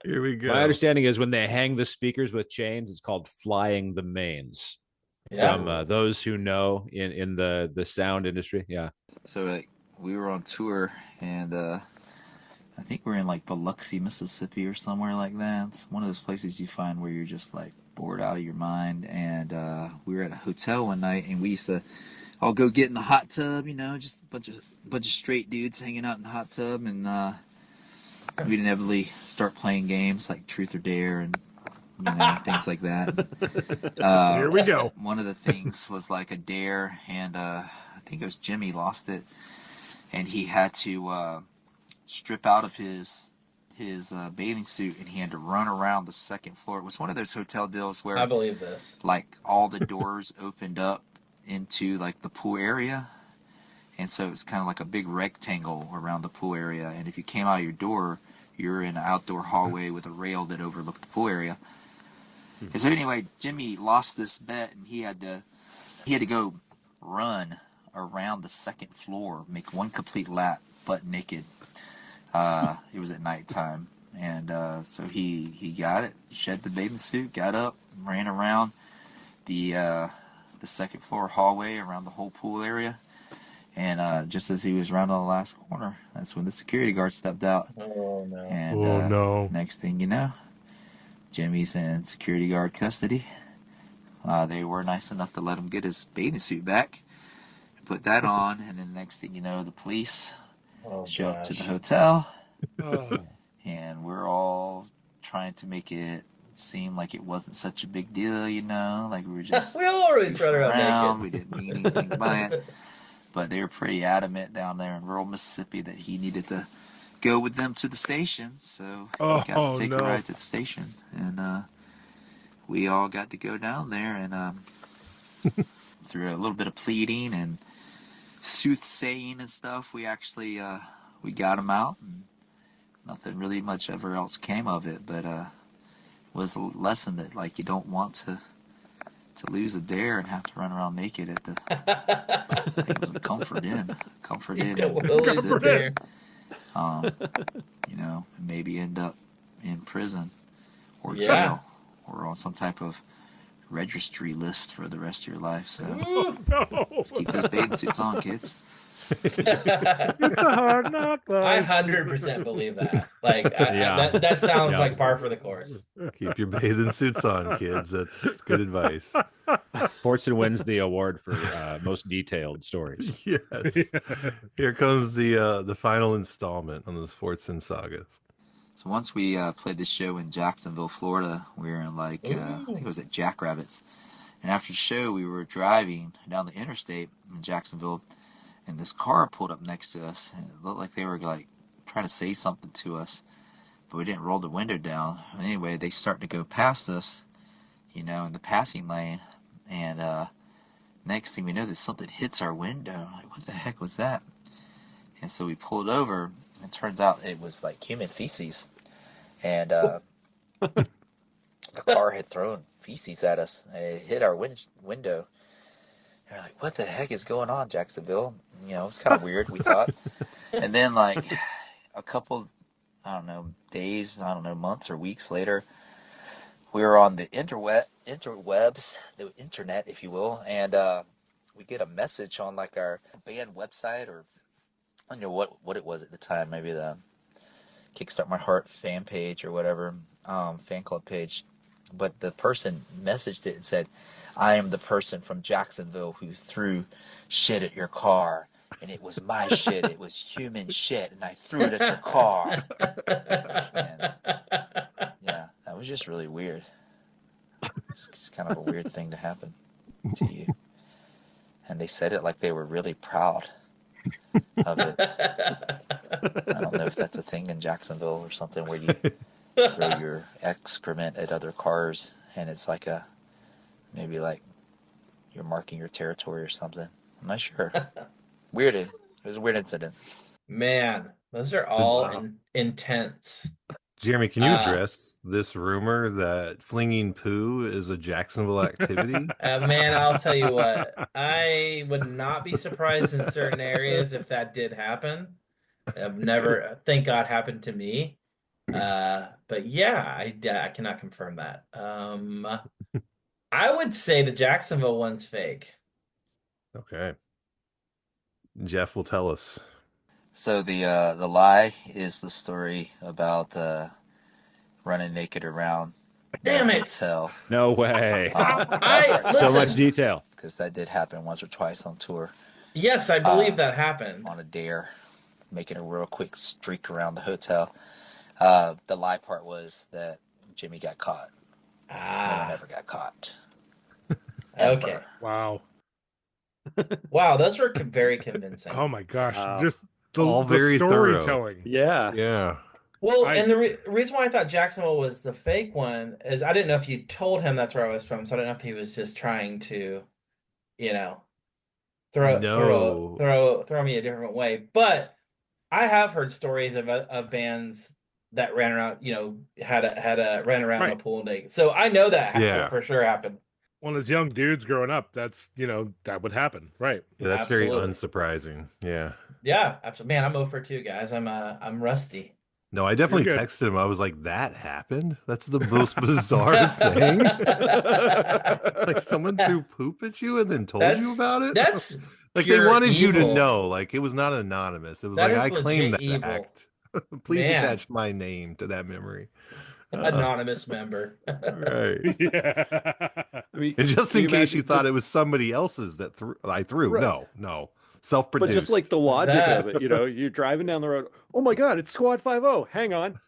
Here we go. My understanding is when they hang the speakers with chains, it's called flying the mains. Yeah. From those who know in the sound industry. Yeah. So we were on tour, and I think we're in like Biloxi, Mississippi, or somewhere like that. It's one of those places you find where you're just like bored out of your mind. And we were at a hotel one night, and we used to all go get in the hot tub, just a bunch of straight dudes hanging out in the hot tub, and we'd inevitably start playing games like Truth or Dare and things like that. Here we go. One of the things was like a dare, and I think it was Jimmy lost it, and he had to strip out of his bathing suit, and he had to run around the second floor. It was one of those hotel deals where I believe this. like all the doors opened up into like the pool area, and so it's kind of like a big rectangle around the pool area, and if you came out of your door, you're in an outdoor hallway with a rail that overlooked the pool area. And so anyway, Jimmy lost this bet, and he had to go run around the second floor, make one complete lap butt naked. It was at nighttime, and so he got it, shed the bathing suit, got up, ran around the second floor hallway around the whole pool area, and just as he was round on the last corner, that's when the security guard stepped out. Oh no. And no. next thing you know, Jimmy's in security guard custody. They were nice enough to let him get his bathing suit back, put that on, and then next thing you know, the police show up to the hotel, and we're all trying to make it seemed like it wasn't such a big deal, you know, like we were just We always run around naked. we didn't mean anything by it. But they were pretty adamant down there in rural Mississippi that he needed to go with them to the station. So he got to take a ride to the station. And we all got to go down there. And through a little bit of pleading and soothsaying and stuff, we actually we got him out. And nothing really much ever else came of it. But it was a lesson that, like, you don't want to lose a dare and have to run around naked at the I think it was a Comfort Inn Mississippi. You know, maybe end up in prison or jail or on some type of registry list for the rest of your life. So let's keep those bathing suits on, kids. It's a hard knock I life. 100% believe that. Like, that sounds like par for the course. Keep your bathing suits on, kids. That's good advice. Fortson wins the award for most detailed stories. Yes. Here comes the final installment on this Fortson saga. So once we played this show in Jacksonville, Florida, we were in I think it was at Jackrabbits. And after the show, we were driving down the interstate in Jacksonville, and this car pulled up next to us, and it looked like they were like trying to say something to us, but we didn't roll the window down. Anyway, they start to go past us, you know, in the passing lane, and next thing we know, that something hits our window. Like, what the heck was that? And so we pulled over, and it turns out it was like human feces, and the car had thrown feces at us, and it hit our window. And we're like, what the heck is going on, Jacksonville? You know, it's kind of weird, we thought. And then, like, a couple, I don't know, days, I don't know, months or weeks later, we were on the interwebs, the internet, if you will, and we get a message on, like, our band website, or I don't know what it was at the time, maybe the Kickstart My Heart fan page or whatever, fan club page. But the person messaged it and said, I am the person from Jacksonville who threw shit at your car, and it was my shit. It was human shit, and I threw it at your car. And, yeah, that was just really weird. It's kind of a weird thing to happen to you. And they said it like they were really proud of it. I don't know if that's a thing in Jacksonville or something where you throw your excrement at other cars, and it's like maybe like you're marking your territory or something. I'm not sure. Weird. It was a weird incident. Man, those are all intense. Jeremy, can you address this rumor that flinging poo is a Jacksonville activity? Man, I'll tell you what. I would not be surprised in certain areas if that did happen. I've never, thank God, happened to me. But yeah, I cannot confirm that. I would say the Jacksonville one's fake. Okay. Jeff will tell us. So the lie is the story about running naked around. Damn it! Hotel. No way. Listen, so much detail. Because that did happen once or twice on tour. Yes, I believe that happened. On a dare, making a real quick streak around the hotel. The lie part was that Jimmy got caught. No one ever got caught. Okay. Wow. Wow, those were very convincing. Oh my gosh. Wow. Just All the very thorough. storytelling. Yeah. Yeah. Well, and the reason why I thought Jacksonville was the fake one is I didn't know if you told him that's where I was from, so I don't know if he was just trying to, you know, throw me a different way. But I have heard stories of bands that ran around, you know, ran around the pool naked. So I know that for sure happened. Well, as young dudes growing up, that's, you know, that would happen, right? Yeah, that's very unsurprising. Yeah. Yeah, absolutely. Man, I'm 0 for 2, guys. I'm rusty. No, I definitely texted him. I was like, that happened? That's the most bizarre thing. Like someone threw poop at you and then told you about it? That's like they wanted you to know. Like it was not anonymous. It was that like, I claim that evil. act. Please attach my name to that memory. Anonymous member. Right. Yeah. I mean, And just in case you thought it was somebody else's that I threw. Right. No. Self-produced. But just like the logic of it, you know, you're driving down the road. Oh my God, it's Squad 5-0. Hang on.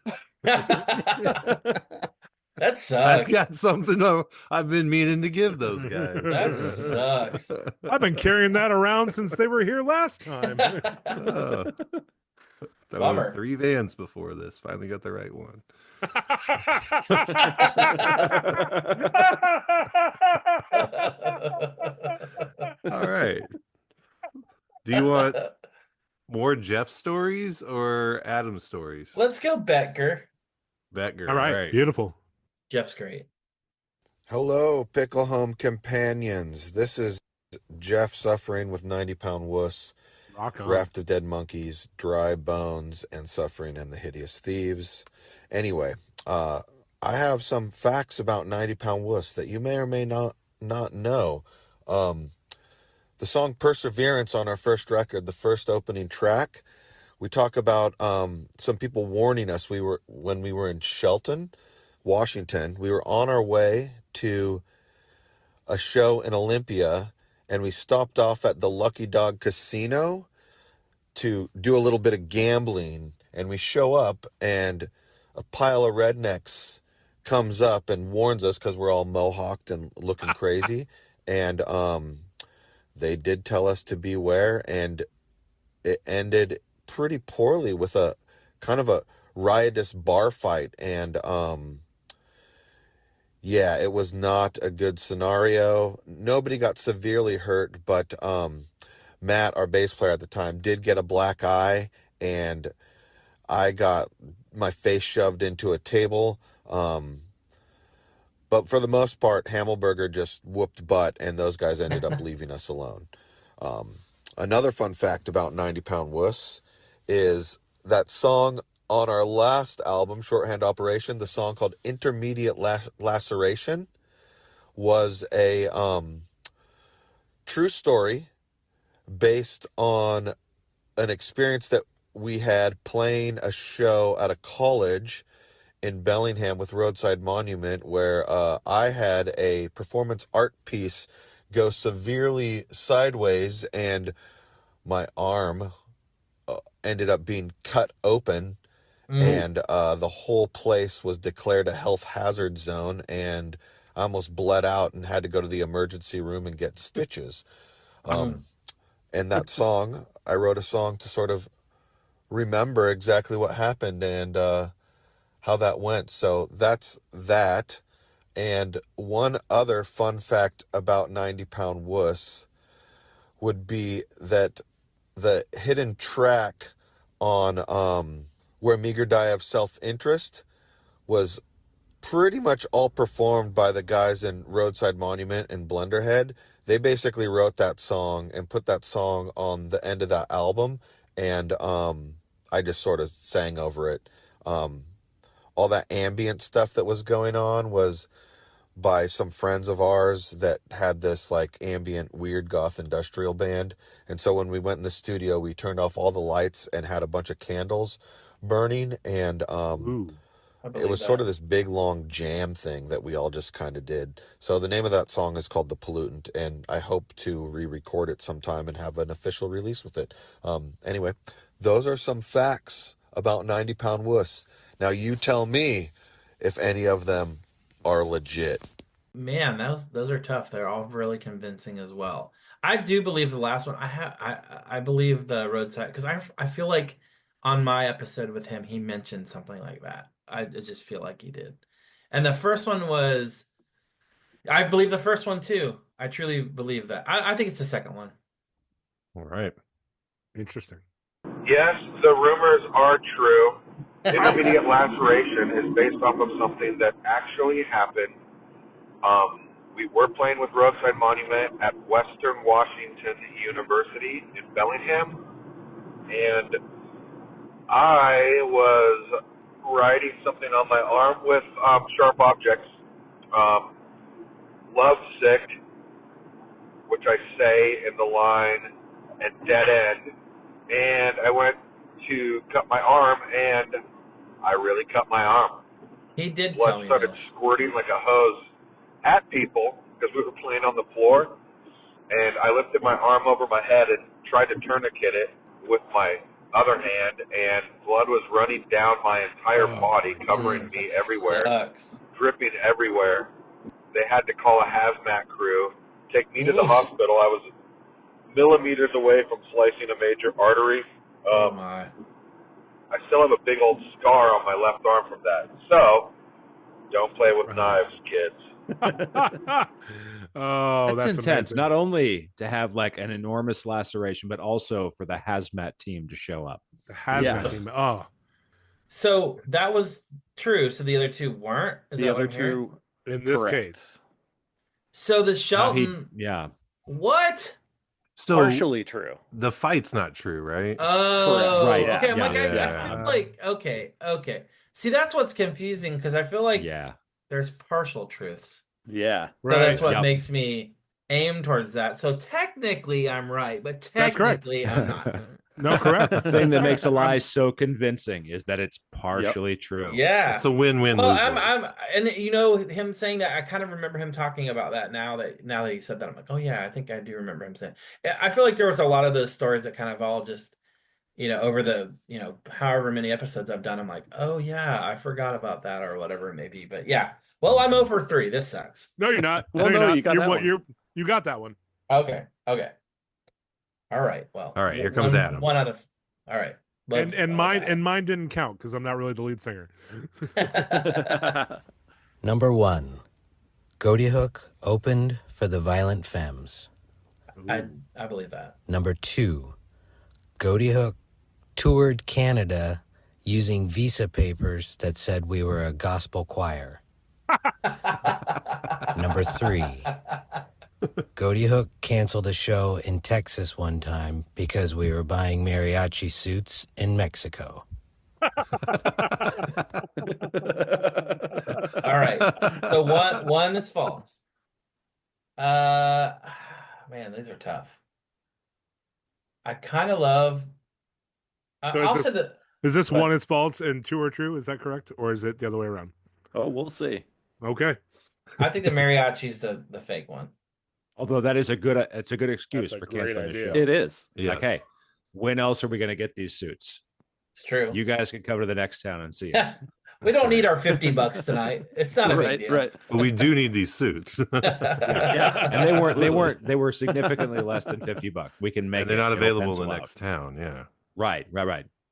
That's That sucks. I've got something I've been meaning to give those guys. That sucks. I've been carrying that around since they were here last time. There Bummer. were 3 vans before this. Finally got the right one. All right. Do you want more Jeff stories or Adam stories? Let's go Betger. Betger. All right. Beautiful. Jeff's great. Hello, Pickle Home companions. This is Jeff suffering with 90-pound wuss, Rock on. raft of dead monkeys, dry bones, and suffering and the hideous thieves. Anyway, I have some facts about 90-pound wuss that you may or may not know. The song Perseverance on our first record, the first opening track, we talk about some people warning us. When we were in Shelton, Washington, we were on our way to a show in Olympia, and we stopped off at the Lucky Dog Casino to do a little bit of gambling, and we show up, and a pile of rednecks comes up and warns us because we're all mohawked and looking crazy, and they did tell us to beware, and it ended pretty poorly with a kind of a riotous bar fight, and yeah, it was not a good scenario. Nobody got severely hurt, but Matt, our bass player at the time, did get a black eye, and I got my face shoved into a table. But for the most part, Hammelberger just whooped butt, and those guys ended up leaving us alone. Another fun fact about 90-Pound Wuss is that song on our last album, Shorthand Operation, the song called Intermediate Laceration, was a true story based on an experience that we had playing a show at a college in Bellingham with Roadside Monument, where I had a performance art piece go severely sideways, and my arm ended up being cut open, and the whole place was declared a health hazard zone, and I almost bled out and had to go to the emergency room and get stitches. And that song, I wrote a song to sort of remember exactly what happened and how that went. So that's that. And one other fun fact about 90-Pound Wuss would be that the hidden track on Where Meager Die of Self-Interest was pretty much all performed by the guys in Roadside Monument and Blunderhead. They basically wrote that song and put that song on the end of that album, and I just sort of sang over it. All that ambient stuff that was going on was by some friends of ours that had this like ambient weird goth industrial band. And so when we went in the studio, we turned off all the lights and had a bunch of candles burning, and it was sort of this big long jam thing that we all just kind of did. So the name of that song is called The Pollutant, and I hope to re-record it sometime and have an official release with it. Anyway, those are some facts about 90-Pound Wuss. Now you tell me if any of them are legit. Man, those are tough. They're all really convincing as well. I do believe the last one. I believe the Roadside, because I feel like on my episode with him he mentioned something like that. I just feel like he did. And the first one was, I believe the first one too. I truly believe that. I think it's the second one. All right. Interesting. Yes, the rumors are true. Intermediate Laceration is based off of something that actually happened. We were playing with Roadside Monument at Western Washington University in Bellingham, and I was writing something on my arm with sharp objects. Lovesick, which I say in the line, and dead end. And I went to cut my arm, and I really cut my arm. He did Blood tell me started this. squirting like a hose at people because we were playing on the floor. And I lifted my arm over my head and tried to tourniquet it with my other hand, and blood was running down my entire body, covering me everywhere. Sucks. dripping everywhere. They had to call a hazmat crew, take me to the hospital. I was millimeters away from slicing a major artery. Oh my. I still have a big old scar on my left arm from that. So, don't play with knives, kids. Oh, that's intense. amazing. Not only to have like an enormous laceration, but also for the hazmat team to show up. The hazmat team. Oh. So that was true. So the other two weren't? Is The that what other I'm hearing? two, In this correct. case. So the Shelton. Yeah. What? So Partially true. the fight's not true, right? Oh, Right, yeah. okay. I'm like, Yeah. I feel like, okay. See, that's what's confusing because I feel like there's partial truths. Yeah. So that's what Yep. makes me aim towards that. So technically, I'm right, but technically, I'm not. No, correct. The thing that makes a lie so convincing is that it's partially true. Yeah, It's a win-win. Well, lose-lose. and you know him saying that. I kind of remember him talking about that. Now that he said that, I'm like, oh yeah, I think I do remember him saying. I feel like there was a lot of those stories that kind of all just, over the however many episodes I've done, I'm like, oh yeah, I forgot about that or whatever it may be. But yeah, well, I'm 0-3. This sucks. No, you're not. Well, you're no, not. you got that one. You got that one. Okay. All right. Well. All right. Here comes Adam. 1 out of. All right. And mine didn't count because I'm not really the lead singer. Number 1, Goaty Hook opened for the Violent Femmes. I believe that. Number 2, Goaty Hook toured Canada using visa papers that said we were a gospel choir. Number 3, Goaty Hook canceled a show in Texas one time because we were buying mariachi suits in Mexico. All right. So one is false. Man, these are tough. I kind of love. So is this one is false and 2 are true? Is that correct, or is it the other way around? Oh, we'll see. Okay. I think the mariachi's the fake one. Although that is a good excuse That's a for great canceling the idea. show. It is. Yes. Like, hey, when else are we going to get these suits? It's true. You guys can come to the next town and see us. We don't need our $50 tonight. It's not a big deal. Right. But we do need these suits. Yeah. And they were significantly less than $50. We can make And they're not no available in pencil the out. next town. Yeah. Right.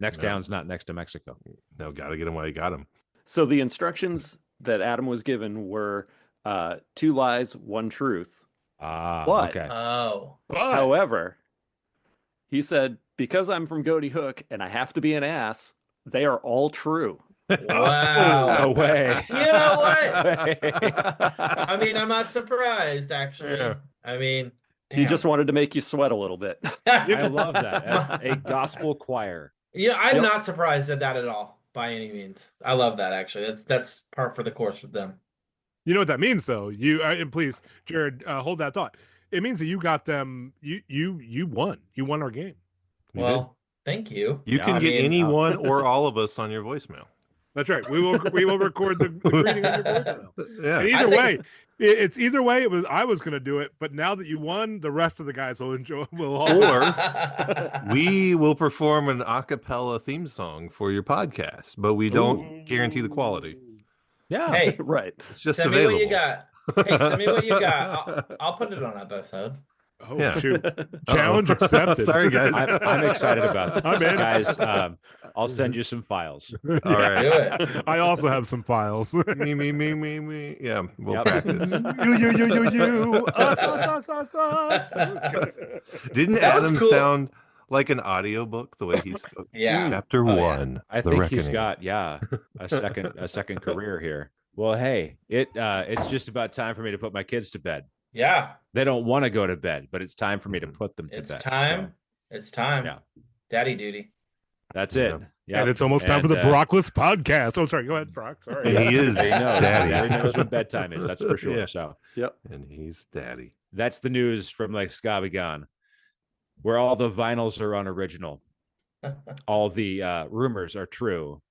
Next No. town's not next to Mexico. No, got to get them while you got them. So the instructions that Adam was given were 2 lies, 1 truth. But, Okay. Oh. however, he said, because I'm from Goaty Hook and I have to be an ass, they are all true. Wow. No way. You know what? I mean, I'm not surprised, actually. Yeah. I mean, He just wanted to make you sweat a little bit. I love that. A gospel choir. I'm not surprised at that at all, by any means. I love that, actually. That's par for the course with them. You know what that means, though. And please, Jared, hold that thought. It means that you got them. You won. You won our game. Well, thank you. You can get anyone or all of us on your voicemail. That's right. We will record the greeting on your voicemail. Yeah. And either way, it's either way. I was going to do it, but now that you won, the rest of the guys will enjoy. Or we will perform an a cappella theme song for your podcast, but we don't guarantee the quality. Yeah. Hey, Right. It's just send available. me what you got. Hey, send me what you got. I'll put it on episode. Oh, Yeah. shoot. Challenge accepted. Sorry, guys. I'm excited about I'm this. in. Guys, I'll send you some files. All right. Do it. I also have some files. Me. Yeah, we'll Yep. practice. You. Us. Didn't That was Adam cool. sound like an audiobook the way he spoke? Yeah. Chapter Oh, yeah. 1. I The think Reckoning. he's got a second career here. Well, hey, it's just about time for me to put my kids to bed. Yeah. They don't want to go to bed, but it's time for me to put them to It's bed. time. So It's time. Yeah. Daddy duty. that's it. Yeah. And it's almost time for the Brockless podcast. Oh, sorry. Go ahead, Brock. Sorry. And he is He knows. daddy. He knows what bedtime is. That's for sure. Yeah. So And he's daddy. that's the news from Lake Skabegon, where all the vinyls are unoriginal, all the rumors are true,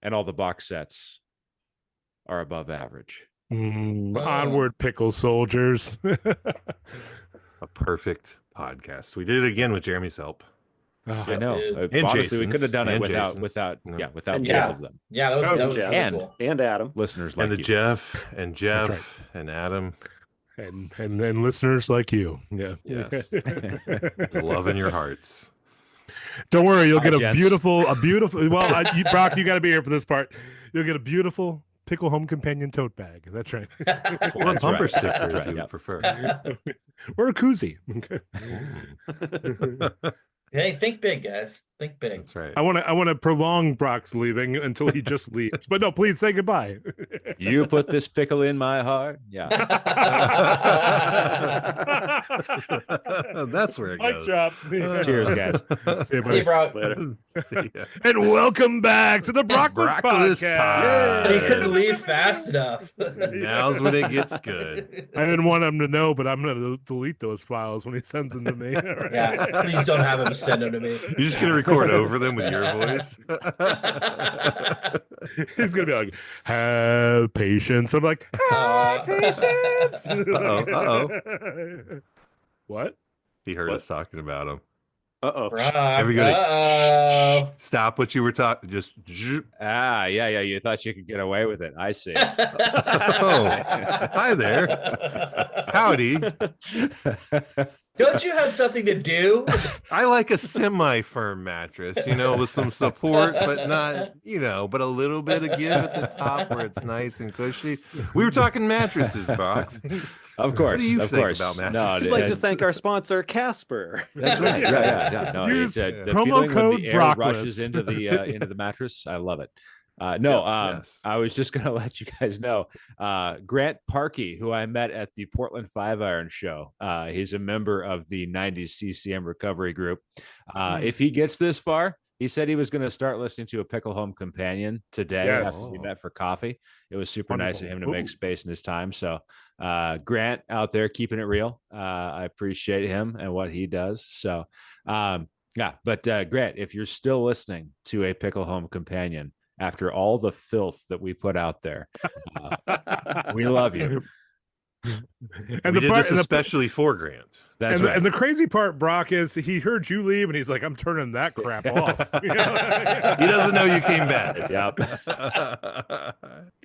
and all the box sets are above average. Onward, pickle soldiers. A perfect podcast. We did it again with Jeremy's help. I know. And Honestly, we could have Jason's. done it And without Jason's. without No. without And both Yeah. of them. Yeah, that was Jeff. really And cool. And Adam. listeners like And the you. Jeff and Jeff right. and Adam. And listeners like you. Yeah. Yes. Love in your hearts. Don't worry, you'll get a gents. beautiful. Well, Brock, you got to be here for this part. You'll get a beautiful Pickle Home Companion tote bag. That's right. Or a bumper right. sticker That's if right, you yeah. would prefer. Or a koozie. Hey, think big, guys. Think big. That's right. I want to prolong Brock's leaving until he just leaves. But no, please say goodbye. You put this pickle in my heart. Yeah. That's where it Mic goes. drop. Cheers, guys. See you, buddy. Hey, Brock. Later. See ya. And welcome back to the Brockless Brockless Podcast. Pod. He couldn't leave fast enough. Now's when it gets good. I didn't want him to know, but I'm going to delete those files when he sends them to me. Yeah, please don't have him send them to me. You're just gonna record over them with your voice. He's going to be like, have patience. I'm like, have patience. Uh-oh. What? He heard us talking about him. Uh-oh. Brock, Everybody, uh-oh. stop what you were talking. Just. Yeah. You thought you could get away with it. I see. Oh, hi there. Howdy. Don't you have something to do? I like a semi-firm mattress, with some support, but not, but a little bit of give at the top where it's nice and cushy. We were talking mattresses, Brock. Of course. What do you of think course. about No, mattresses? I'd like to thank our sponsor, Casper. That's right. Yeah. No, Use the promo feeling when code the air Brockless. rushes into the mattress. I love it. Yes. I was just gonna let you guys know. Grant Parkey, who I met at the Portland 5 Iron show. He's a member of the 90s CCM recovery group. If he gets this far, he said he was going to start listening to a Pickle Home Companion today. Yes. After we met for coffee. It was super nice of him to Ooh. make space in his time. So, Grant out there keeping it real. I appreciate him and what he does. So, but Grant, if you're still listening to a Pickle Home Companion after all the filth that we put out there, we love you. And We did this especially for Grant. That's right. And the crazy part, Brock, is he heard you leave and he's like, I'm turning that crap off. He doesn't know you came back. Yep.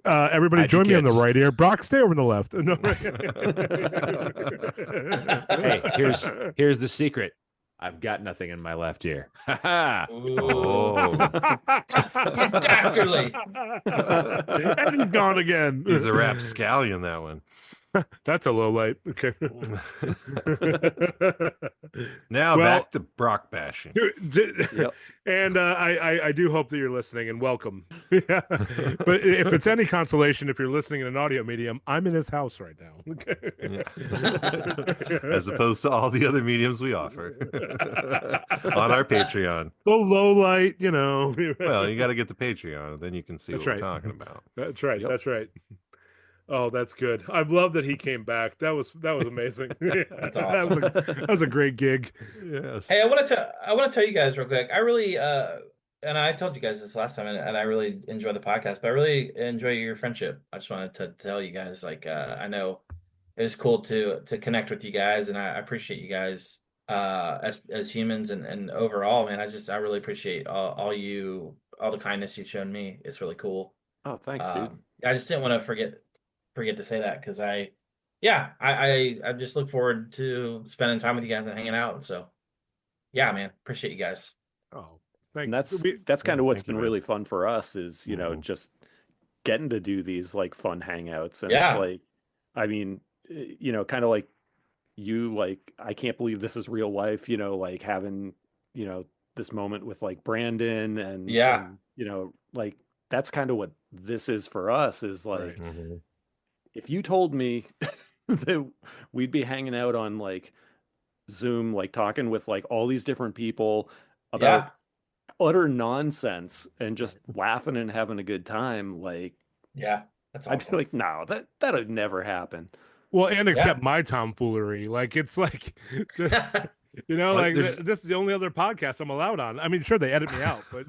Everybody Hide join me your on the kids. right here. Brock, stay over on the left. No. Hey, here's the secret. I've got nothing in my left ear. Oh, Dastardly. And he's gone again. he's a rapscallion, that one. That's a low light. Okay. Now Well- back to Brock bashing. Yep. And I do hope that you're listening and welcome. Yeah. But if it's any consolation, if you're listening in an audio medium, I'm in his house right now. Okay. As opposed to all the other mediums we offer on our Patreon. The low light, Well, you got to get the Patreon, then you can see That's what right. we're talking about. That's right. Yep. That's right. Oh, that's good. I love that he came back. That was amazing. That's awesome. That was a great gig. Yes. Hey, I want to tell you guys real quick. I really and I told you guys this last time, and I really enjoy the podcast. But I really enjoy your friendship. I just wanted to tell you guys, I know it was cool to connect with you guys, and I appreciate you guys as humans and overall, man. I really appreciate all the kindness you've shown me. It's really cool. Oh, thanks, dude. I just didn't want to forget to say that because I just look forward to spending time with you guys and hanging out. So yeah, man, appreciate you guys. Oh, And that's kind of what's thank you, been man. really fun for us is, Mhm. just getting to do these like fun hangouts. And Yeah. it's like, I mean, kind of like you, like, I can't believe this is real life, like having, this moment with like Brandon and, Yeah. like that's kind of what this is for us is like, Right. Mhm. if you told me that we'd be hanging out on like Zoom, like talking with like all these different people about utter nonsense and just laughing and having a good time, like Yeah, that's I'd awesome. be like, no, that would never happen. Well, and accept my tomfoolery. Like it's like, just, like there's- this is the only other podcast I'm allowed on. I mean, sure they edit me out, but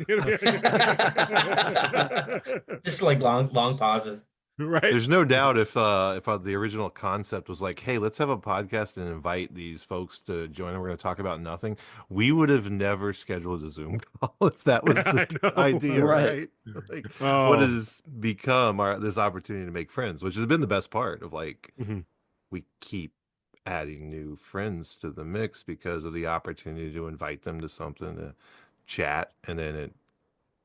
Just like long pauses. Right. There's no doubt if the original concept was like, hey, let's have a podcast and invite these folks to join, and we're going to talk about nothing, we would have never scheduled a Zoom call if that was the idea, right? Like, what has become this opportunity to make friends, which has been the best part of like, we keep adding new friends to the mix because of the opportunity to invite them to something to chat, and then it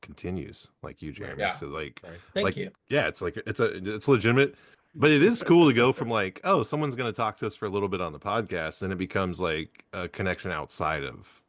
continues, like you, Jeremy. Yeah. So like, Thank you. Yeah, it's like it's legitimate, but it is cool to go from like, oh, someone's going to talk to us for a little bit on the podcast, and it becomes like a connection outside of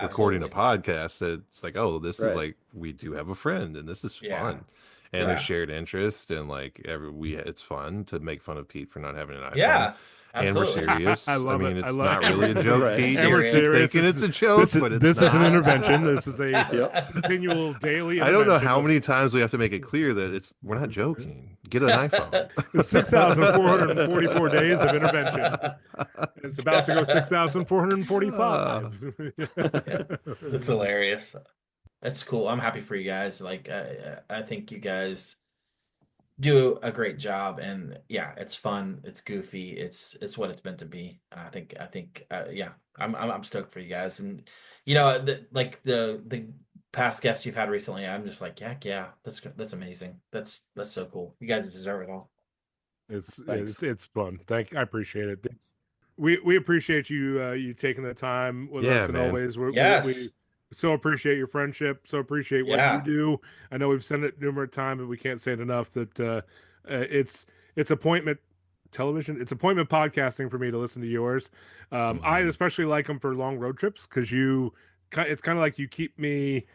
recording a podcast. It's like, oh, this is like, we do have a friend, and this is fun, and there's shared interest, and like it's fun to make fun of Pete for not having an iPhone. Yeah. Absolutely. And we're serious. I love it. It's not really a joke, Pete. And we're serious. Thinking it's a joke, but it's this not. is an intervention. This is a continual daily. I don't know how many times we have to make it clear that we're not joking. Get an iPhone. It's 6,444 days of intervention. It's about to go 6,445. It's hilarious. That's cool. I'm happy for you guys. Like, I think you guys do a great job, and yeah, it's fun, it's goofy, it's what it's meant to be. And I think I'm stoked for you guys. And you know, the past guests you've had recently, I'm just like, yeah, that's amazing. That's so cool. You guys deserve it all. It's fun. I appreciate it. We appreciate you taking the time with us, and man. always we so appreciate your friendship. So appreciate what you do. I know we've said it numerous times, but we can't say it enough that it's appointment television. It's appointment podcasting for me to listen to yours. I especially like them for long road trips because it's kind of like you keep me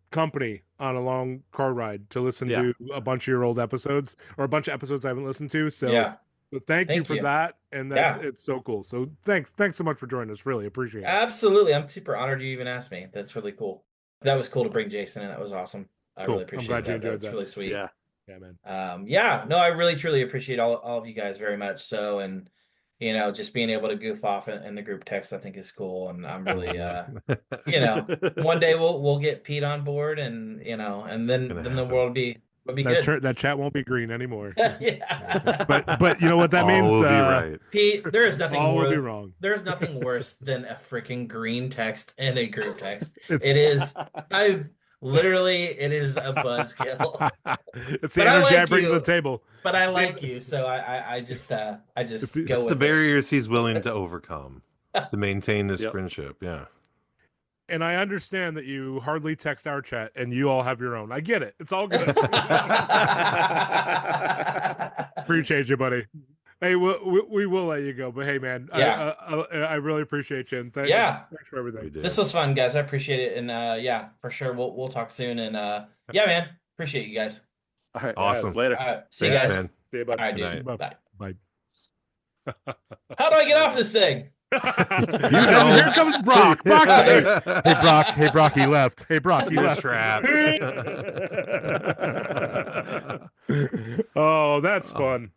company on a long car ride to listen to a bunch of your old episodes, or a bunch of episodes I haven't listened to. So thank you for that, and it's so cool. So thanks so much for joining us. Really appreciate it. Absolutely, I'm super honored you even asked me. That's really cool. That was cool to bring Jason in. That was awesome. I really appreciate that. That's really sweet. Yeah, man. No, I really truly appreciate all of you guys very much. So, and you know, just being able to goof off in the group text, I think is cool. And I'm really, you know, one day we'll get Pete on board, and you know, and then the world will be good. That chat won't be green anymore. Yeah. but you know what that means, will be right. Pete. There is nothing all will be wrong. There's nothing worse than a freaking green text in a group text. It is a buzzkill. It's the energy I bring to the table. But I like you, so I just go it's with the barriers he's willing to overcome to maintain this friendship. Yeah. And I understand that you hardly text our chat, and you all have your own. I get it. It's all good. Appreciate you, buddy. Hey, we will let you go, but hey, man, I really appreciate you, and thanks for everything. This was fun, guys. I appreciate it, and for sure, we'll talk soon. And man, appreciate you guys. All right, awesome. Later. All right, see you guys. Man. See you, buddy. All right, dude. Bye. How do I get off this thing? Here comes Brock. Hey, Brock, he left. Hey, Brock, he left. Trap. Oh, that's fun.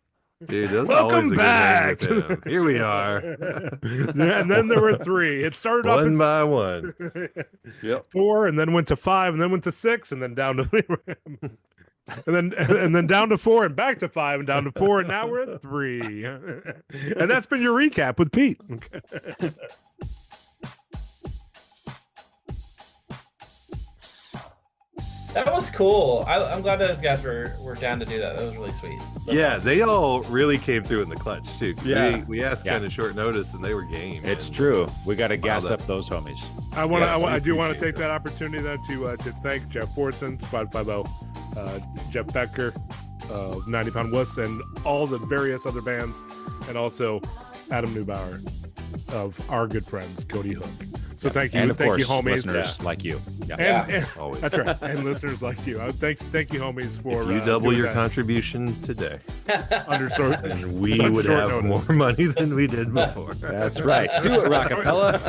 Dude, that's Welcome always a back. good hang with him. Here we are. And then there were 3. It started off one by one. 4, and then went to 5, and then went to 6, and then down to and then down to 4, and back to 5, and down to 4, and now we're at 3. And that's been your recap with Pete. That was cool. I'm glad those guys were down to do that. That was really sweet. That's awesome. They all really came through in the clutch too. Yeah. We asked kind of short notice, and they were game. It's true. We got to gas up those homies. I do want to take that opportunity then to thank Jeff Fortson, Spot 50, Jeff Becker, 90 Pound Wuss, and all the various other bands, and also Adam Neubauer of our good friends Cody Hook. So thank you, and of course, you, homies. Listeners like you. And always. That's right. And listeners like you. Thank you, homies, for if you double your contribution today. And we would have more money than we did before. That's right. Do it, Rockapella.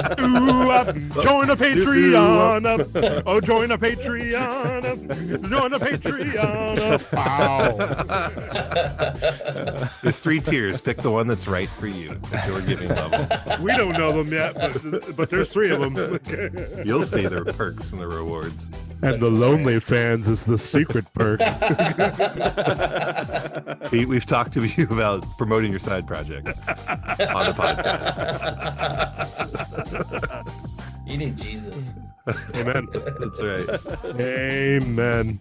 Join a Patreon. Oh, join a Patreon. Join a Patreon. Wow. There's 3 tiers. Pick the one that's right for you at your giving level. We don't know them yet, but there's 3 of them. You'll see their perks and the rewards. And the lonely fans is the secret perk. Pete, we've talked to you about promoting your side project on the podcast. You need Jesus. Amen. That's right. Amen.